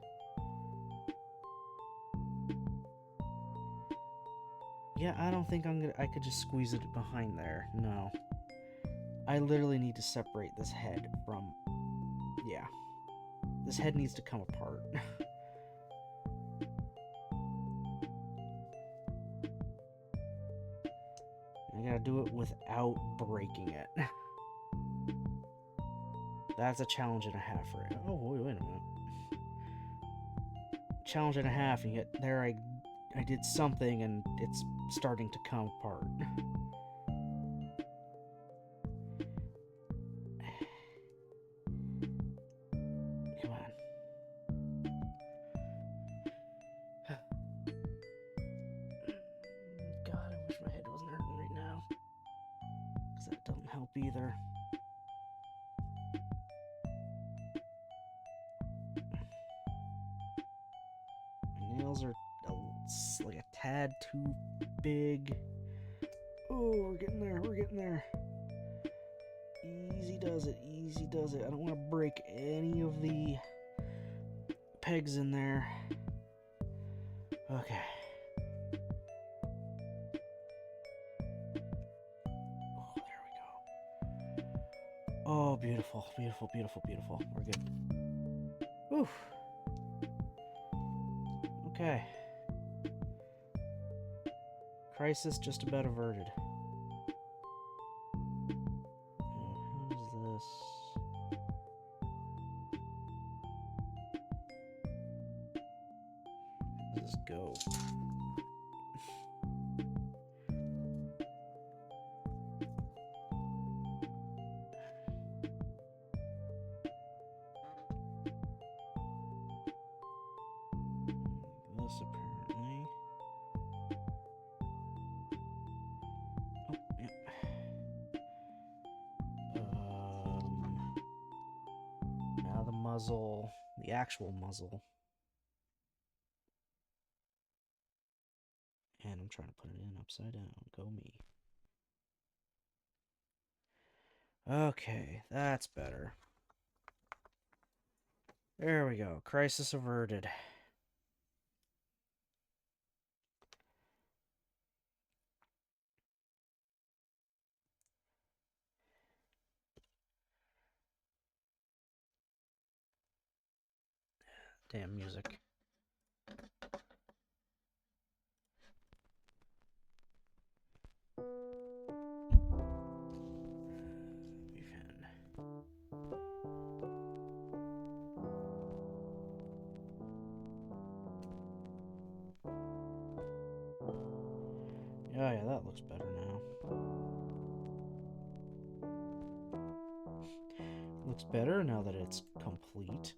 Yeah, I don't think I could just squeeze it behind there. No. I literally need to separate this head from... Yeah. This head needs to come apart. I gotta do it without breaking it. That's a challenge and a half for it. Oh, wait a minute. Challenge and a half, and yet there I did something and it's starting to come apart. either. My nails are like a tad too big. Oh, we're getting there. We're getting there. Easy does it. Easy does it. I don't want to break any of the pegs in there. Okay. Oh, there we go. Oh, beautiful. Beautiful, beautiful, beautiful. We're good. Whew. Okay. Crisis just about averted. How does this go? This apparently. Oh, yep. Now the muzzle, the actual muzzle. And I'm trying to put it in upside down. Go me. Okay, that's better. There we go. Crisis averted. Damn music. Oh yeah, that looks better now. Looks better now that it's complete.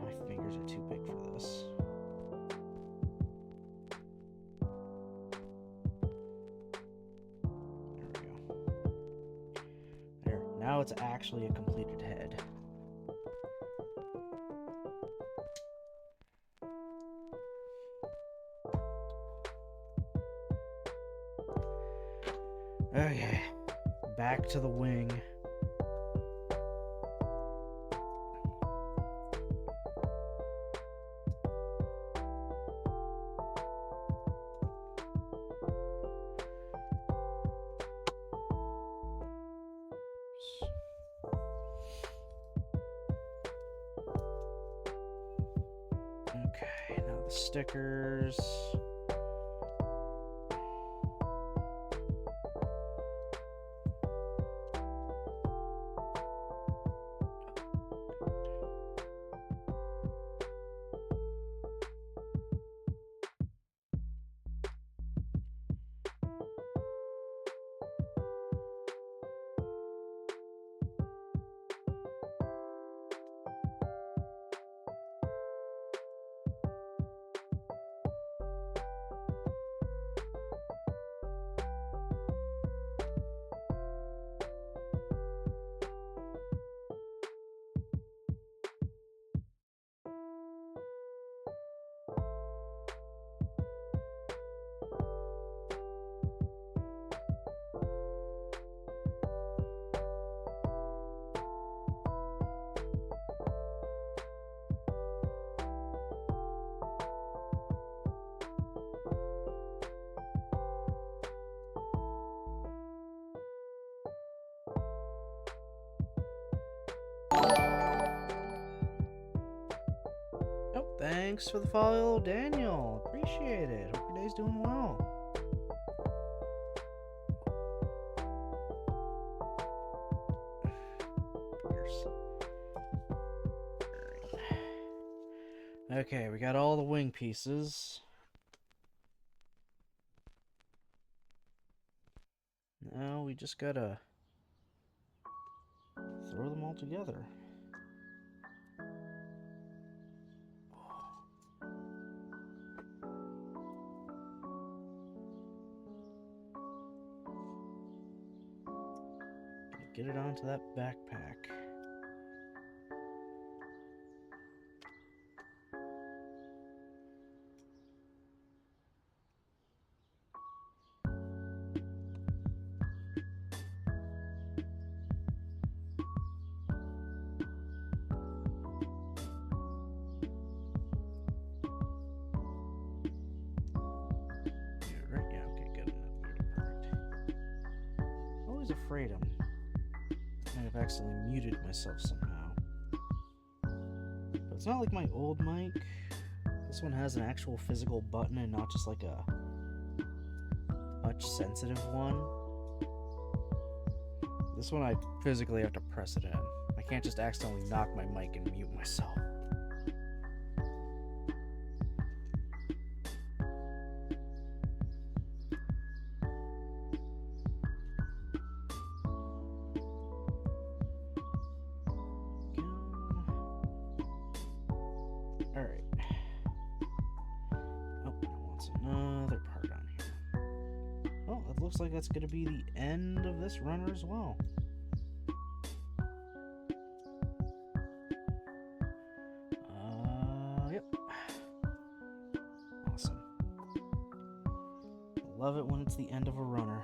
My fingers are too big for this. There we go. There. Now it's actually a completed head. Okay. Back to the wing. Okay, now the stickers. Oh, thanks for the follow, Daniel. Appreciate it. Hope your day's doing well. Okay, we got all the wing pieces. Now we just gotta throw them all together. get it onto that backpack. Afraid I might have accidentally muted myself somehow. But it's not like my old mic. This one has an actual physical button and not just like a touch sensitive one. This one I physically have to press it in. I can't just accidentally knock my mic and mute myself. Looks like that's going to be the end of this runner as well. Yep. Awesome. Love it when it's the end of a runner.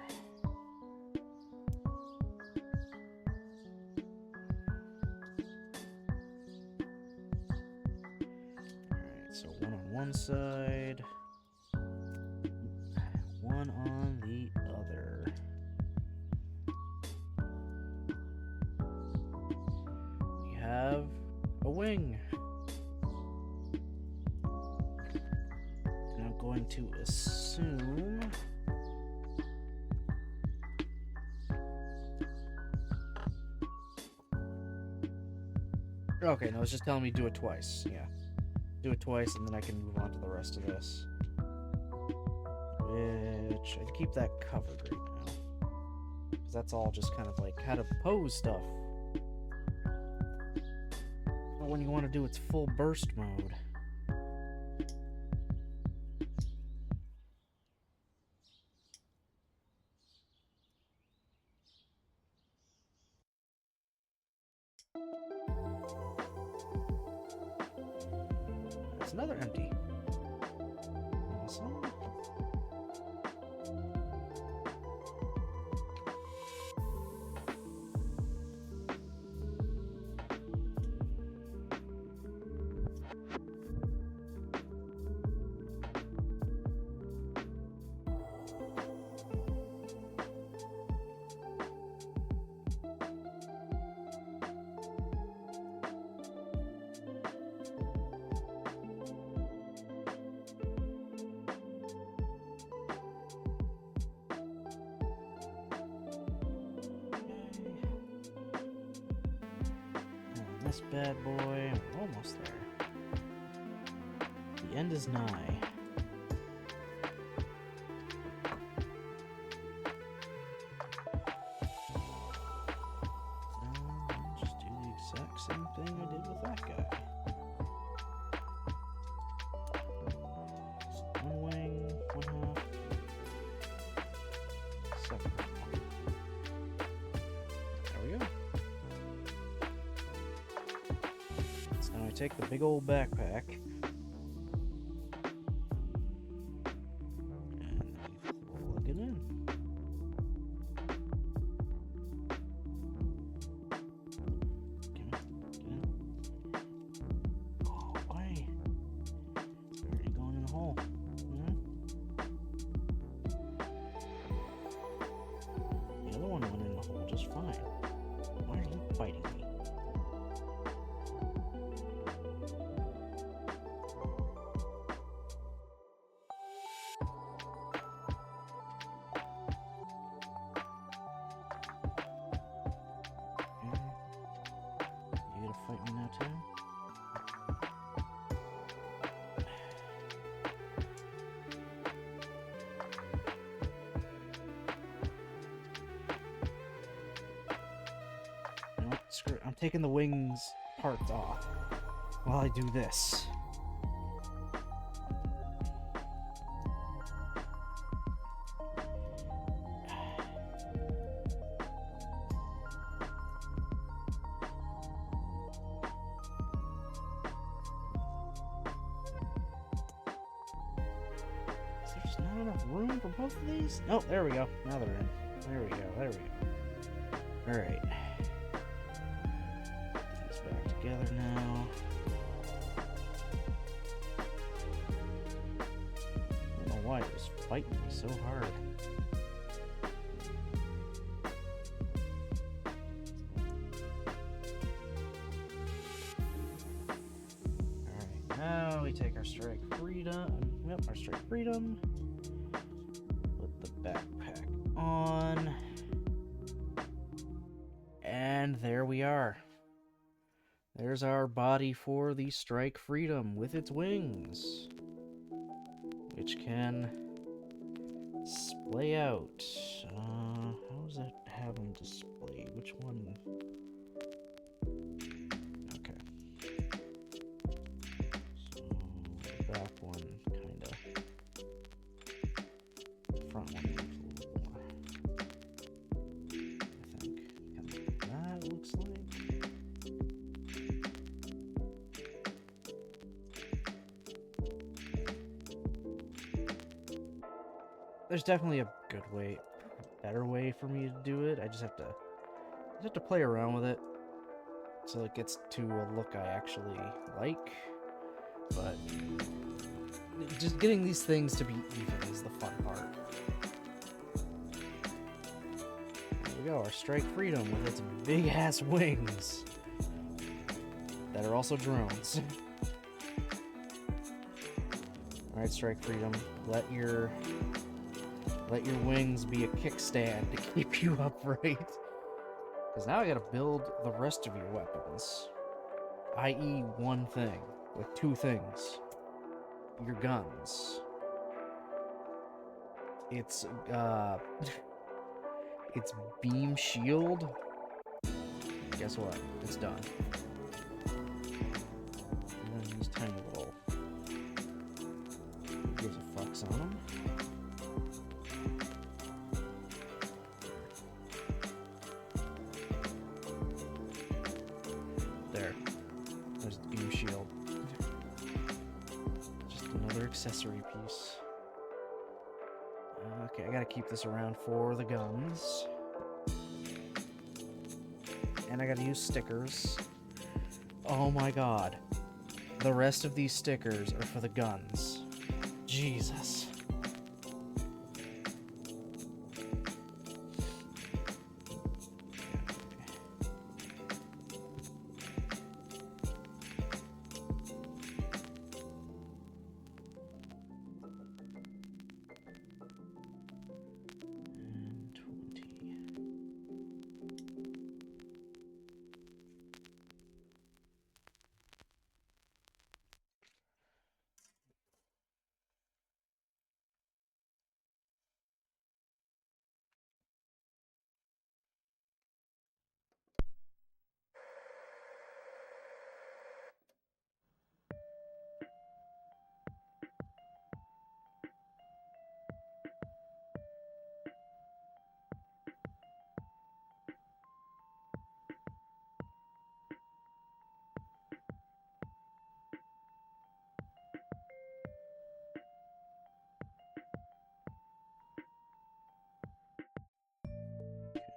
Alright, so one on one side. One on the other. We have a wing. And I'm going to assume okay, no, it's just telling me do it twice. Yeah. Do it twice and then I can move on to the rest of this. Which I'd keep that covered right now, because that's all just kind of like how to pose stuff. Not when you want to do its full burst mode. That's another empty. Awesome. This bad boy, we're almost there. The end is nigh. Just do the exact same thing I did with that guy. So one wing, one half, second one. There we go. Now I take the big old backpack and plug it in. Get in. Oh, why? It's already going in the hole. The other one went in the hole just fine. Why are you fighting me? Fight me now too? You know what? Screw it. I'm taking the wings parts off while I do this. have enough room for both of these? Oh, there we go. Now they're in. There we go. There we go. Alright. Put these back together now. I don't know why it was fighting me so hard. Alright, now we take our strike freedom. Yep, our strike freedom. Put the backpack on. And there we are. There's our body for the strike freedom with its wings, which can splay out. How does it have them display? Which one? Okay. So the back one, kinda. The front one looks a little more. I think. Kind of like that looks like. There's definitely a good way, better way for me to do it. I just have to play around with it so it gets to a look I actually like. But just getting these things to be even is the fun part. There we go, our strike freedom with its big ass wings that are also drones. All right, strike freedom, let your wings be a kickstand to keep you upright. Because now I gotta build the rest of your weapons. I.e. one thing. Like two things. Your guns. It's, it's beam shield. Guess what? It's done. And then these tiny little... Who gives a fucks on them? There's the beam shield. Just another accessory piece. Okay, I gotta keep this around for the guns. And I gotta use stickers. Oh my god. The rest of these stickers are for the guns. Jesus.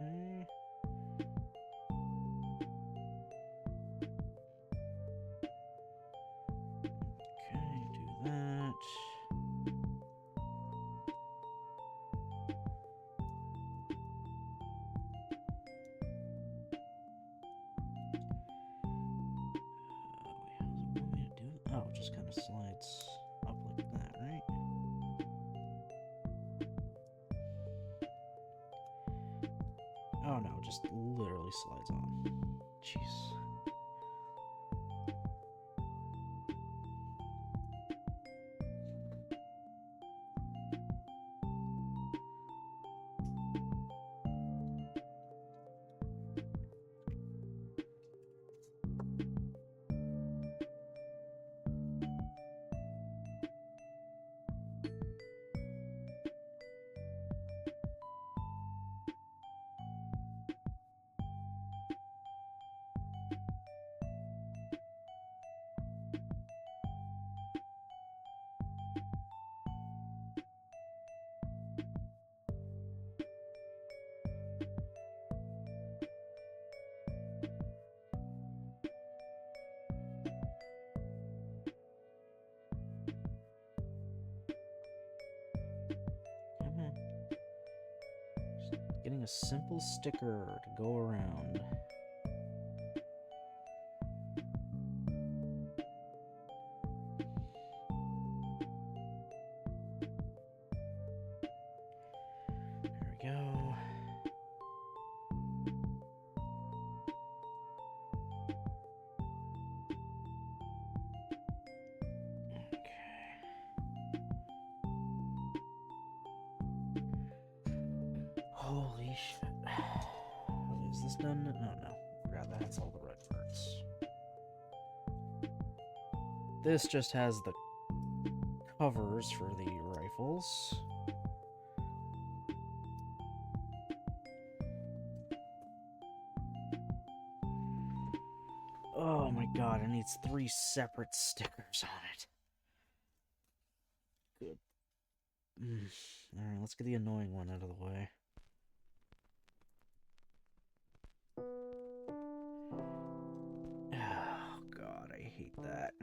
Okay. Okay, do that. Wait, how does it want me to do it? Oh, it just kind of slides up like that, right? Oh no, it just literally slides on. Jeez. getting a simple sticker to go around. There we go. Holy shit. Is this done? Oh no. Forgot that's all the red parts. This just has the covers for the rifles. Oh my god, it needs 3 separate stickers on it. Good. Alright, let's get the annoying one out of the way. Oh god, I hate that.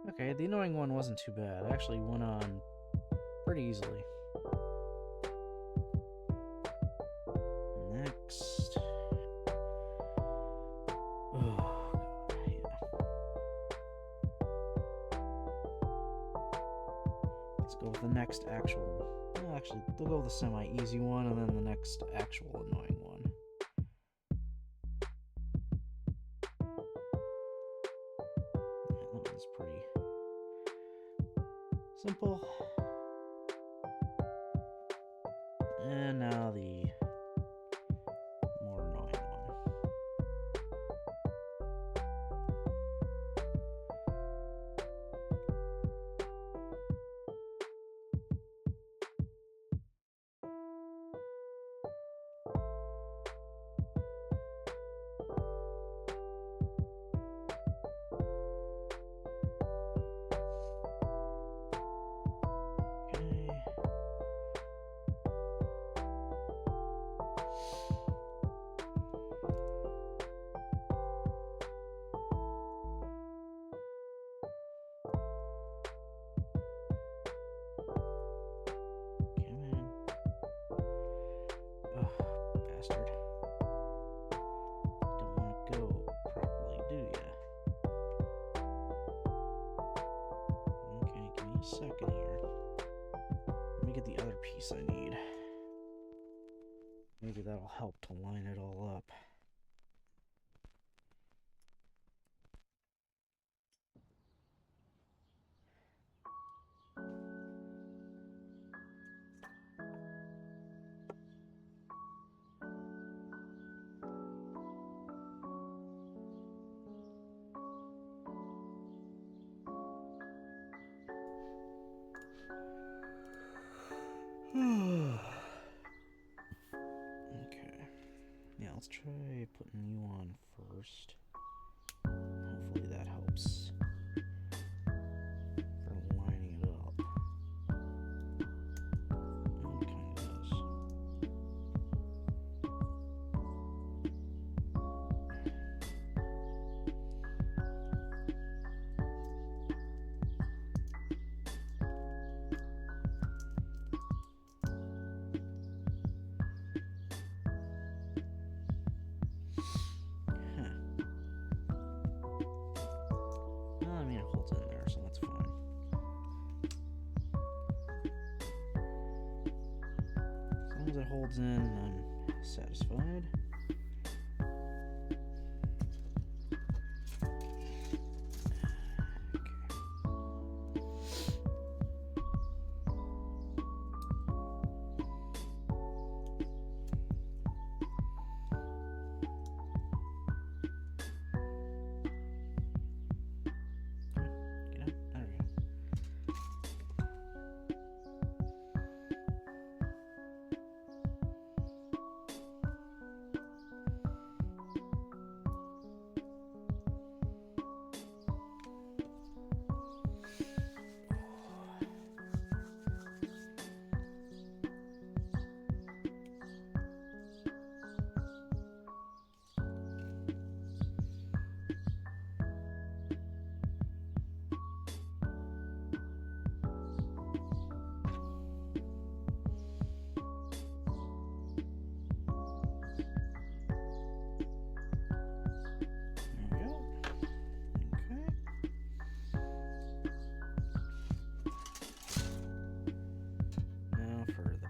Okay, the annoying one wasn't too bad. It actually went on pretty easily. Next. Oh, yeah. Let's go with the next actual. Well, actually, we'll go with the semi-easy one and then the next actual annoying one. Yeah, that one's pretty simple. And now the more annoying one. Bastard. Don't want to go properly, do ya? Okay, give me a second here. Let me get the other piece I need. Maybe that'll help to line it all up. Okay. Yeah, let's try putting you on first. Hopefully that helps for lining it up. It kind of does. holds in, I'm satisfied.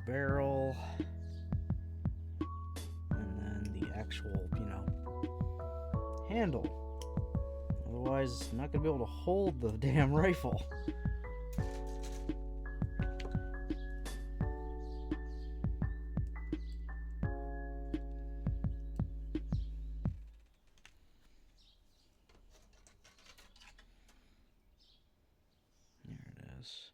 Barrel, and then the actual, handle. Otherwise, I'm not gonna be able to hold the damn rifle. There it is.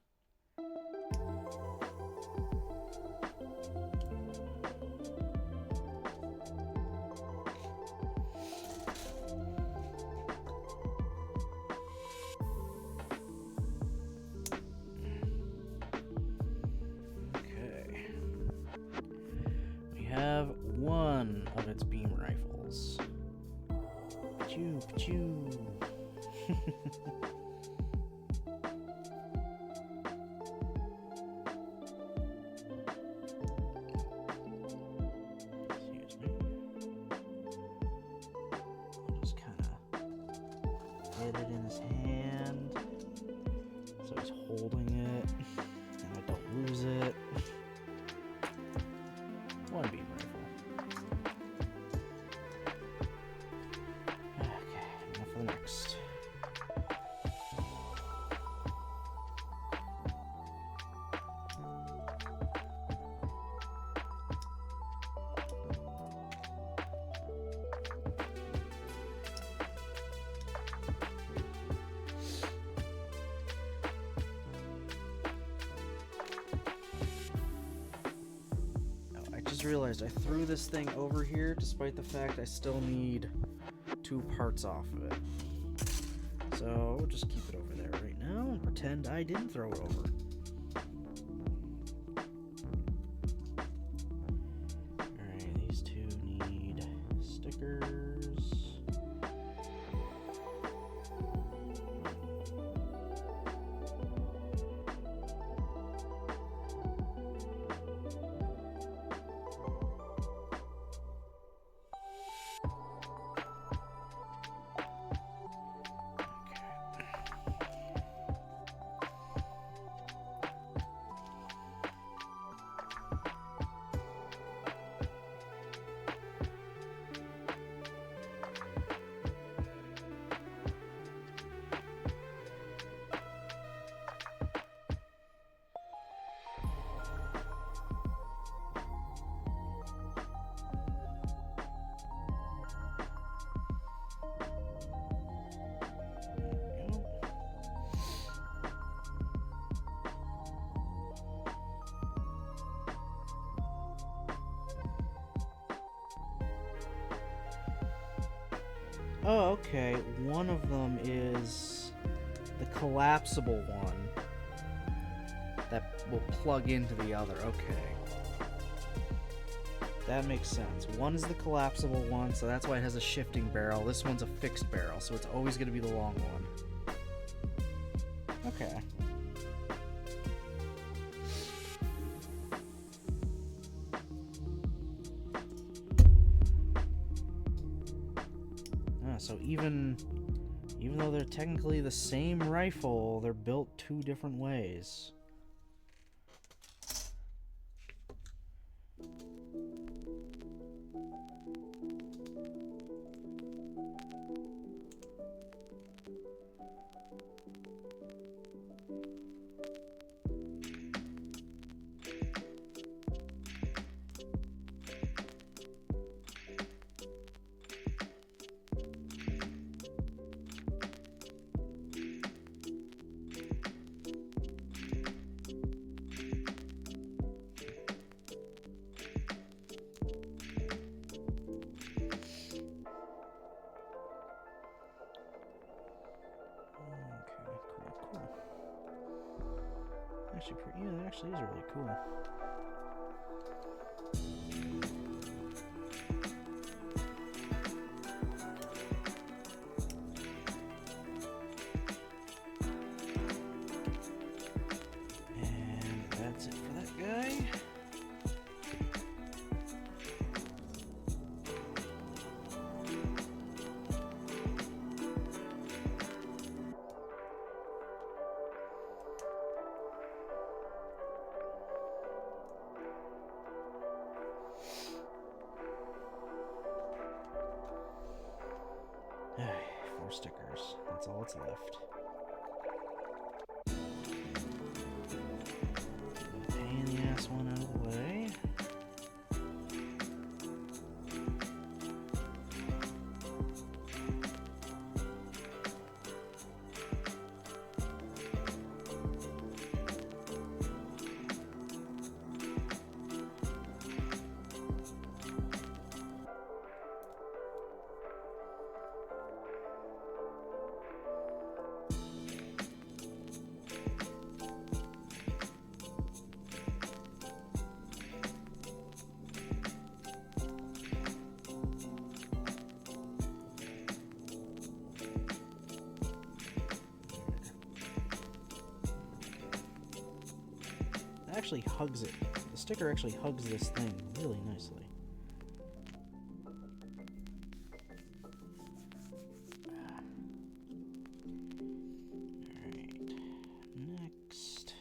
Have one of its beam rifles. Choo choo. Excuse me. I'll just kind of get it in his hand so he's holding it and I don't lose it. One beam rifle. Okay, now for the next. Realized I threw this thing over here despite the fact I still need 2 parts off of it. So we'll just keep it over there right now and pretend I didn't throw it over. Alright, these two need stickers. Oh, okay. One of them is the collapsible one that will plug into the other. Okay. That makes sense. One is the collapsible one, so that's why it has a shifting barrel. This one's a fixed barrel, so it's always going to be the long one. Okay. So even though they're technically the same rifle, they're built 2 different ways. Actually, yeah, that actually is really cool. And that's it for that guy. Four stickers. That's all that's left. Pain in the ass one out of the way. Actually hugs it. The sticker actually hugs this thing really nicely. Alright, next.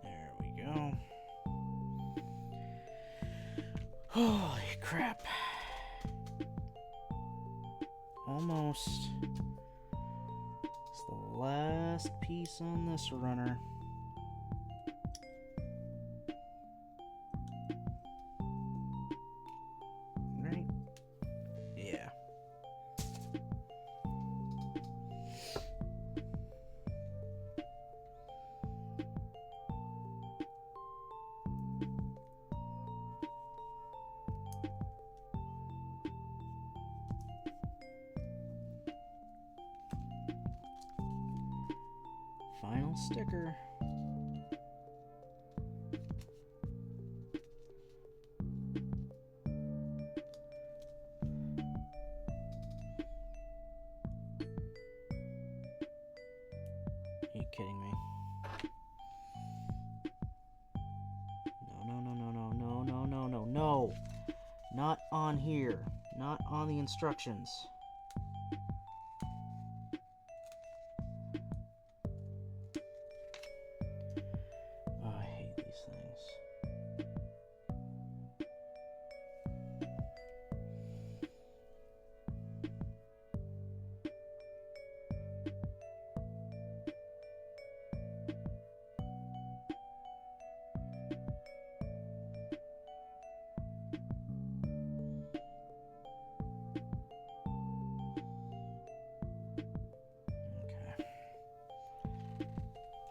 There we go. Holy crap. Almost. It's the last piece on this runner. Right? Yeah. Final sticker. Are you kidding me? No. Not on here. Not on the instructions. Oh, I hate these things.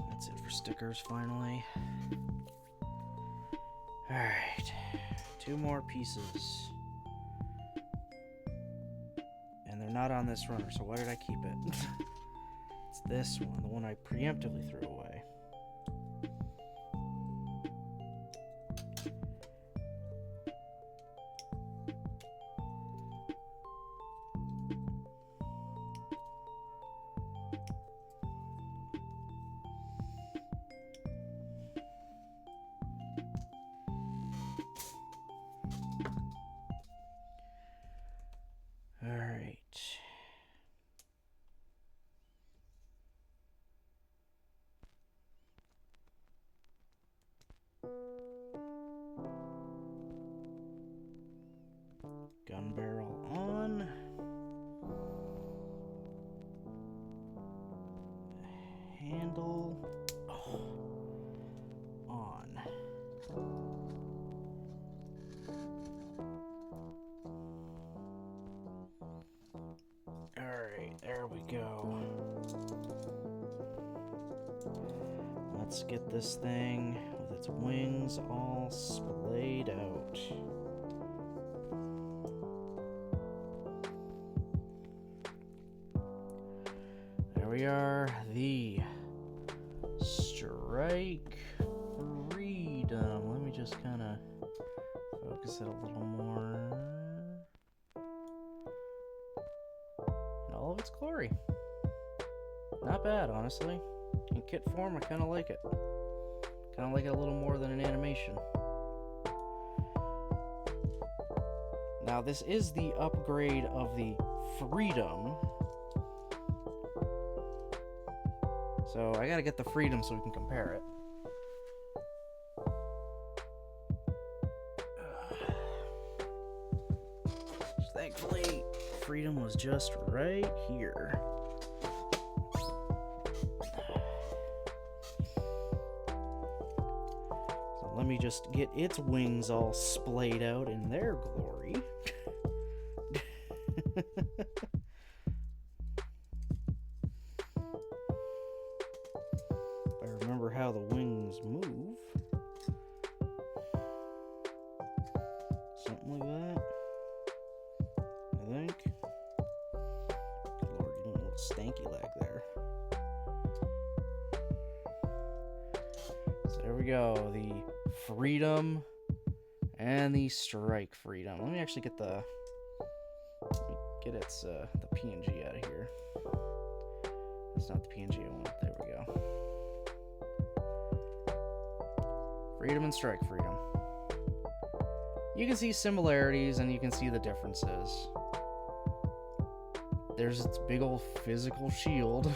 That's it for stickers, finally. Alright. 2 more pieces. And they're not on this runner, so why did I keep it? It's this one, the one I preemptively threw away. Alright. let's get this thing with its wings all splayed out. There we are, the Strike Freedom. Let me just kind of focus it a little more. In all of its glory. Not bad, honestly. In kit form, I kind of like it. Kind of like it a little more than an animation. Now, this is the upgrade of the Freedom. So, I gotta get the Freedom so we can compare it. Thankfully, Freedom was just right here. So let me just get its wings all splayed out in their glory. If I remember how the wings move. Something like that. I think. Good Lord, you're doing a little stanky leg there. So there we go. The Freedom and the Strike Freedom. Let me actually get the its the PNG out of here. That's not the PNG I want. There we go. Freedom and Strike Freedom. You can see similarities and you can see the differences. There's its big old physical shield.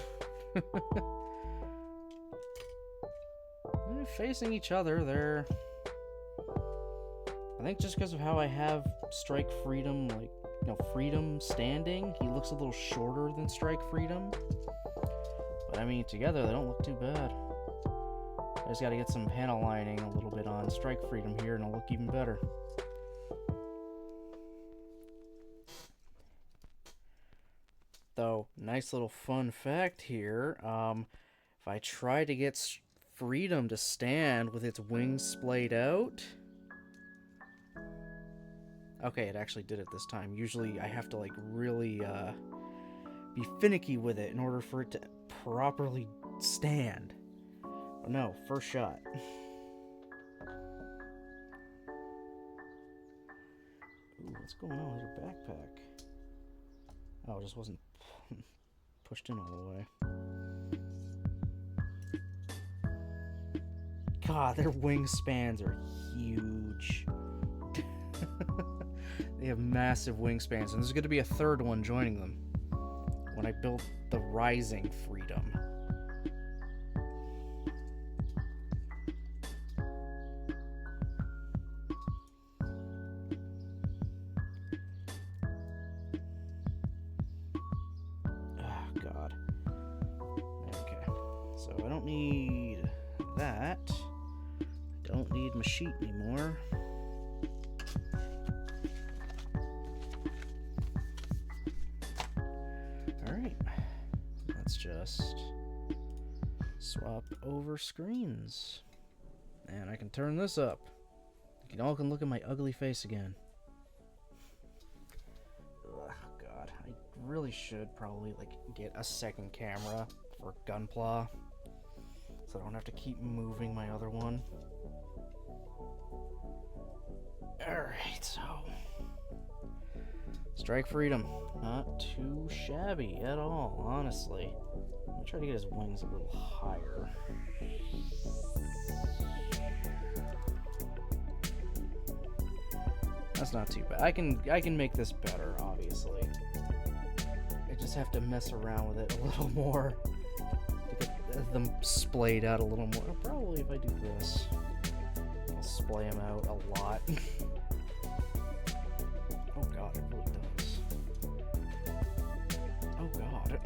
They're facing each other. They're... I think just because of how I have Strike Freedom, like, you know, Freedom standing, he looks a little shorter than Strike Freedom. But I mean, together they don't look too bad. I just gotta get some panel lining a little bit on Strike Freedom here and it'll look even better. Though, nice little fun fact here, if I try to get Freedom to stand with its wings splayed out... Okay, it actually did it this time. Usually I have to, like, really be finicky with it in order for it to properly stand. But no, first shot. Ooh, what's going on with your backpack? Oh, it just wasn't pushed in all the way. God, their wingspans are huge. They have massive wingspans, and there's going to be a third one joining them when I build the Rising Freedom. Oh, God. Okay, so I don't need that. I don't need my sheet anymore. Just swap over screens and I can turn this up. You all can look at my ugly face again. Ugh, God, I really should probably like get a second camera for Gunpla so I don't have to keep moving my other one. Alright, so Strike Freedom, not too shabby at all, honestly. I'm gonna try to get his wings a little higher. That's not too bad. I can make this better, obviously. I just have to mess around with it a little more to get them splayed out a little more. Probably if I do this, I'll splay them out a lot. Oh God, it really does. Oh God.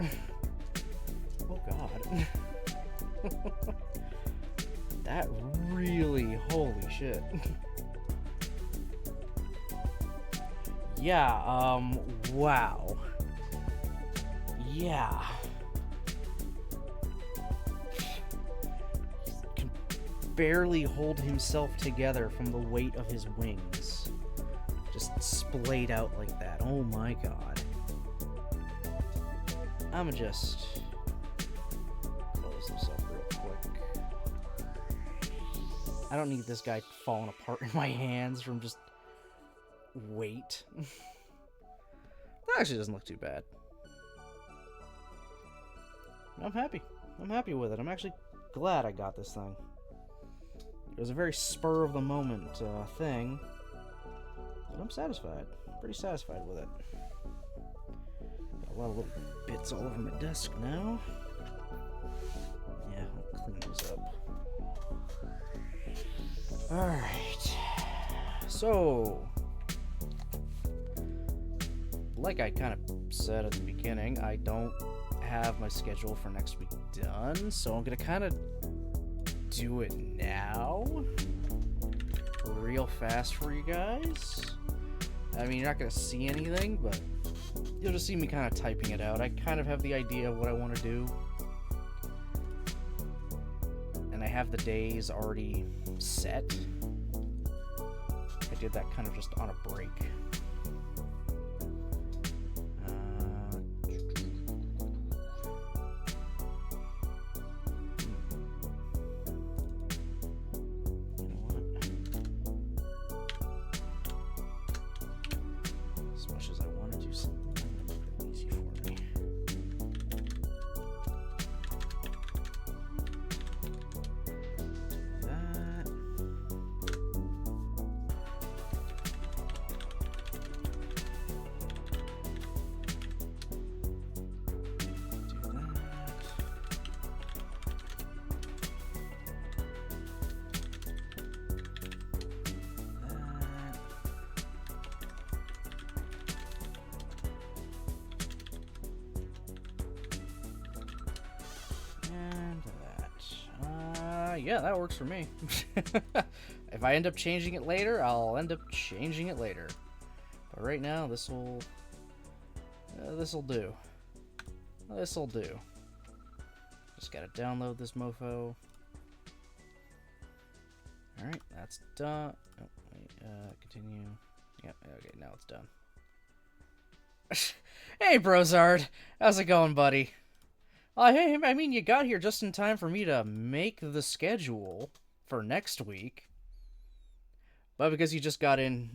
Oh God. That really, holy shit. Yeah, wow. Yeah. barely hold himself together from the weight of his wings. Just splayed out like that. Oh my god. I'ma just close this up real quick. I don't need this guy falling apart in my hands from just weight. That actually doesn't look too bad. I'm happy. I'm happy with it. I'm actually glad I got this thing. It was a very spur of the moment thing, but I'm satisfied. Pretty satisfied with it. Got a lot of little bits all over my desk now. Yeah, I'll clean those up. Alright. So, like I kind of said at the beginning, I don't have my schedule for next week done, so I'm gonna kind of do it now real fast for you guys. I mean, you're not gonna see anything, but you'll just see me kind of typing it out. I kind of have the idea of what I want to do, and I have the days already set. I did that kind of just on a break. Yeah, that works for me. If I end up changing it later, I'll end up changing it later. But right now, this'll do. This'll do. Just gotta download this mofo. Alright, that's done. Oh, wait, continue. Yep, okay, now it's done. Hey, Brozard! How's it going, buddy? Hey, I mean, you got here just in time for me to make the schedule for next week. But because you just got in,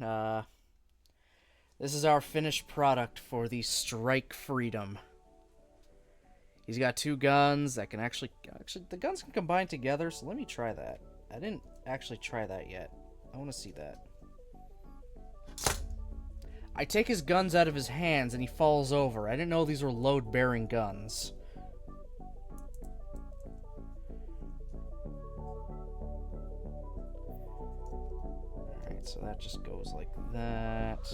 this is our finished product for the Strike Freedom. He's got 2 guns that can actually, the guns can combine together, so let me try that. I didn't actually try that yet. I want to see that. I take his guns out of his hands and he falls over. I didn't know these were load-bearing guns. So that just goes like that.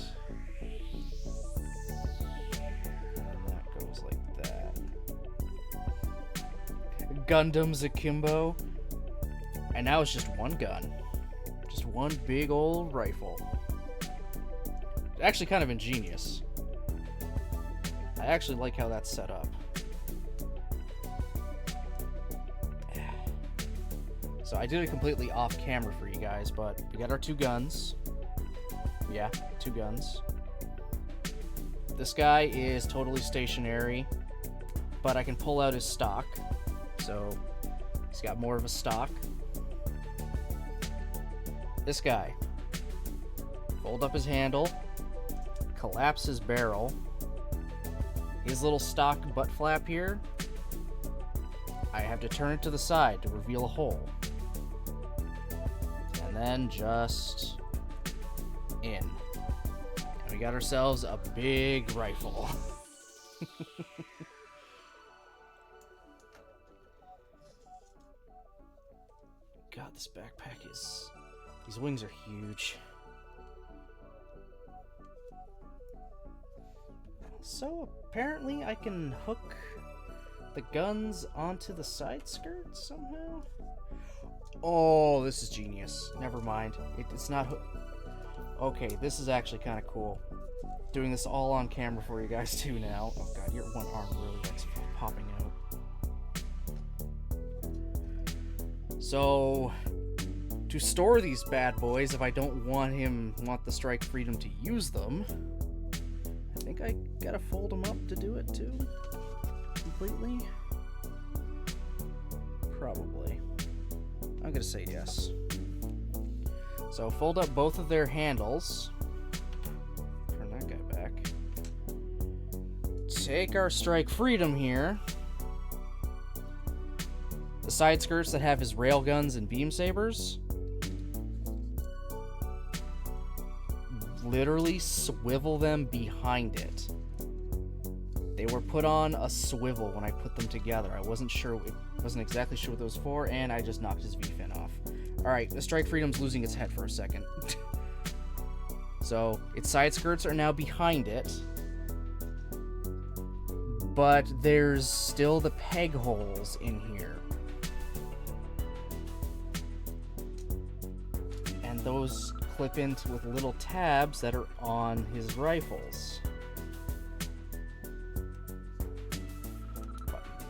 And that goes like that. Gundam's akimbo. And now it's just one gun. Just one big old rifle. Actually kind of ingenious. I actually like how that's set up. So I did it completely off camera for you guys, but we got our 2 guns. Yeah, 2 guns. This guy is totally stationary, but I can pull out his stock. So he's got more of a stock. This guy, fold up his handle, collapse his barrel. His little stock butt flap here, I have to turn it to the side to reveal a hole. And then just in. And we got ourselves a big rifle. God, this backpack is... These wings are huge. So apparently I can hook the guns onto the side skirts somehow? Oh, this is genius. Never mind. It's not okay, this is actually kind of cool. Doing this all on camera for you guys too now. Oh god, your one arm really likes popping out. So, to store these bad boys if I don't want the strike freedom to use them. I think I gotta fold them up to do it too. Completely? Probably. I'm gonna say yes. So fold up both of their handles. Turn that guy back. Take our strike freedom here. The side skirts that have his railguns and beam sabers. Literally swivel them behind it. They were put on a swivel when I put them together. I wasn't exactly sure what those were for, and I just knocked his V-fin off. Alright, the strike freedom's losing its head for a second. So, its side skirts are now behind it. But there's still the peg holes in here. And those clip into with little tabs that are on his rifles.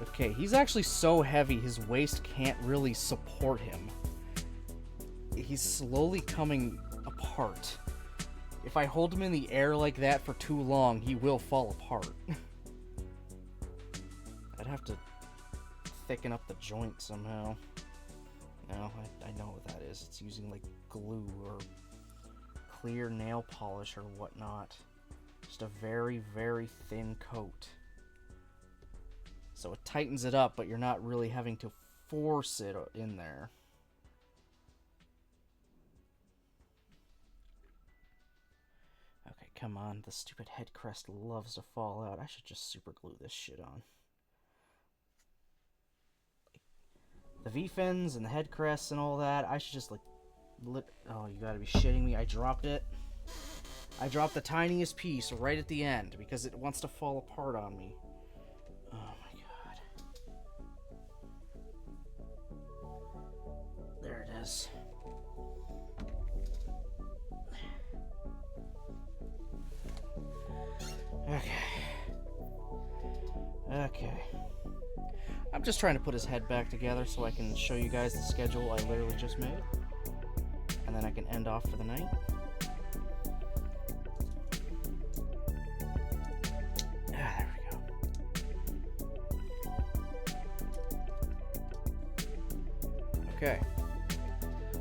Okay, he's actually so heavy his waist can't really support him. He's slowly coming apart. If I hold him in the air like that for too long, he will fall apart. I'd have to thicken up the joint somehow. No, I know what that is. It's using like glue or clear nail polish or whatnot. Just a very, very thin coat. So it tightens it up, but you're not really having to force it in there. Okay, come on. The stupid head crest loves to fall out. I should just super glue this shit on. The V-fins and the head crests and all that, I should just like... Oh, you gotta be shitting me. I dropped it. I dropped the tiniest piece right at the end because it wants to fall apart on me. Oh my god. There it is. Okay. Okay. I'm just trying to put his head back together so I can show you guys the schedule I literally just made. And then I can end off for the night. Ah, there we go. Okay.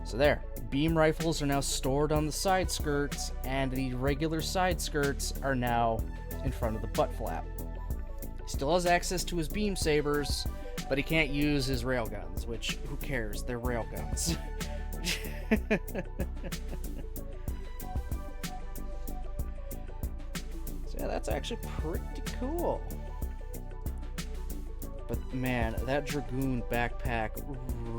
So there. Beam rifles are now stored on the side skirts, and the regular side skirts are now in front of the butt flap. He still has access to his beam sabers, but he can't use his railguns, which, who cares? They're railguns. So yeah, that's actually pretty cool. But man, that Dragoon backpack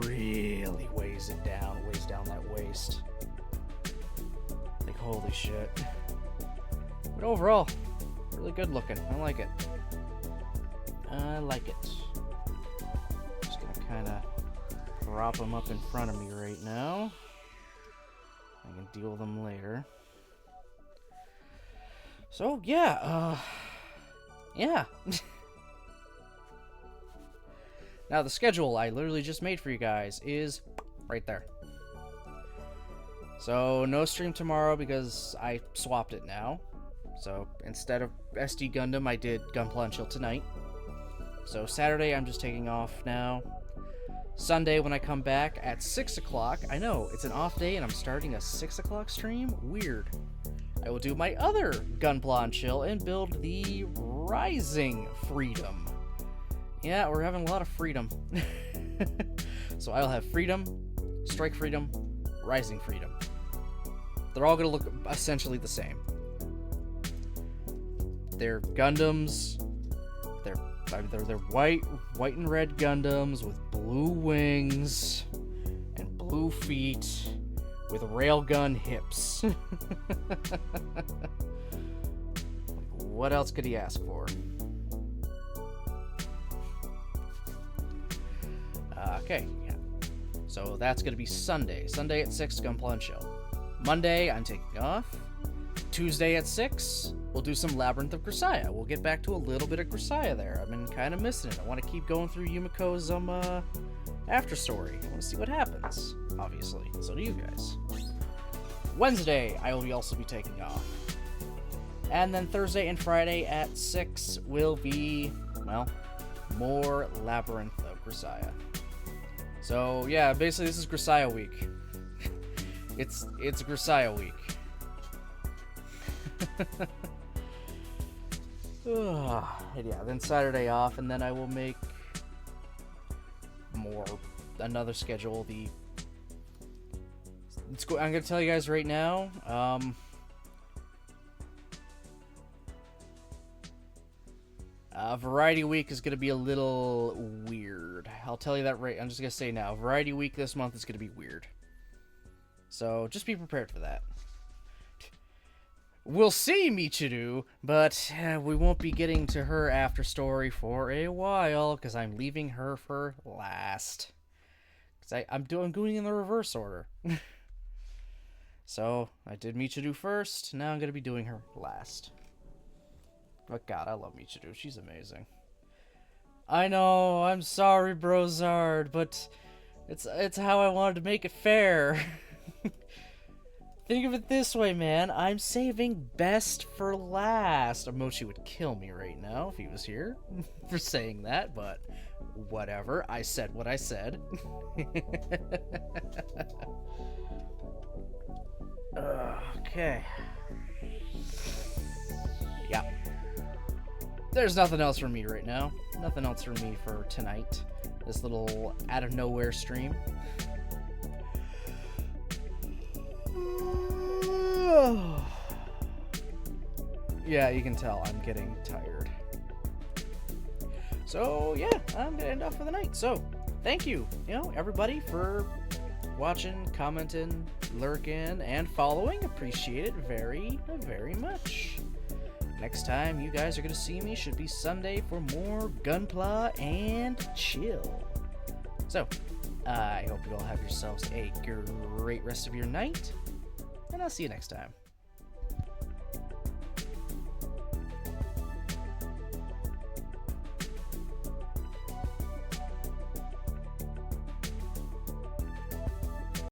really weighs down that waist. Like, holy shit. But overall, really good looking. I like it. I like it. Just gonna kind of prop them up in front of me right now. I can deal with them later. So, yeah, yeah. Now, the schedule I literally just made for you guys is right there. So, no stream tomorrow because I swapped it now. So, instead of SD Gundam, I did Gunpla and Chill tonight. So, Saturday, I'm just taking off now. Sunday, when I come back at 6 o'clock, I know, it's an off day and I'm starting a 6 o'clock stream? Weird. I will do my other Gunpla and Chill and build the Rising Freedom. Yeah, we're having a lot of freedom. So I'll have Freedom, Strike Freedom, Rising Freedom. They're all going to look essentially the same. They're Gundams. They're white and red Gundams with blue wings and blue feet with railgun hips. What else could he ask for? Okay, yeah. So that's going to be Sunday. Sunday at 6, Gunpla and Chill. Monday, I'm taking off. Tuesday at 6, we'll do some Labyrinth of Grisaya. We'll get back to a little bit of Grisaya there. I've been kind of missing it. I want to keep going through Yumiko's after story. I want to see what happens, obviously. So do you guys. Wednesday, I will also be taking off. And then Thursday and Friday at 6 will be, well, more Labyrinth of Grisaya. So, yeah, basically this is Grisaya week. It's Grisaya week. And yeah, then Saturday off, and then I will make another schedule. I'm gonna tell you guys right now. Variety week is gonna be a little weird. I'll tell you that right. I'm just gonna say now. Variety week this month is gonna be weird. So just be prepared for that. We'll see, Michiru, but we won't be getting to her after story for a while because I'm leaving her for last. Because I'm going in the reverse order. So I did Michiru first. Now I'm gonna be doing her last. But God, I love Michiru. She's amazing. I know. I'm sorry, Brozard, but it's how I wanted to make it fair. Think of it this way, man. I'm saving best for last. Mochi would kill me right now if he was here for saying that, but whatever. I said what I said. Okay. Yeah. There's nothing else for me right now. Nothing else for me for tonight. This little out of nowhere stream. Yeah, you can tell I'm getting tired. So, yeah, I'm gonna end off for the night. So, thank you, everybody for watching, commenting, lurking, and following. Appreciate it very, very much. Next time you guys are gonna see me should be Sunday for more Gunpla and Chill. So, I hope you all have yourselves a great rest of your night, and I'll see you next time.